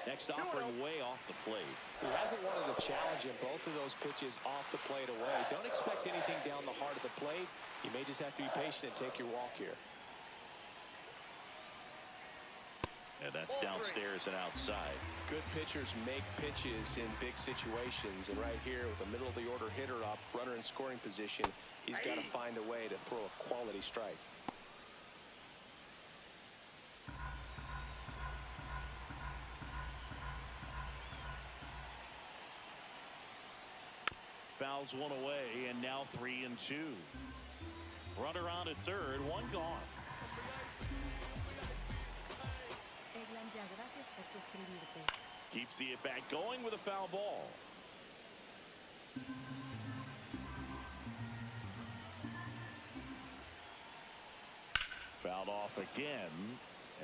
Next offering way off the plate. He hasn't wanted to challenge him. Both of those pitches off the plate away. Don't expect anything down the heart of the plate. You may just have to be patient and take your walk here. And that's downstairs and outside. Good pitchers make pitches in big situations. And right here with a middle of the order hitter up, runner in scoring position, he's got to find a way to throw a quality strike. Fouls one away, and now 3-2. Runner on at third, one gone. Keeps the at-bat going with a foul ball. Fouled off again,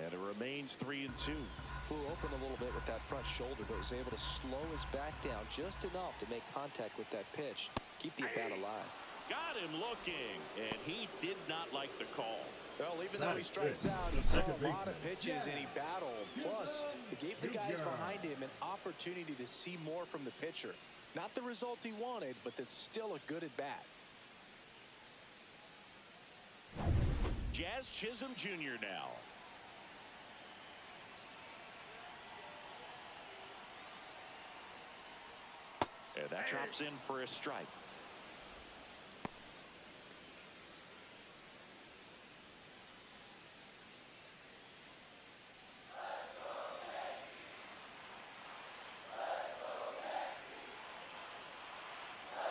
and it remains 3-2. Flew open a little bit with that front shoulder, but was able to slow his back down just enough to make contact with that pitch. Keep the at-bat alive. Got him looking, and he did not like the call. Well, even though he strikes out, he saw a lot of pitches and he battled. Plus, it gave the guys behind him an opportunity to see more from the pitcher. Not the result he wanted, but that's still a good at-bat. Jazz Chisholm Jr. now. And that drops in for a strike.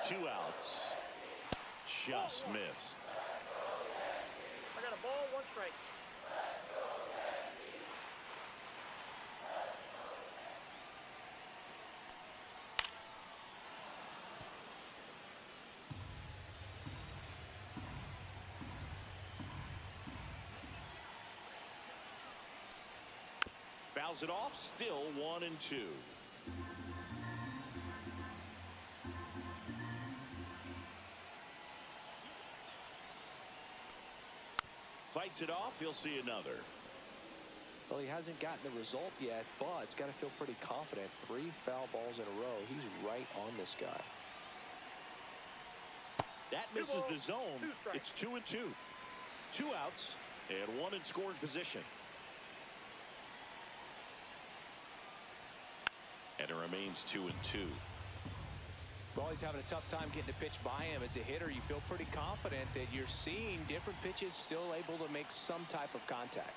Two outs. Just missed. I got a ball, one strike. Fouls it off, still 1-2. Fights it off, he'll see another. Well, he hasn't gotten the result yet, but he's got to feel pretty confident. 3 foul balls in a row. He's right on this guy. That misses the zone. It's 2-2. 2 outs and 1 in scoring position. And it remains 2-2. Well, he's having a tough time getting a pitch by him. As a hitter, you feel pretty confident that you're seeing different pitches still able to make some type of contact.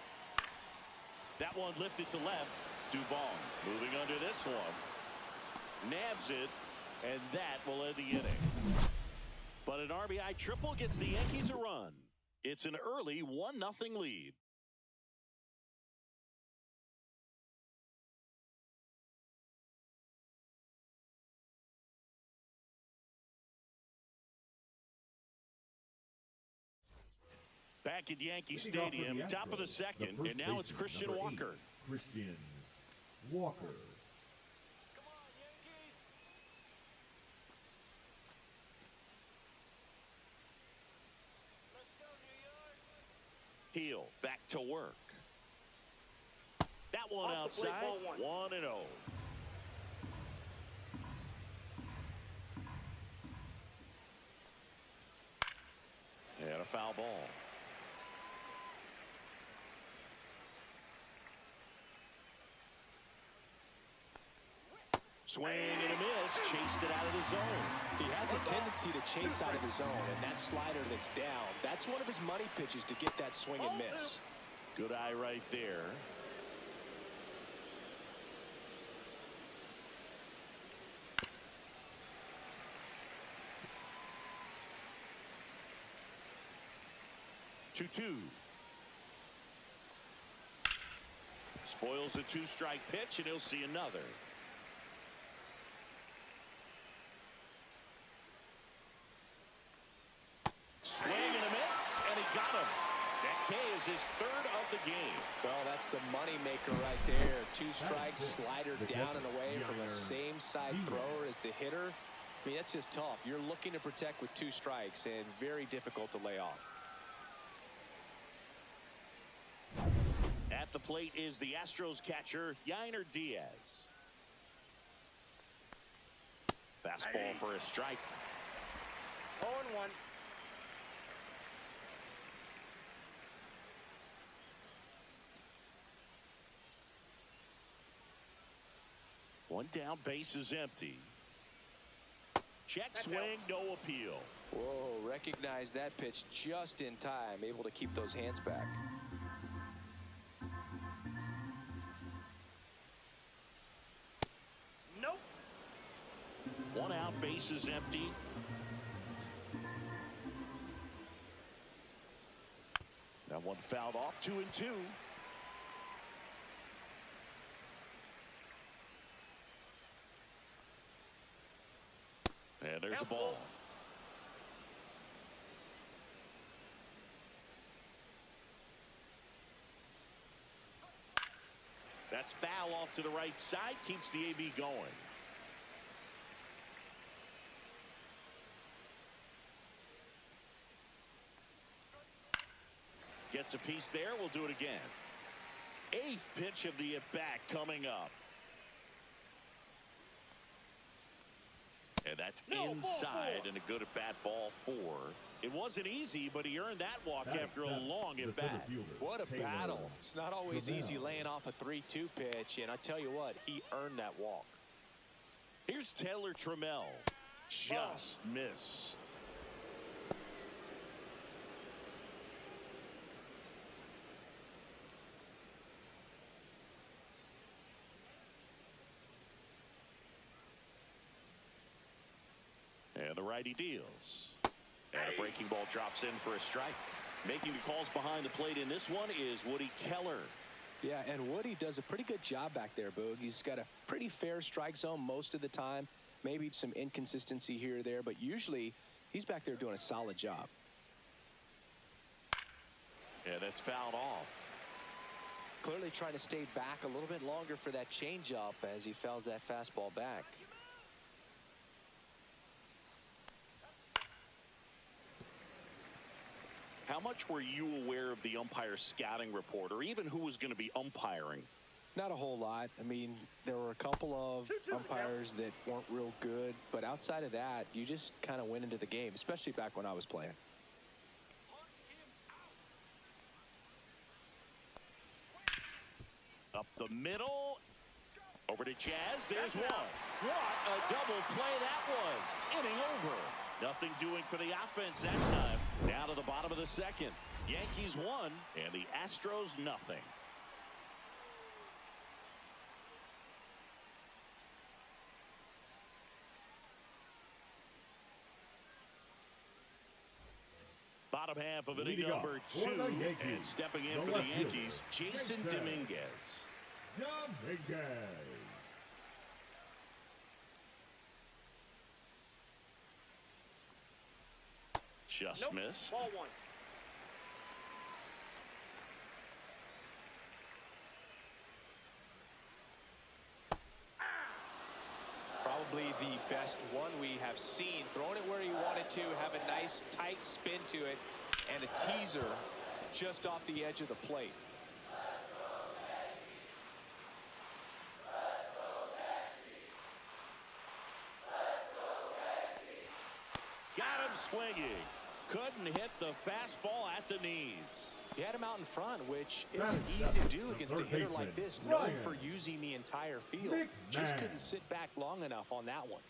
That one lifted to left. Dubon moving under this one. Nabs it, and that will end the inning. But an RBI triple gets the Yankees a run. It's an early 1-0 lead. Back at Yankee Stadium, top of the second, and now it's Christian Walker. Christian Walker. Come on, Yankees. Let's go, New York. Heel back to work. That one Off the plate, outside, ball 1-0. And a foul ball. Swing and a miss, chased it out of the zone. He has a tendency to chase out of the zone, and that slider that's down, that's one of his money pitches to get that swing and miss. Good eye right there. Two. Spoils the two-strike pitch, and he'll see another. Swing and a miss, and he got him. That K is his third of the game. Well, that's the money maker right there. Two strikes, slider down and away from the same side thrower as the hitter. I mean, that's just tough. You're looking to protect with two strikes, and very difficult to lay off. At the plate is the Astros catcher, Yainer Diaz. Fastball for a strike. 0-1. One down, base is empty. Check swing, no appeal. Whoa, recognize that pitch just in time, able to keep those hands back. Nope. One out, base is empty. That one fouled off, 2-2. And there's a ball. That's foul off to the right side, keeps the AB going. Gets a piece there, we'll do it again. Eighth pitch of the at-bat coming up. And that's inside and a good at-bat, ball 4. It wasn't easy, but he earned that walk after a long at-bat. What a battle. It's not always easy laying off a 3-2 pitch, and I tell you what, he earned that walk. Here's Taylor Trammell. Just missed. And the righty deals. And a breaking ball drops in for a strike. Making the calls behind the plate in this one is Woody Keller. Yeah, and Woody does a pretty good job back there, Boog. He's got a pretty fair strike zone most of the time. Maybe some inconsistency here or there, but usually he's back there doing a solid job. And that's fouled off. Clearly trying to stay back a little bit longer for that changeup as he fouls that fastball back. How much were you aware of the umpire scouting report, or even who was going to be umpiring? Not a whole lot. I mean, there were a couple of umpires that weren't real good, but outside of that, you just kind of went into the game, especially back when I was playing. Up the middle. Over to Jazz. There's one. What a double play that was. Inning over. Nothing doing for the offense that time. Down to the bottom of the second. Yankees won, and the Astros nothing. Bottom half of inning number 2, and stepping in for the Yankees, Jason Dominguez. Just missed. Ball 1. Probably the best one we have seen. Throwing it where he wanted to, have a nice tight spin to it, and a teaser just off the edge of the plate. Got him swinging. Couldn't hit the fastball at the knees. He had him out in front, which isn't easy to do against a hitter like this, known for using the entire field. Just couldn't sit back long enough on that one.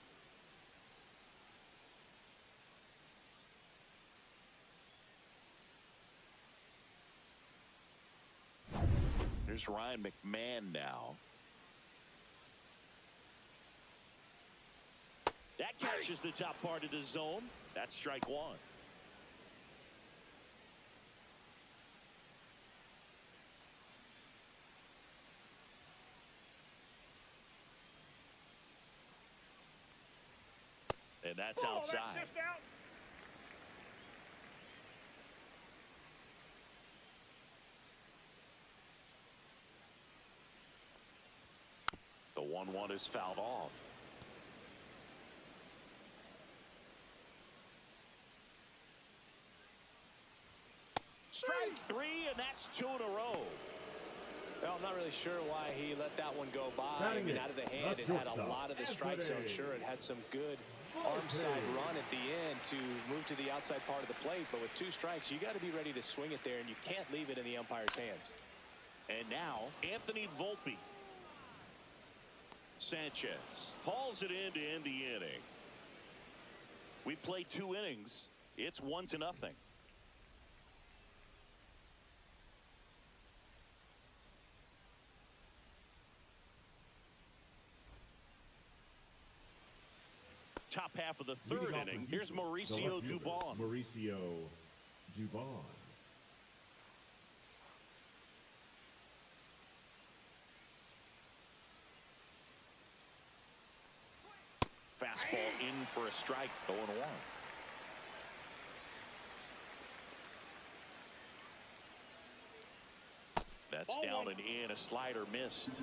Here's Ryan McMahon now. That catches the top part of the zone. That's strike 1. And that's outside. That's just out. The 1-1 is fouled off. Strike 3, and that's 2 in a row. Well, I'm not really sure why he let that one go by. I mean, out of the hand, it had a lot of the strike zone. Sure, it had some good arm side run at the end to move to the outside part of the plate. But with 2 strikes, you got to be ready to swing it there, and you can't leave it in the umpire's hands. And now, Anthony Volpe. Sanchez hauls it in to end the inning. We played 2 innings. It's 1-0. Top half of the 3rd inning. Here's Mauricio Dubon. Mauricio Dubon. Fastball in for a strike, 0-1. That's Ball down 1. and in. A slider missed.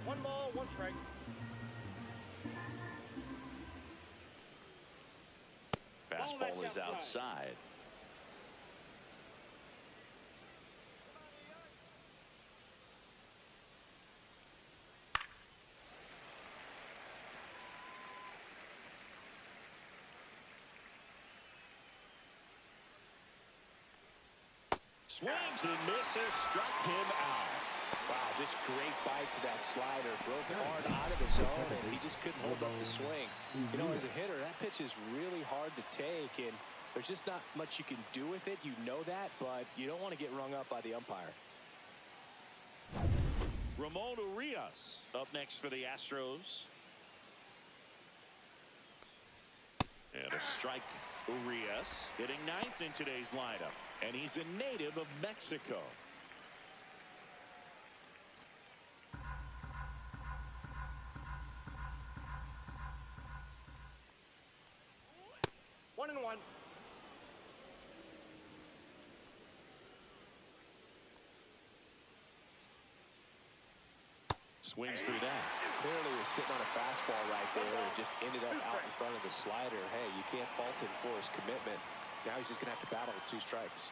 1 ball, 1 strike. Fastball is outside. Swings and misses, struck him out. Wow, just great bite to that slider. Broke hard out of the zone, and he just couldn't hold up the swing. You know, as a hitter, that pitch is really hard to take, and there's just not much you can do with it. You know that, but you don't want to get rung up by the umpire. Ramon Urias up next for the Astros. And a strike. Urias hitting 9th in today's lineup, and he's a native of Mexico. One and one. Swings through that. Clearly was sitting on a fastball right there and just ended up out in front of the slider. Hey, you can't fault him for his commitment. Now he's just going to have to battle with 2 strikes.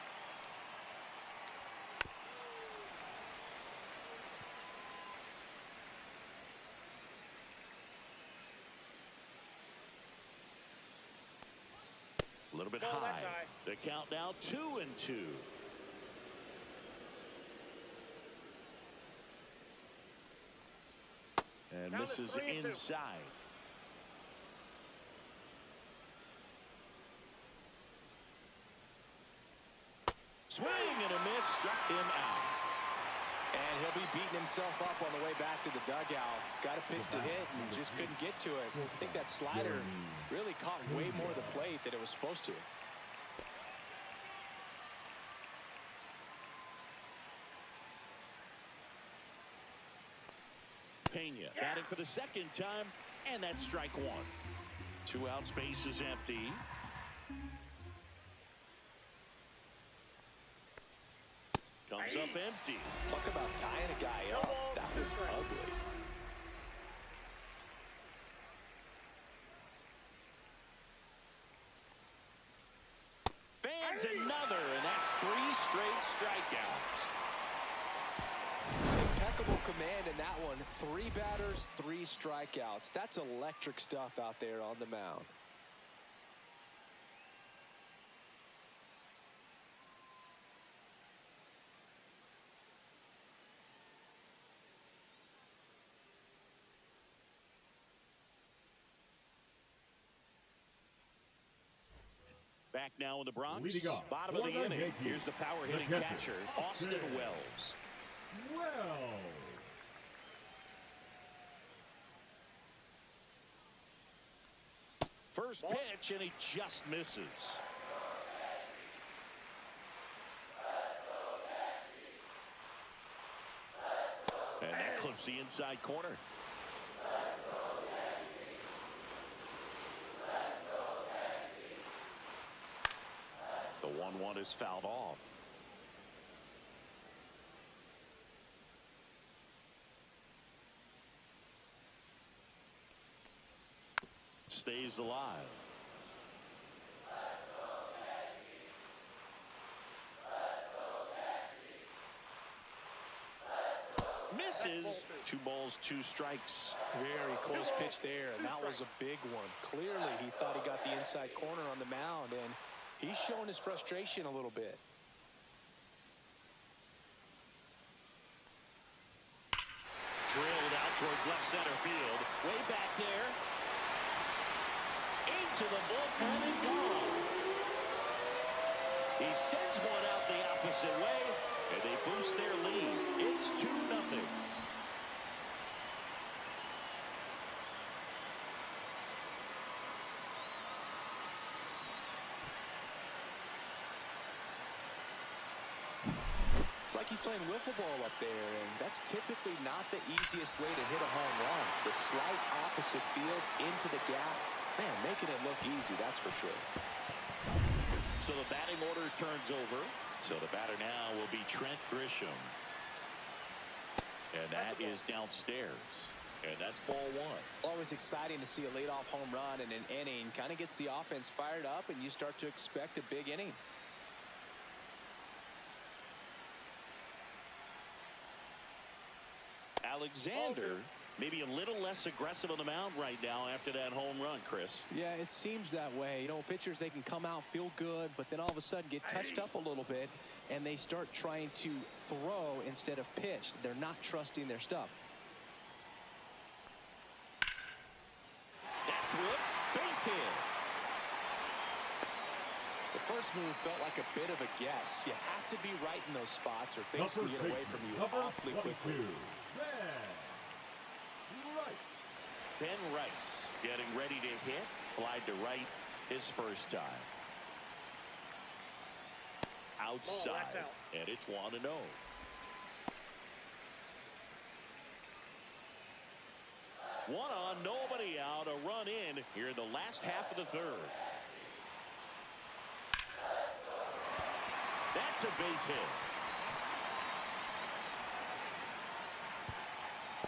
A little bit Oh, high. that's high. The count now 2-2. And Count is misses 3-2. inside. Swing and a miss, struck him out. And he'll be beating himself up on the way back to the dugout. Got a pitch to hit and just couldn't get to it. I think that slider really caught way more of the plate than it was supposed to. Pena batting for the second time, and that's strike one. 2 out, space is empty. Comes up empty. Talk about tying a guy up. That was ugly. Fans another, and that's 3 straight strikeouts. Impeccable command in that one. 3 batters, 3 strikeouts. That's electric stuff out there on the mound. Back now in the Bronx. Leading off, Bottom of the inning. Yankees, Here's the power hitting catcher, Austin Wells. First pitch, and he just misses. And that clips the inside corner. The 1-1 is fouled off. Stays alive. Misses. 2 balls, 2 strikes. Very close pitch there, and that was a big one. Clearly, he thought he got the inside corner on the mound, and he's showing his frustration a little bit. Drilled out towards left center field. Way back there. Into the bullpen and gone. He sends one out the opposite way, and they boost their lead. It's 2-0. It's like he's playing wiffle ball up there, and that's typically not the easiest way to hit a home run. The slight opposite field into the gap. Man, making it look easy, that's for sure. So the batting order turns over. So the batter now will be Trent Grisham. And that is downstairs. And that's ball 1. Always exciting to see a leadoff home run in an inning. Kind of gets the offense fired up, and you start to expect a big inning. Alexander maybe a little less aggressive on the mound right now after that home run, Chris. Yeah, it seems that way. You know, pitchers, they can come out, feel good, but then all of a sudden get touched up a little bit, and they start trying to throw instead of pitch. They're not trusting their stuff. That's whipped. Base hit. The first move felt like a bit of a guess. You have to be right in those spots or things can get away from you awfully quickly. Ben Rice getting ready to hit. Flied to right his first time. Outside. And it's 1-0. One on, nobody out. A run in here in the last half of the 3rd. That's a base hit.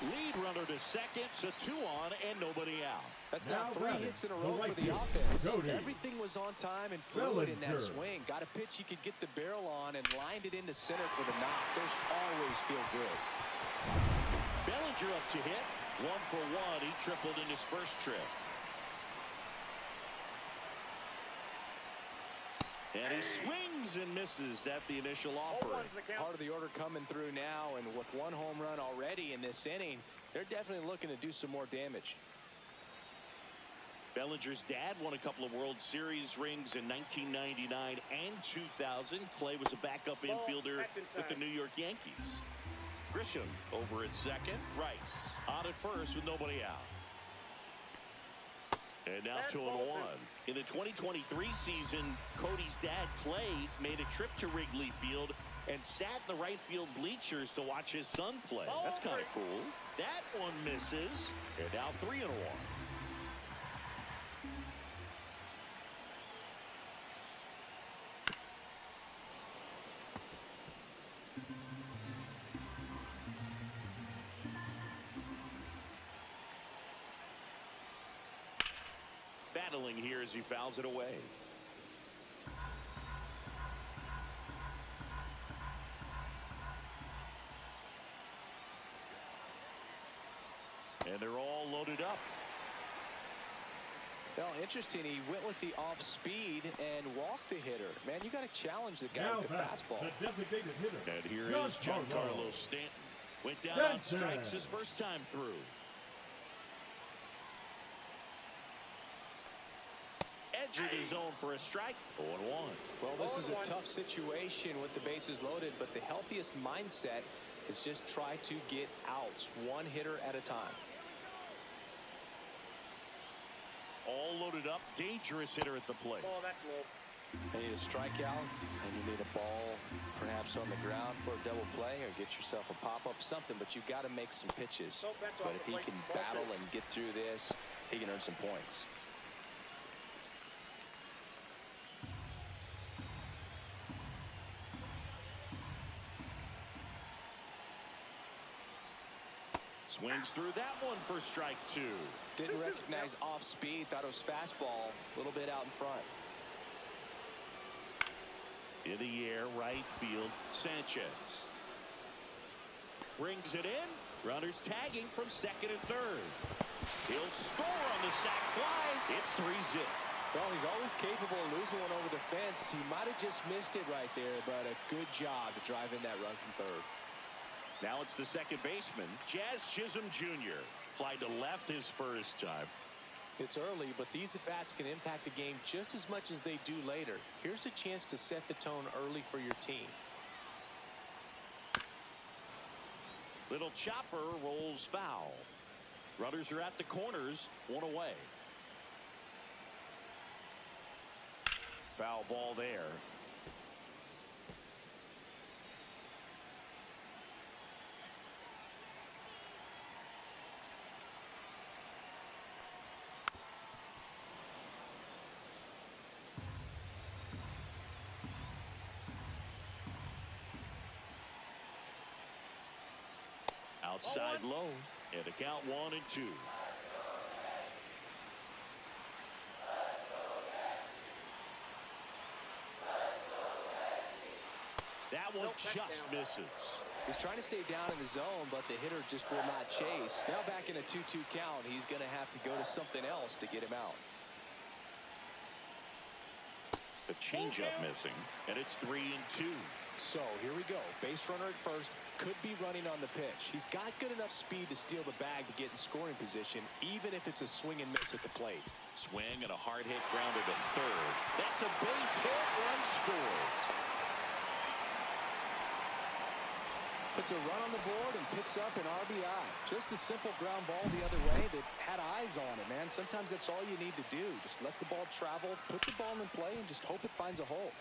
Lead runner to second, so 2 on and nobody out. That's now 3 hits in a row for the offense. Everything was on time and fluid in that swing. Got a pitch he could get the barrel on and lined it into center for the knock. Those always feel good. Bellinger up to hit. 1 for 1. He tripled in his first trip. And he swings and misses at the initial offering. Part of the order coming through now, and with 1 home run already in this inning, they're definitely looking to do some more damage. Bellinger's dad won a couple of World Series rings in 1999 and 2000. Clay was a backup infielder with the New York Yankees. Grisham over at second. Rice on at first with nobody out. And now 2-1. In the 2023 season, Cody's dad, Clay, made a trip to Wrigley Field and sat in the right field bleachers to watch his son play. That's kind of cool. That one misses. And now 3-1. Battling here as he fouls it away. And they're all loaded up. Well, interesting. He went with the off speed and walked the hitter. Man, you got to challenge the guy with the fastball. The designated hitter. And here is Giancarlo Stanton. Went down on strikes his first time through. Entered his zone for a strike. 0-1. Well, this is a tough situation with the bases loaded, but the healthiest mindset is just try to get outs, one hitter at a time. All loaded up. Dangerous hitter at the plate. Oh, that's low. You need a strikeout, and you need a ball perhaps on the ground for a double play, or get yourself a pop-up, something, but you've got to make some pitches. But if he can battle and get through this, he can earn some points. Swings through that one for strike 2. Didn't recognize off speed, thought it was fastball, a little bit out in front. In the air, right field, Sanchez. Brings it in. Runners tagging from second and third. He'll score on the sac fly. It's 3-0. Well, he's always capable of losing one over the fence. He might have just missed it right there, but a good job to drive in that run from third. Now it's the second baseman, Jazz Chisholm Jr. Fly to left his first time. It's early, but these at-bats can impact the game just as much as they do later. Here's a chance to set the tone early for your team. Little chopper rolls foul. Runners are at the corners, one away. Foul ball there. Outside low, and a count 1-2. That one just misses. He's trying to stay down in the zone, but the hitter just will not chase. Now back in a 2-2 count, he's going to have to go to something else to get him out. The changeup missing, and it's 3-2. So here we go. Base runner at first, could be running on the pitch. He's got good enough speed to steal the bag to get in scoring position, even if it's a swing and miss at the plate. Swing and a hard hit grounder to third. That's a base hit. Run scores. Puts a run on the board and picks up an RBI. Just a simple ground ball the other way that had eyes on it, man. Sometimes that's all you need to do. Just let the ball travel, put the ball in play, and just hope it finds a hole.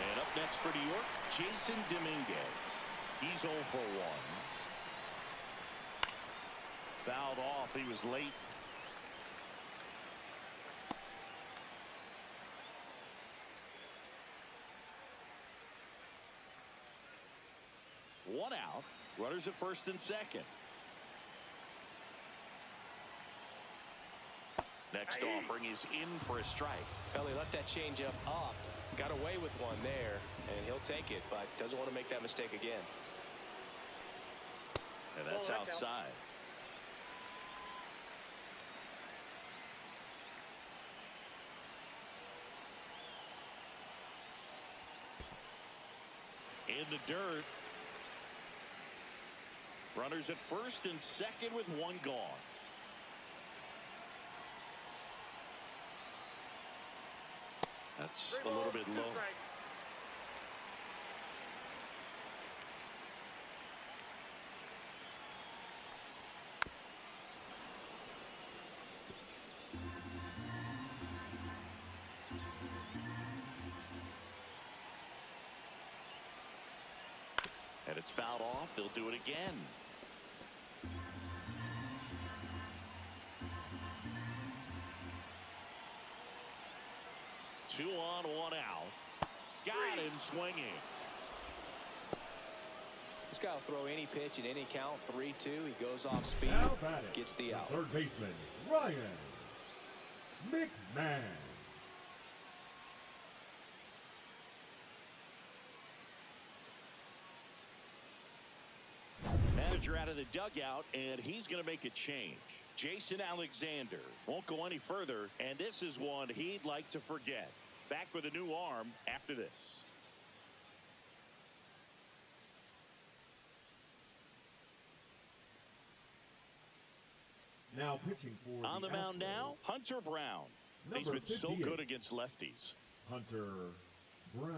And up next for New York, Jason Dominguez. He's 0 for 1. Fouled off. He was late. One out. Runners at first and second. Next offering is in for a strike. Pelly let that changeup up. Got away with one there, and he'll take it, but doesn't want to make that mistake again. And that's outside. In the dirt. Runners at first and second with one gone. That's a little bit low. And it's fouled off. They'll do it again. Two on, one out. Got him swinging. This guy will throw any pitch at any count. 3-2. He goes off speed. Gets the out. Third baseman, Ryan McMahon. Manager out of the dugout, and he's going to make a change. Jason Alexander won't go any further, and this is one he'd like to forget. Back with a new arm after this. Now pitching for on the mound Astros, now, Hunter Brown. He's been so good against lefties. Hunter Brown.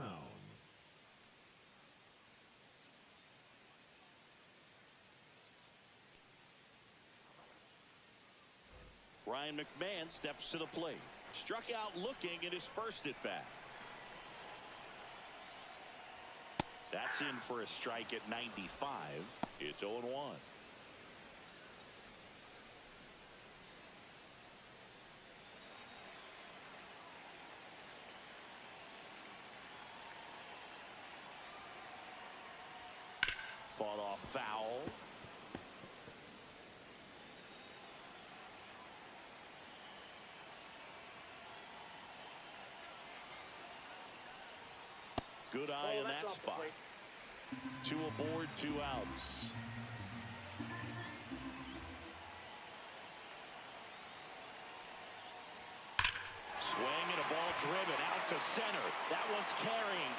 Ryan McMahon steps to the plate. Struck out looking at his first at bat. That's in for a strike at 95. It's 0-1. Fought off foul. Good eye in that spot. Two aboard, 2 outs. Swing and a ball driven out to center. That one's carrying.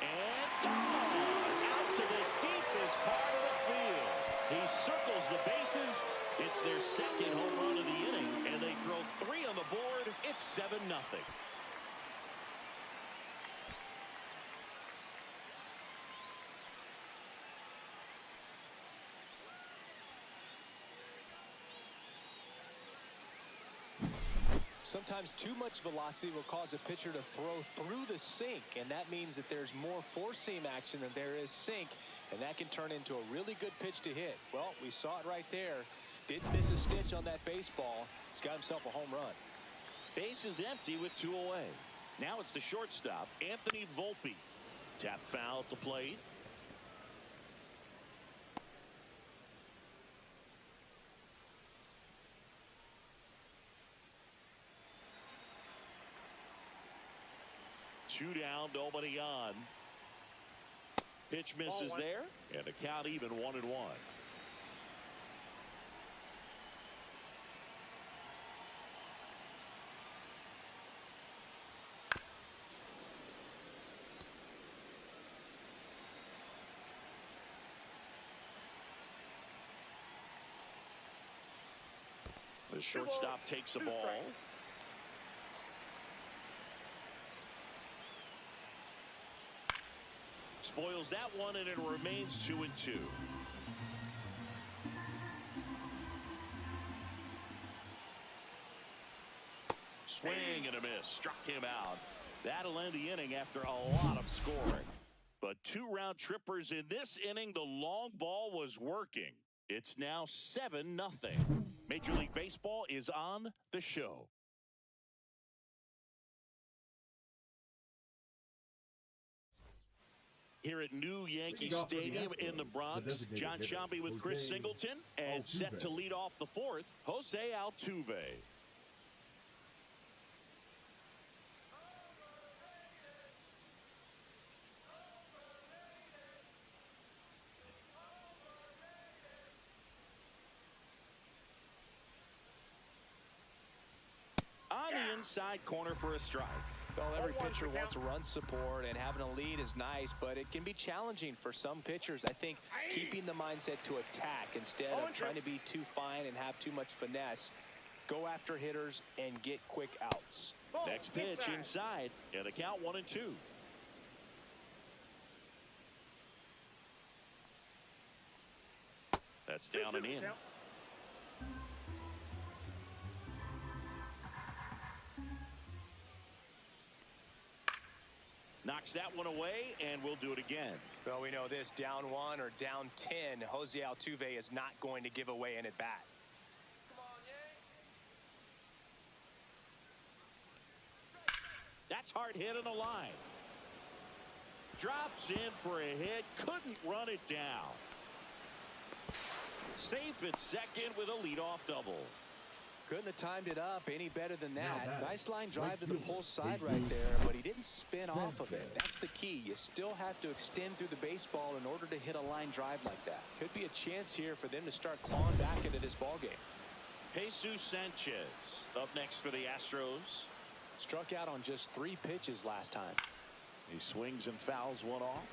And gone out to the deepest part of the field. He circles the bases. It's their second home run of the inning, and they throw 3 on the board. It's 7-0. Sometimes too much velocity will cause a pitcher to throw through the sink, and that means that there's more four-seam action than there is sink, and that can turn into a really good pitch to hit. Well, we saw it right there. Didn't miss a stitch on that baseball. He's got himself a home run. Base is empty with 2 away. Now it's the shortstop, Anthony Volpe. Tap foul at the plate. Two down, nobody on. Pitch misses there, and the count even 1-1. The shortstop takes the ball. Spoils that one, and it remains 2-2. Swing and a miss. Struck him out. That'll end the inning after a lot of scoring. But 2 round trippers in this inning. The long ball was working. It's now 7-0. Major League Baseball is on the show. Here at new Yankee Stadium in the Bronx, John Sciambi with Chris Singleton, and set to lead off the 4th, Jose Altuve. On the inside corner for a strike. Well, every pitcher wants run support, and having a lead is nice, but it can be challenging for some pitchers. I think keeping the mindset to attack instead of trying to be too fine and have too much finesse go after hitters, and get quick outs. Next pitch inside, and the count 1-2. That's down and in. Knocks that one away, and we'll do it again. Well, we know this, down 1 or down 10, Jose Altuve is not going to give away an at-bat. Come on, Yanks. That's hard hit on the line. Drops in for a hit, couldn't run it down. Safe at second with a leadoff double. Couldn't have timed it up any better than that. Nice line drive right to the field. pull side right there, but he didn't spin off of it. That's the key. You still have to extend through the baseball in order to hit a line drive like that. Could be a chance here for them to start clawing back into this ballgame. Jesus Sanchez up next for the Astros. Struck out on just 3 pitches last time. He swings and fouls one off.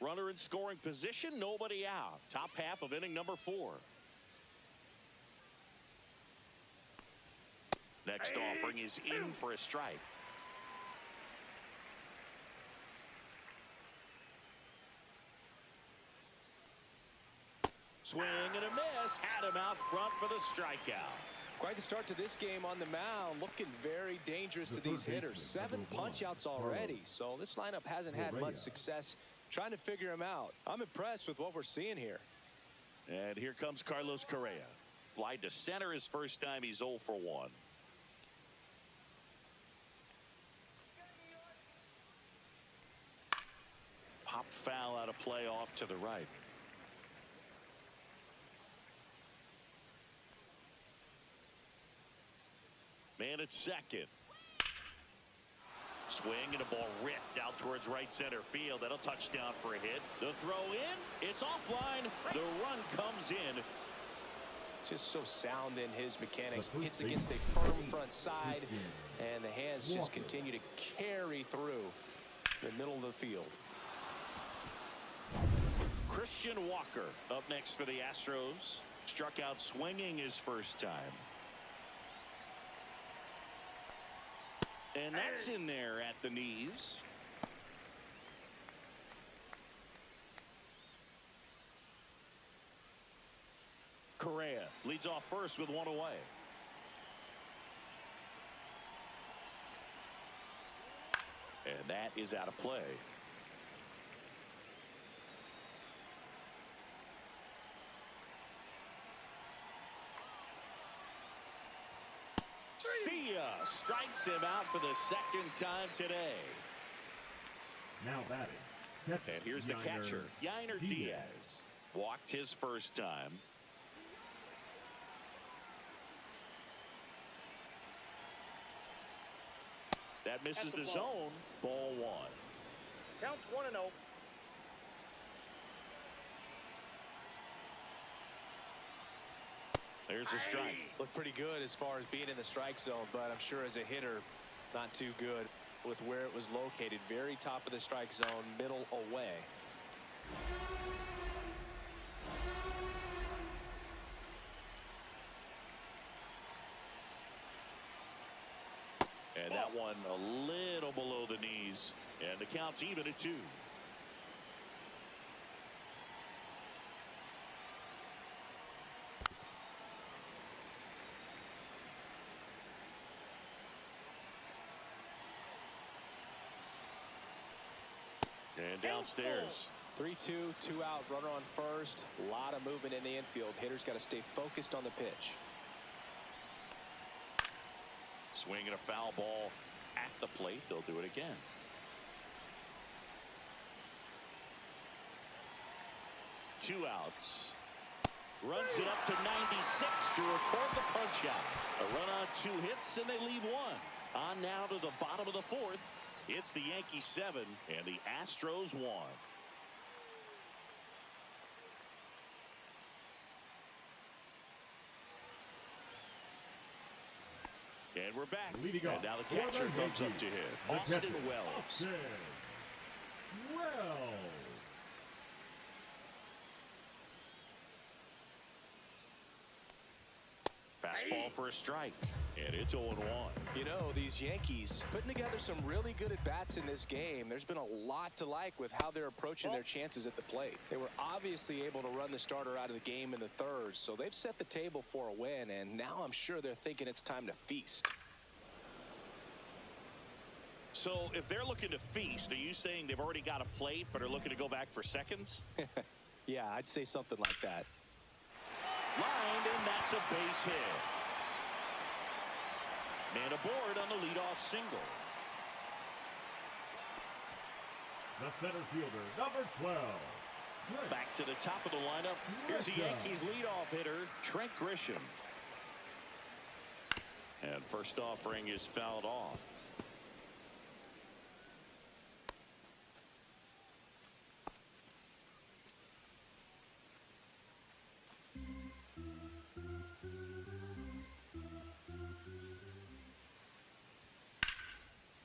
Runner in scoring position, nobody out. Top half of inning number 4. Next offering is in for a strike. Swing and a miss. Had him out front for the strikeout. Quite the start to this game on the mound. Looking very dangerous to these hitters. 7 punch-outs already. So this lineup hasn't had much success trying to figure him out. I'm impressed with what we're seeing here. And here comes Carlos Correa. Fly to center his first time. He's 0 for 1. Pop foul out of play off to the right. Man at second. Swing and a ball ripped out towards right center field. That'll touch down for a hit. The throw in. It's offline. The run comes in. Just so sound in his mechanics. Hits against a firm front side. And the hands just continue to carry through the middle of the field. Christian Walker up next for the Astros. Struck out swinging his first time. And that's in there at the knees. Correa leads off first with 1 away. And that is out of play. See ya. Strikes him out for the second time today. Now batting. And here's the catcher, Yainer Diaz. Walked his first time. That misses the zone. Ball 1. Counts 1-0. There's a strike. Looked pretty good as far as being in the strike zone, but I'm sure as a hitter, not too good with where it was located. Very top of the strike zone, middle away. And that one a little below the knees. And the count's even at 2. And downstairs. 3-2, 2 out, runner on first. A lot of movement in the infield. Hitters got to stay focused on the pitch. Swing and a foul ball at the plate. They'll do it again. Two outs. Runs it up to 96 to record the punch out. A run on 2 hits and they leave 1. On now to the bottom of the 4th. It's the Yankees 7 and the Astros 1. And we're back. And now the catcher comes up to him. Austin Wells. Fastball for a strike, and it's 0-1. You know, these Yankees putting together some really good at-bats in this game. There's been a lot to like with how they're approaching their chances at the plate. They were obviously able to run the starter out of the game in the third, so they've set the table for a win, and now I'm sure they're thinking it's time to feast. So if they're looking to feast, are you saying they've already got a plate but are looking to go back for seconds? Yeah, I'd say something like that. Lined, and that's a base hit. Man aboard on the leadoff single. The center fielder, number 12. Back to the top of the lineup. Here's the Yankees leadoff hitter, Trent Grisham. And first offering is fouled off.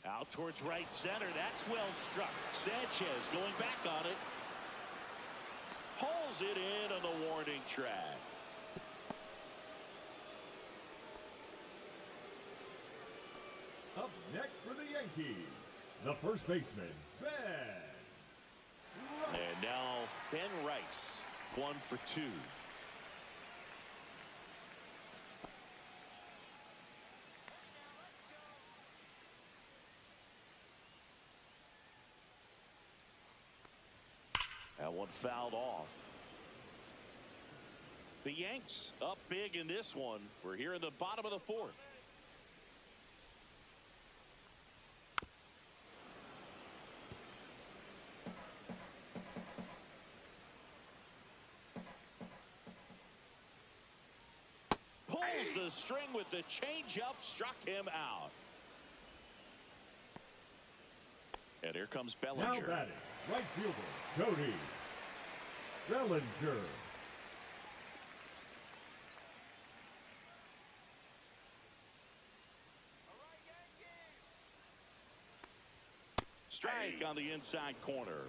Out towards right center. That's well struck. Sanchez going back on it. Pulls it in on the warning track. Up next for the Yankees, the first baseman, Ben. And now Ben Rice, 1 for 2. That one fouled off. The Yanks up big in this one. We're here in the bottom of the 4th. Pulls the string with the changeup, struck him out. And here comes Bellinger. Now batting, right fielder, Cody Bellinger. Strike on the inside corner.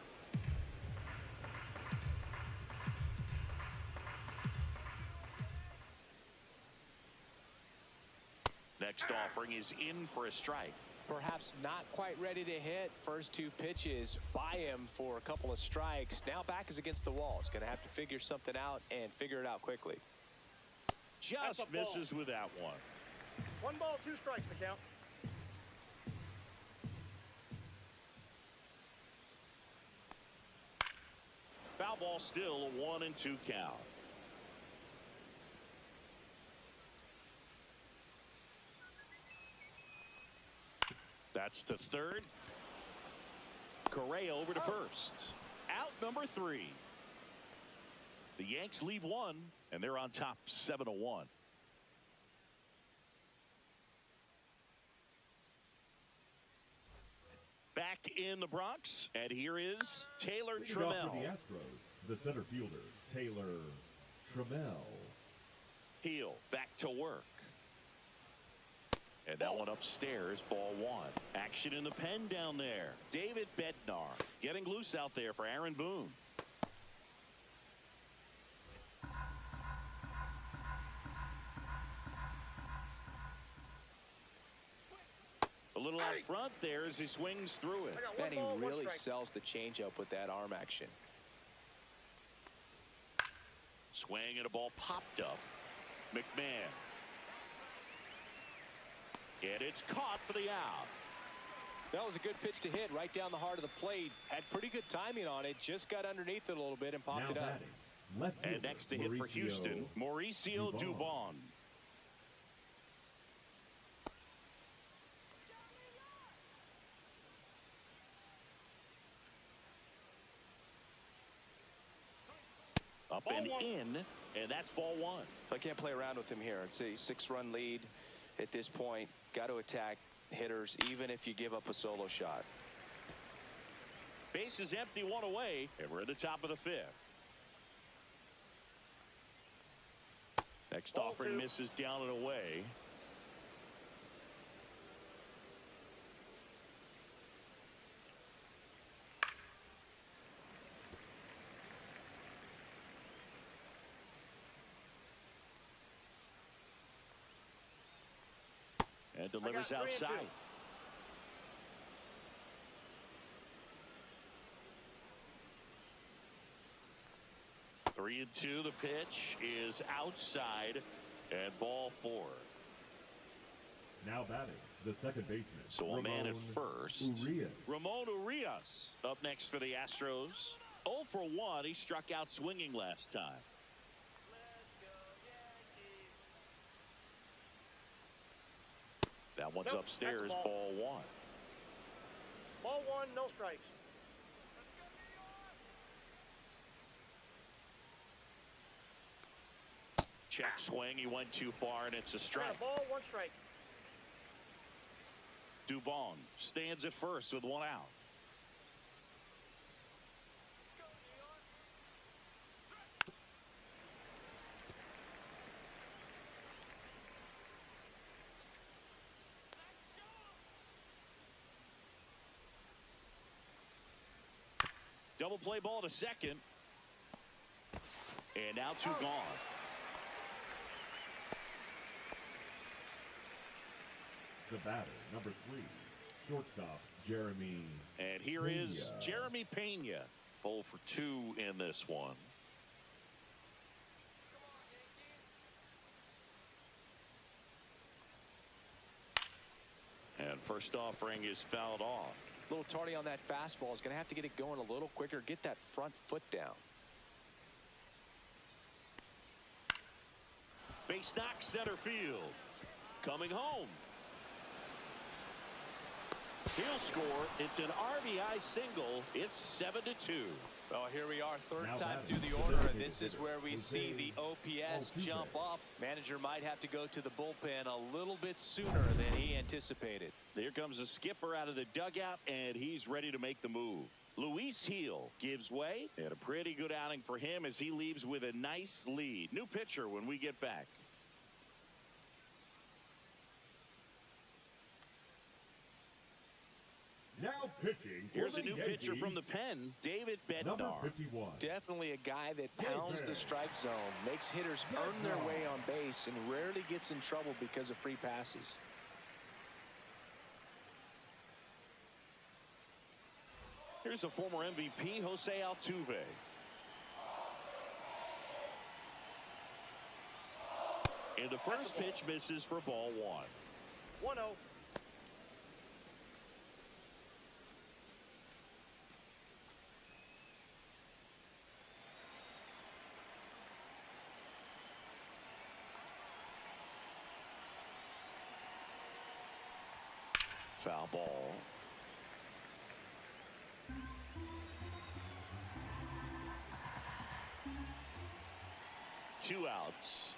Next offering is in for a strike. Perhaps not quite ready to hit. First 2 pitches by him for a couple of strikes. Now back is against the wall. He's going to have to figure something out and figure it out quickly. Just misses with that one. 1 ball, 2 strikes to count. Foul ball still, a 1-2 count. That's to third. Correa over to first. Out number 3. The Yanks leave 1, and they're on top 7-1. Back in the Bronx, and here is Taylor Trammell. For the Astros, the center fielder, Taylor Trammell. Heel back to work. And that one upstairs, ball 1. Action in the pen down there. David Bednar getting loose out there for Aaron Boone. A little out front there as he swings through it. And he really sells the changeup with that arm action. Swing and a ball popped up. McMahon. And it's caught for the out. That was a good pitch to hit right down the heart of the plate. Had pretty good timing on it. Just got underneath it a little bit and popped it up. Left fielder, and next to hit for Houston, Mauricio Dubon. Up and in, and that's ball 1. I can't play around with him here. It's a 6-run lead at this point. Got to attack hitters even if you give up a solo shot. Base is empty, 1 away, and we're at the top of the 5th. Next offering misses down and away. And delivers outside. 3-2. The pitch is outside and ball 4. Now batting, the second baseman. So a man at first. Ramon Urias up next for the Astros. 0 for 1. He struck out swinging last time. That one's upstairs. Ball 1. Ball 1, no strikes. Check swing. He went too far, and it's a strike. Ball 1 strike. Dubon stands at first with 1 out. Double play ball to second. And now 2 gone. The batter, number 3, shortstop, Jeremy. And here Pena. is Jeremy Pena. 0 for 2 in this one. And first offering is fouled off. A little tardy on that fastball. Is going to have to get it going a little quicker. Get that front foot down. Base knock center field. Coming home. He'll score. It's an RBI single. It's 7-2. Well, here we are, third Now time batting, through the the order, and designated this is hitter, where we see the OPS Altuve. jump up. Manager might have to go to the bullpen a little bit sooner than he anticipated. Here comes the skipper out of the dugout, and he's ready to make the move. Luis Gil gives way, and a pretty good outing for him as he leaves with a nice lead. New pitcher when we get back. Now pitching. Here's for a the new Yankees, pitcher from the pen, David number Bednar. 51. Definitely a guy that pounds the strike zone, makes hitters earn their way on base, and rarely gets in trouble because of free passes. Here's the former MVP, Jose Altuve. And the first pitch misses for ball 1. 1-0. Foul ball. Two outs.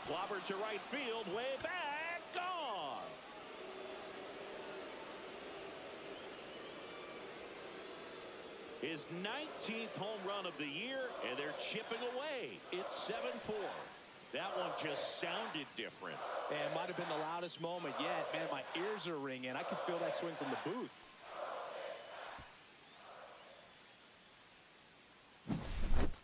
Clobber to right field, way back, gone. His 19th home run of the year, and they're chipping away. It's 7-4. That one just sounded different. And it might have been the loudest moment yet. Man, my ears are ringing. I can feel that swing from the booth.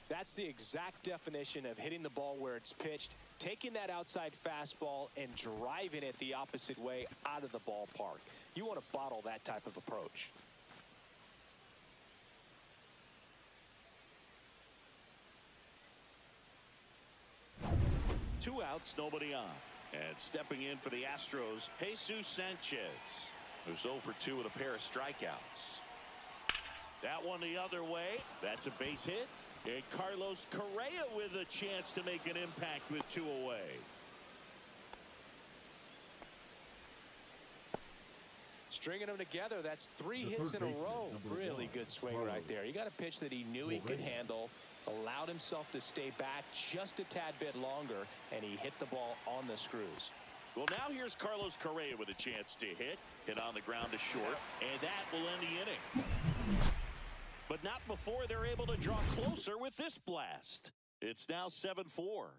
That's the exact definition of hitting the ball where it's pitched, taking that outside fastball and driving it the opposite way out of the ballpark. You want to bottle that type of approach. Two outs, nobody on. And stepping in for the Astros, Jesus Sanchez, who's 0 for 2 with a pair of strikeouts. That one the other way. That's a base hit. And Carlos Correa with a chance to make an impact with 2 away. Stringing them together, that's 3 hits in a row. Really good swing right there. You got a pitch that he knew he could handle, allowed himself to stay back just a tad bit longer, and he hit the ball on the screws. Well, now here's Carlos Correa with a chance to hit on the ground to short, and that will end the inning. But not before they're able to draw closer with this blast. It's now 7-4.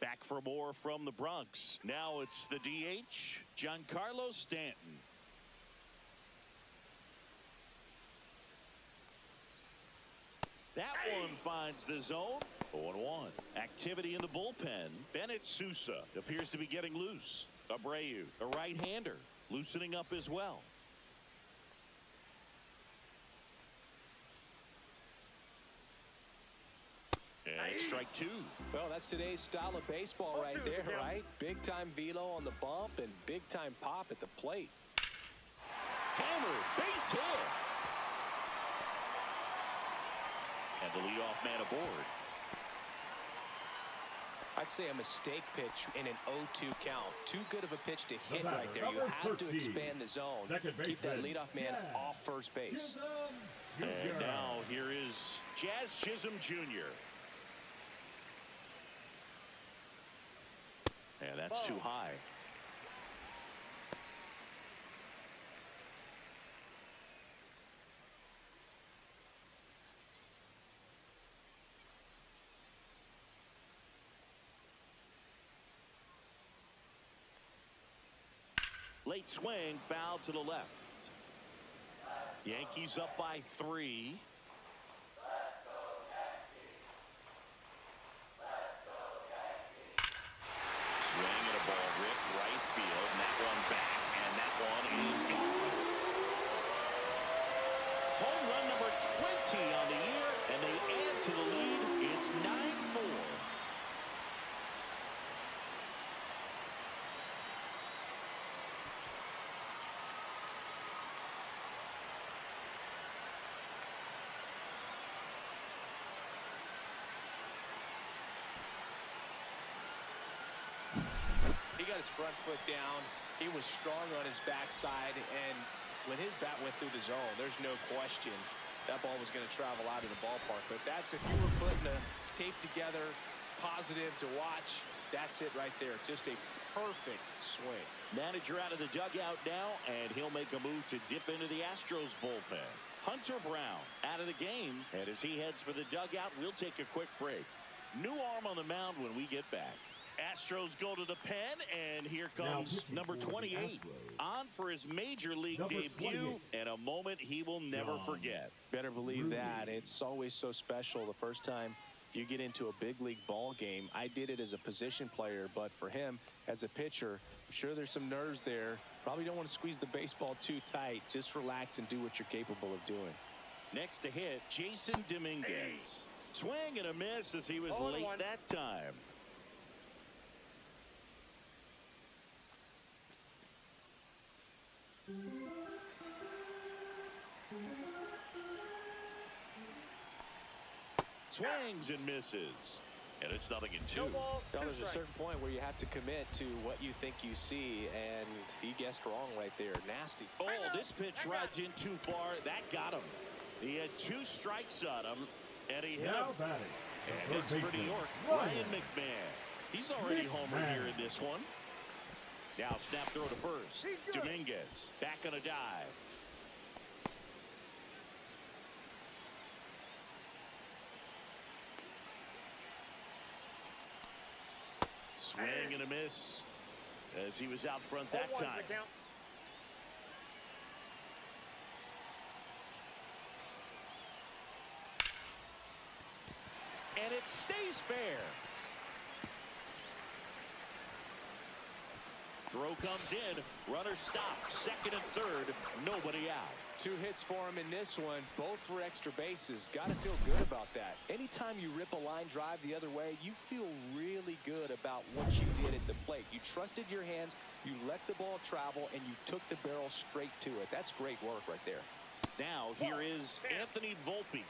Back for more from the Bronx. Now it's the DH, Giancarlo Stanton. That one finds the zone. 0-1. Activity in the bullpen. Bennett Sousa appears to be getting loose. Abreu, a right-hander, loosening up as well. And strike two. Well, that's today's style of baseball right there, right? Big-time velo on the bump and big-time pop at the plate. Hammer, base hit. And the leadoff man aboard. I'd say a mistake pitch in an 0-2 count. Too good of a pitch to hit right there. You have to expand the zone. Keep that leadoff man off first base. And now here is Jazz Chisholm Jr. And that's too high. Late swing, foul to the left. Yankees up by 3. Swing and a ball ripped right field, and that one back, and that one is gone. Home run number 20 on the year, and they add to the lead. It's 9-4. He got his front foot down. He was strong on his backside, and when his bat went through the zone, there's no question that ball was going to travel out of the ballpark. But that's, if you were putting the tape together, positive to watch, that's it right there. Just a perfect swing. Manager out of the dugout now, and he'll make a move to dip into the Astros bullpen. Hunter Brown out of the game, and as he heads for the dugout, we'll take a quick break. New arm on the mound when we get back. Astros go to the pen, and here comes number 28 on for his major league debut, and a moment he will never forget. Better believe that. It's always so special the first time you get into a big league ball game. I did it as a position player, but for him as a pitcher, I'm sure there's some nerves there. Probably don't want to squeeze the baseball too tight. Just relax and do what you're capable of doing. Next to hit, Jason Dominguez. Swing and a miss as he was late that time. Swings and misses, and it's 0-2. Now, there's a certain point where you have to commit to what you think you see, and he guessed wrong right there. Nasty. Oh, this pitch rides in too far. That got him. He had 2 strikes on him, and he hit him. And it's for New York, Ryan McMahon. He's already homered here in this one. Now snap throw to first. Dominguez back on a dive. Swing and a miss as he was out front that time. And it stays fair. Throw comes in, runner stops, second and third, nobody out. 2 hits for him in this one, both for extra bases. Got to feel good about that. Anytime you rip a line drive the other way, you feel really good about what you did at the plate. You trusted your hands, you let the ball travel, and you took the barrel straight to it. That's great work right there. Now here is Anthony Volpe.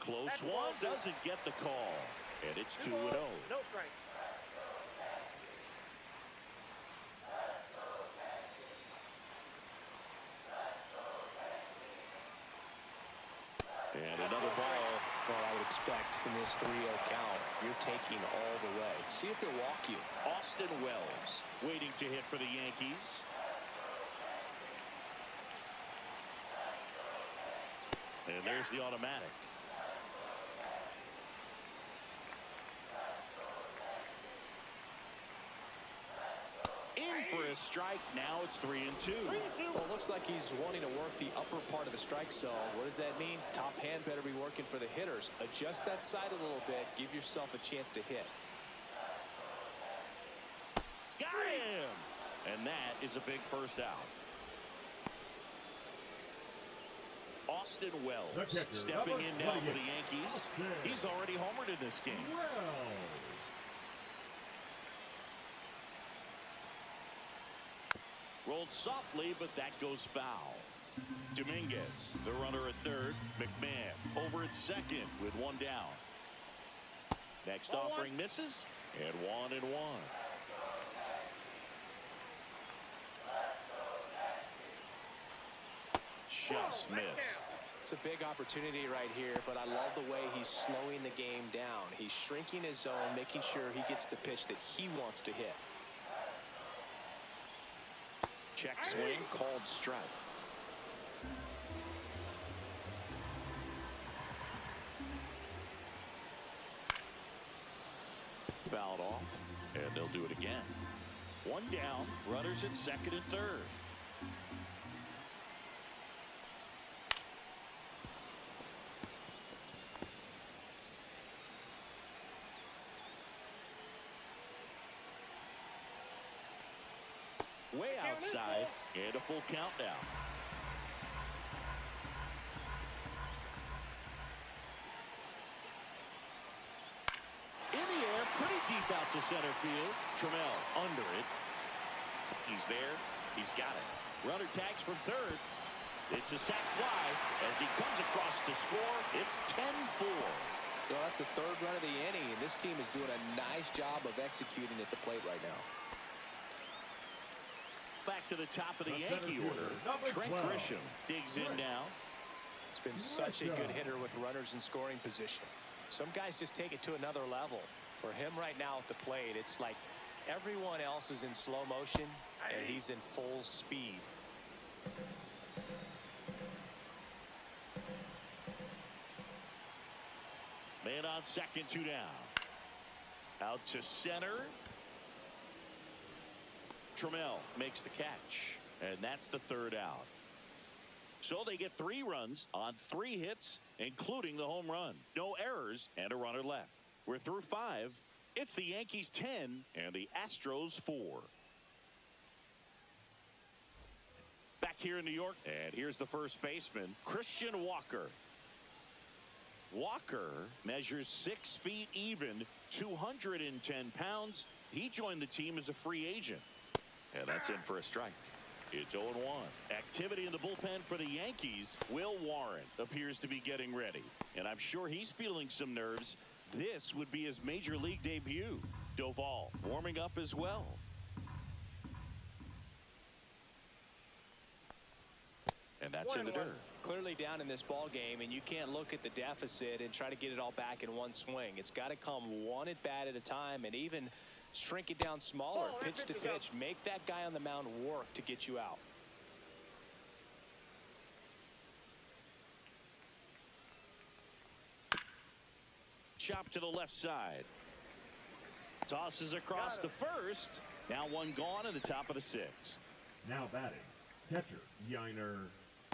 Close one, doesn't get the call. And it's 2-0. No strike. And another ball. Well, I would have expect in this 3-0 count. You're taking all the way. See if they'll walk you. Austin Wells waiting to hit for the Yankees. And there's the automatic. In for a strike. Now it's 3-2. Well, it looks like he's wanting to work the upper part of the strike zone. What does that mean? Top hand better be working for the hitters. Adjust that side a little bit. Give yourself a chance to hit. Got him! And that is a big first out. Austin Wells stepping in now for the Yankees. He's already homered in this game. Rolled softly, but that goes foul. Dominguez, the runner at third. McMahon over at second with one down. Next offering misses, and 1-1. Just missed. It's a big opportunity right here, but I love the way he's slowing the game down. He's shrinking his zone, making sure he gets the pitch that he wants to hit. Check swing, called strike. Fouled off, and they'll do it again. One down, runners at second and third. Way outside, and a full count now. In the air, pretty deep out to center field. Trammell under it. He's there. He's got it. Runner tags from third. It's a sac fly as he comes across to score. It's 10-4. So that's the third run of the inning, and this team is doing a nice job of executing at the plate right now. Back to the top of the Yankee order. Trent Grisham digs in now. It's been such a good hitter with runners in scoring position. Some guys just take it to another level. For him right now at the plate, it's like everyone else is in slow motion and he's in full speed. Man on second, 2 down. Out to center. Trammell makes the catch, and that's the third out. So they get 3 runs on 3 hits, including the home run. No errors and a runner left. We're through 5. It's the Yankees 10 and the Astros 4. Back here in New York, and here's the first baseman, Christian Walker. Walker measures 6 feet even, 210 pounds. He joined the team as a free agent. And that's in for a strike. It's 0-1. Activity in the bullpen for the Yankees. Will Warren appears to be getting ready. And I'm sure he's feeling some nerves. This would be his major league debut. Doval warming up as well. And that's in the dirt. Clearly down in this ball game, and you can't look at the deficit and try to get it all back in one swing. It's got to come one at bat at a time, and even shrink it down smaller, pitch to pitch. Make that guy on the mound work to get you out. Chop to the left side. Tosses across to first. Now one gone in the top of the 6th. Now batting, catcher Yainer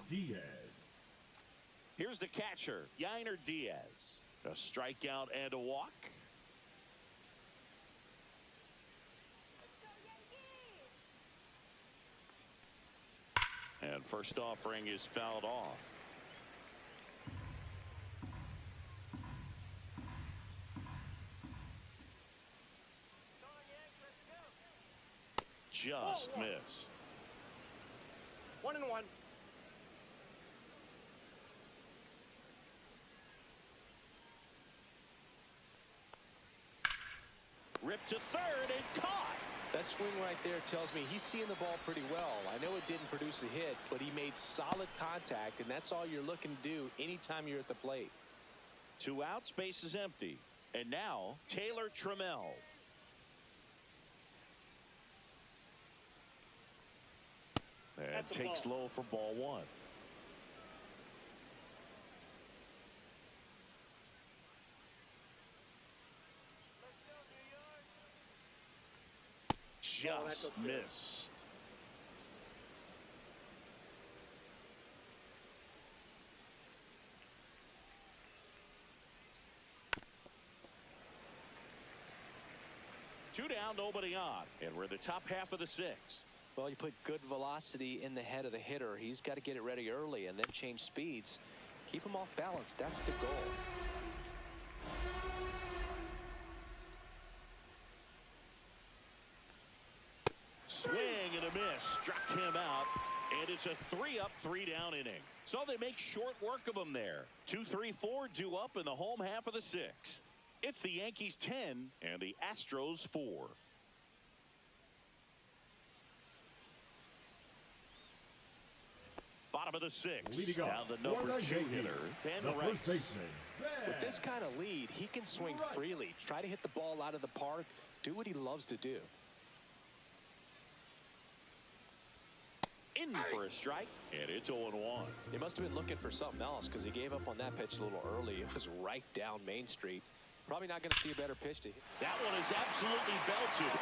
Diaz. Here's the catcher, Yainer Diaz. A strikeout and a walk. And first offering is fouled off. Just missed. 1-1. Ripped to third and caught. That swing right there tells me he's seeing the ball pretty well. I know it didn't produce a hit, but he made solid contact, and that's all you're looking to do anytime you're at the plate. 2 outs, base is empty. And now Taylor Trammell. And takes low for ball 1. Just missed. Two down, nobody on, and we're in the top half of the 6th. Well, you put good velocity in the head of the hitter. He's got to get it ready early and then change speeds. Keep him off balance. That's the goal. Swing and a miss. Struck him out. And it's a 3-up, 3-down inning. So they make short work of him there. 2-3-4 due up in the home half of the 6th. It's the Yankees 10 and the Astros 4. Bottom of the 6th. Now the number 2 hitter, Ben Rex. With this kind of lead, he can swing freely. Try to hit the ball out of the park. Do what he loves to do. In for a strike, and it's 0-1. He must have been looking for something else because he gave up on that pitch a little early. It was right down Main Street. Probably not going to see a better pitch to hit. That one is absolutely belted.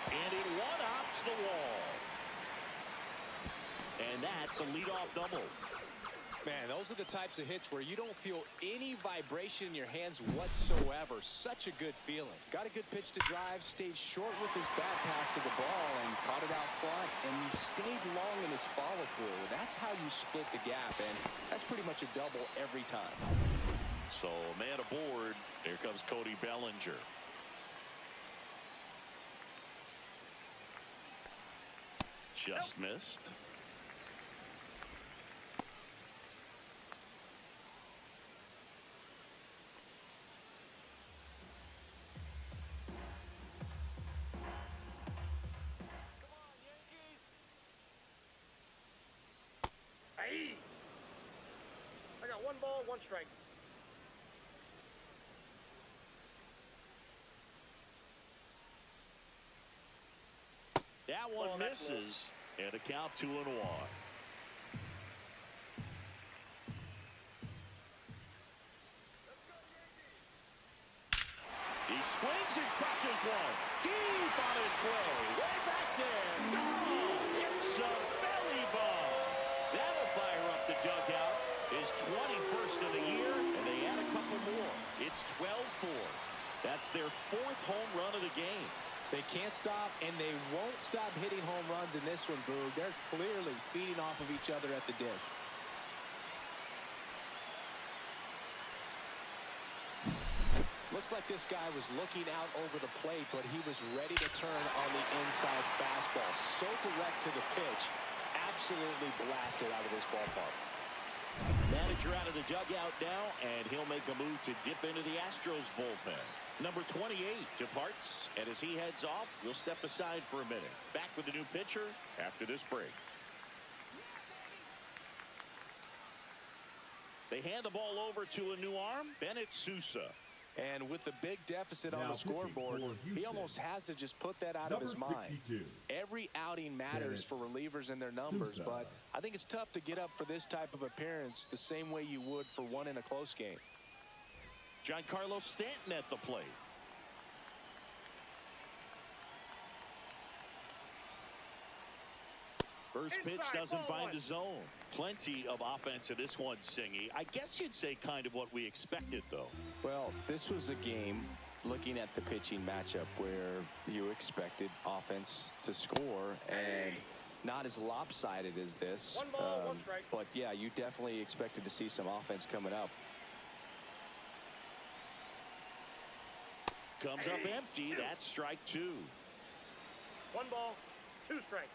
And it one-hops the wall. And that's a leadoff double. Man, those are the types of hits where you don't feel any vibration in your hands whatsoever. Such a good feeling. Got a good pitch to drive, stayed short with his back pass to the ball and caught it out front, and he stayed long in his follow-through. That's how you split the gap, and that's pretty much a double every time. So, man aboard. Here comes Cody Bellinger. Just missed. I got 1 ball, 1 strike. That one misses, and a count 2-1. He swings and crushes one. Deep on its way. Way back there. Oh, it's a belly ball. That'll fire up the dugout. His 21st of the year, and they add a couple more. It's 12-4. That's their 4th home run of the game. They can't stop, and they won't stop hitting home runs in this one, Boog. They're clearly feeding off of each other at the dish. Looks like this guy was looking out over the plate, but he was ready to turn on the inside fastball. So direct to the pitch. Absolutely blasted out of this ballpark. Manager out of the dugout now, and he'll make a move to dip into the Astros bullpen. Number 28 departs, and as he heads off, we'll step aside for a minute. Back with the new pitcher after this break. They hand the ball over to a new arm, Bennett Sousa. And with the big deficit on the scoreboard, he almost has to just put that out of his mind. Every outing matters for relievers and their numbers, but I think it's tough to get up for this type of appearance the same way you would for one in a close game. Giancarlo Stanton at the plate. First pitch doesn't find the zone. Plenty of offense in this one, Singy. I guess you'd say kind of what we expected, though. Well, this was a game, looking at the pitching matchup, where you expected offense to score, and not as lopsided as this. 1 ball, 1 strike. But, yeah, you definitely expected to see some offense coming up. Comes up empty. That's strike 2. 1 ball, 2 strikes.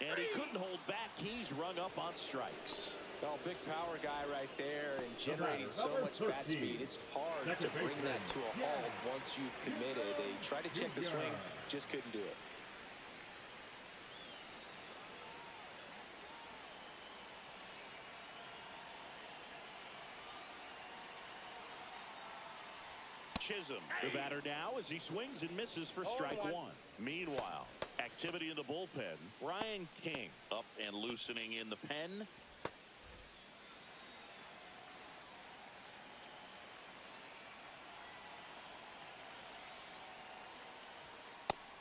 And he couldn't hold back. He's rung up on strikes. Well, big power guy right there and generating so much bat speed. It's hard to bring that to a halt once you've committed. They tried to check the swing, just couldn't do it. Chisholm, the batter now, as he swings and misses for strike one. Meanwhile, activity in the bullpen. Ryan King up and loosening in the pen.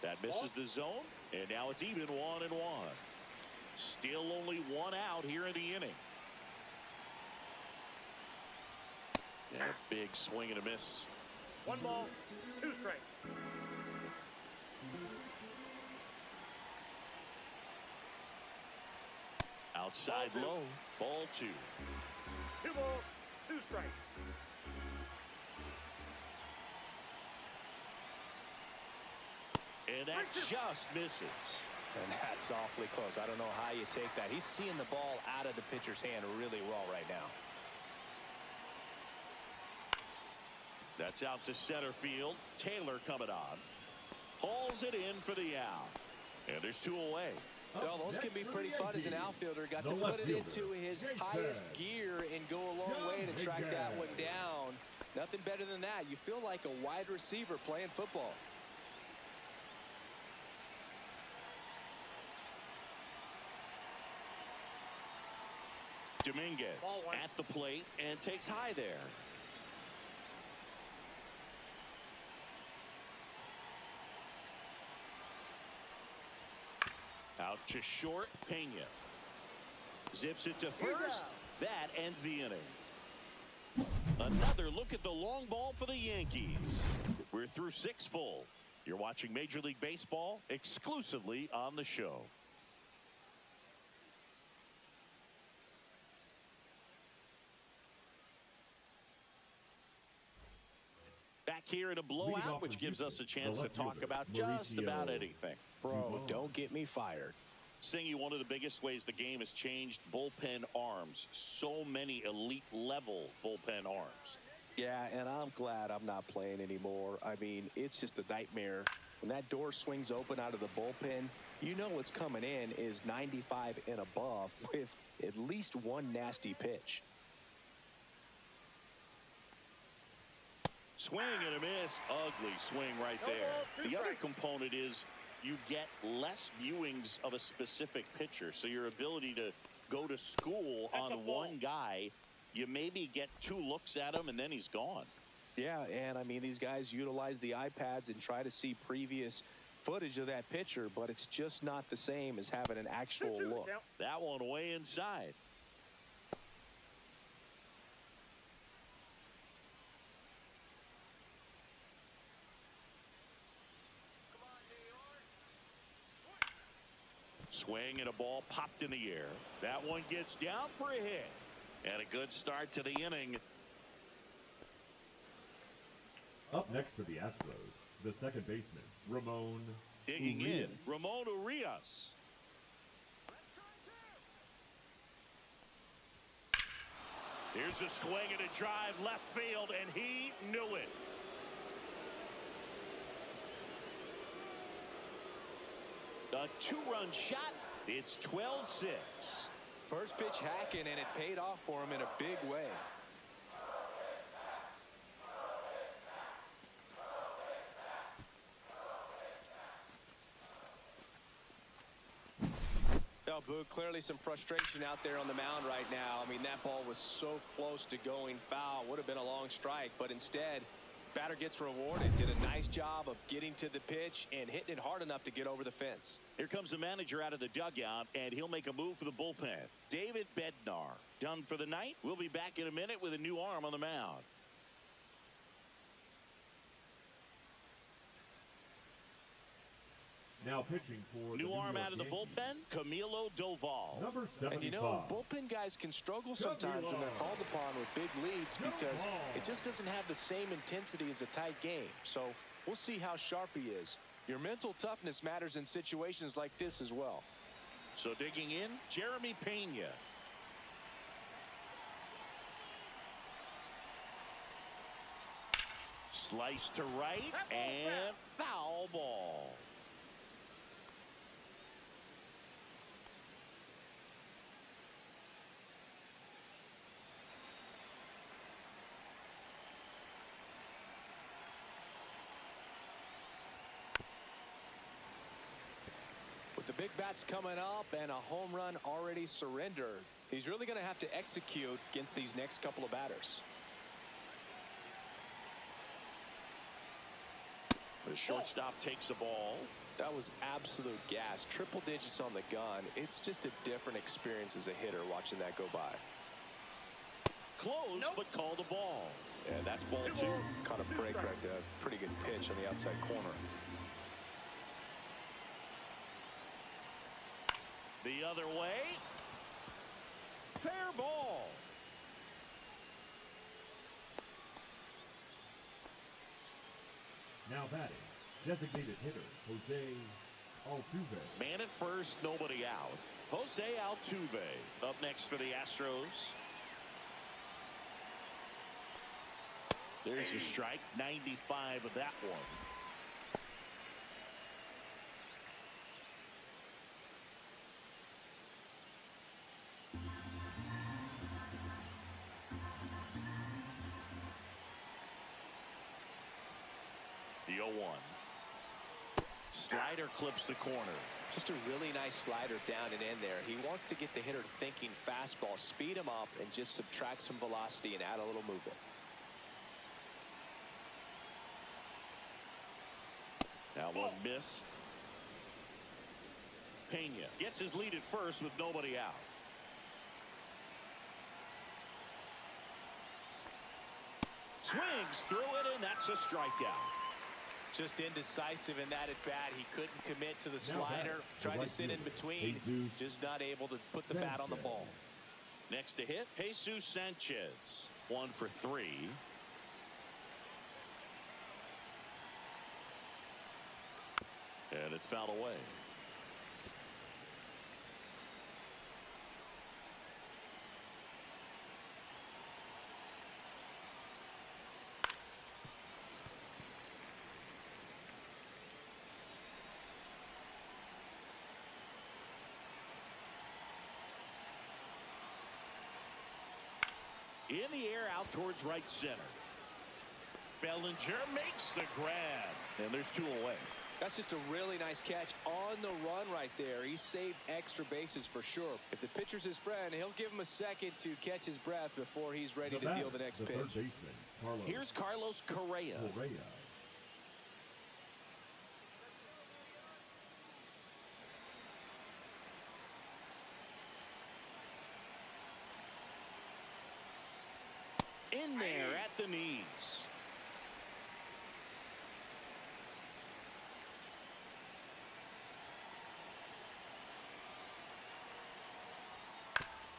That misses the zone, and now it's even 1-1. Still only one out here in the inning. And a big swing and a miss. 1 ball, 2 strikes. Outside low, ball 2. 2 balls, 2 strikes. And that just misses. And that's awfully close. I don't know how you take that. He's seeing the ball out of the pitcher's hand really well right now. That's out to center field. Taylor coming on. Hauls it in for the out. And there's 2 away. Well, those can be pretty fun as an outfielder. Got to put it into his highest gear and go a long way to track that one down. Nothing better than that. You feel like a wide receiver playing football. Dominguez at the plate and takes high there. Out to short, Pena. Zips it to first. That ends the inning. Another look at the long ball for the Yankees. We're through 6 full. You're watching Major League Baseball exclusively on the show. Back here in a blowout, which gives us a chance to talk about just about anything. Bro, don't get me fired. Singy, one of the biggest ways the game has changed, bullpen arms. So many elite level bullpen arms. Yeah, and I'm glad I'm not playing anymore. I mean, it's just a nightmare. When that door swings open out of the bullpen, you know what's coming in is 95 and above with at least one nasty pitch. Swing and a miss. Ugly swing right there. The other component is you get less viewings of a specific pitcher. So your ability to go to school on one guy, you maybe get 2 looks at him and then he's gone. Yeah, and I mean, these guys utilize the iPads and try to see previous footage of that pitcher, but it's just not the same as having an actual look. That one way inside. Swing and a ball popped in the air. That one gets down for a hit. And a good start to the inning. Up next for the Astros, the second baseman, Ramon Digging Urias. in, Ramon Urias. Here's a swing and a drive left field, and he knew it. A 2-run shot. It's 12-6. First pitch hacking, and it paid off for him in a big way. Well, Boog, clearly some frustration out there on the mound right now. I mean, that ball was so close to going foul. Would have been a long strike, but instead, batter gets rewarded. Did a nice job of getting to the pitch and hitting it hard enough to get over the fence. Here comes the manager out of the dugout, and he'll make a move for the bullpen. David Bednar done for the night. We'll be back in a minute with a new arm on the mound. Now pitching for new the arm New out of the York bullpen, Camilo Doval. Number 75. And you know, bullpen guys can struggle sometimes when they're called upon with big leads because it just doesn't have the same intensity as a tight game. So we'll see how sharp he is. Your mental toughness matters in situations like this as well. So digging in, Jeremy Pena. Slice to right and foul ball. big bat's coming up and a home run already surrendered. He's really going to have to execute against these next couple of batters. The shortstop takes the ball. That was absolute gas. Triple digits on the gun. It's just a different experience as a hitter watching that go by. Close, but call the ball. And that's ball 2. Caught a break right there. Pretty good pitch on the outside corner. The other way. Fair ball. Now batting, designated hitter, Jose Altuve. Man at first, nobody out. Jose Altuve up next for the Astros. There's a strike, 95 of that one. The 0-1. Slider clips the corner. Just a really nice slider down and in there. He wants to get the hitter thinking fastball, speed him up, and just subtract some velocity and add a little movement. Now one missed. Pena gets his lead at first with nobody out. Swings through it, and that's a strikeout. Just indecisive in that at bat. He couldn't commit to the slider. Tried to sit in between. Just not able to put the bat on the ball. Next to hit, Jesus Sanchez. 1 for 3. And it's fouled away. In the air out towards right center. Bellinger makes the grab. And there's 2 away. That's just a really nice catch on the run right there. He saved extra bases for sure. If the pitcher's his friend, he'll give him a second to catch his breath before he's ready to deal the next pitch. Third baseman, Here's Carlos Correa. In there at the knees.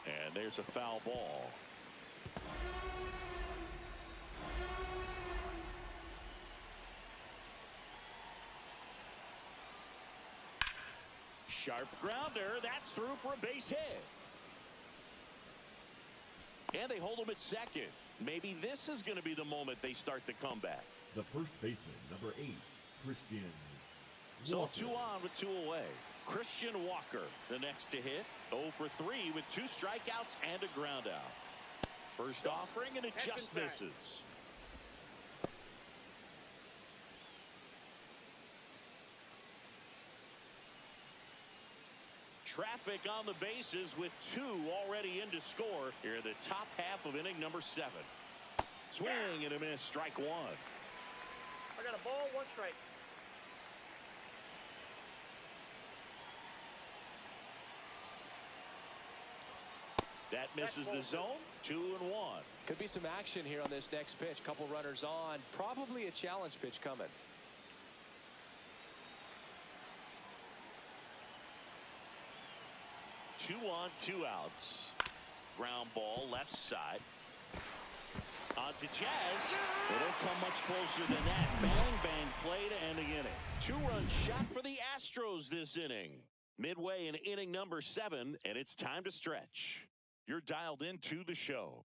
And there's a foul ball. Sharp grounder. That's through for a base hit. And they hold him at second. Maybe this is going to be the moment they start the comeback. The first baseman, number 8, Christian So Walker. 2 on with 2 away. Christian Walker, the next to hit. 0 for 3 with 2 strikeouts and a ground out. First offering, and it just misses. Traffic on the bases with 2 already in to score here in the top half of inning number 7. Swing and a miss, strike 1. I got a ball, 1 strike. That misses the zone. 2-1. Could be some action here on this next pitch. Couple runners on. Probably a challenge pitch coming. Two on, 2 outs. Ground ball left side. On to Jazz. It don't come much closer than that. Bang, bang play to end the inning. 2-run shot for the Astros this inning. Midway in inning number 7, and it's time to stretch. You're dialed into the show.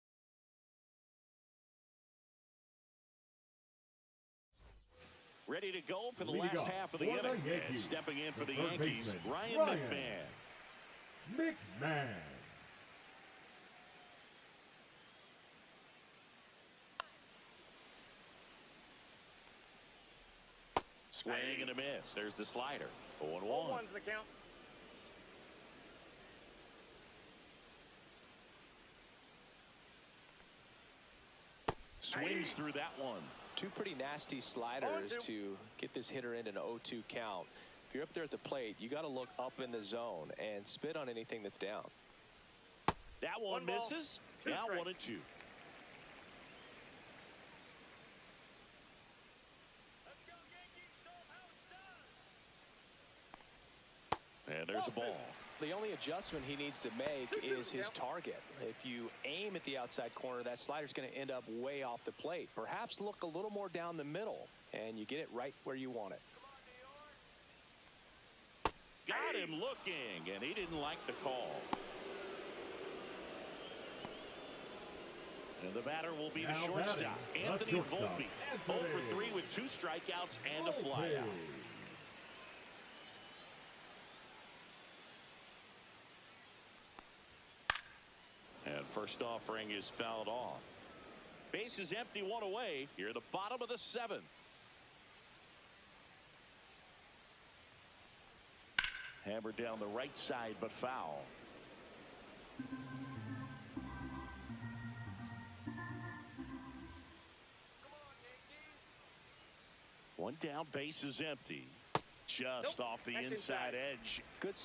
Ready to go for the last half of the inning. And stepping in for the Yankees, Ryan McMahon. Swing and a miss. There's the slider. 0-1. 0-1's the count. swings through that one. Two pretty nasty sliders to get this hitter in an 0-2 count. If you're up there at the plate, you got to look up in the zone and spit on anything that's down. That one misses. Now 1-2. And there's a ball. The only adjustment he needs to make is his target. If you aim at the outside corner, that slider's going to end up way off the plate. Perhaps look a little more down the middle, and you get it right where you want it. Got him looking, and he didn't like the call. And the batter will be the shortstop, Anthony Volpe. 0 for 3 with 2 strikeouts and a flyout. And first offering is fouled off. Base is empty, 1 away. Here at the bottom of the 7th. Hammered down the right side, but foul. One down, base is empty. Just off the inside edge. Good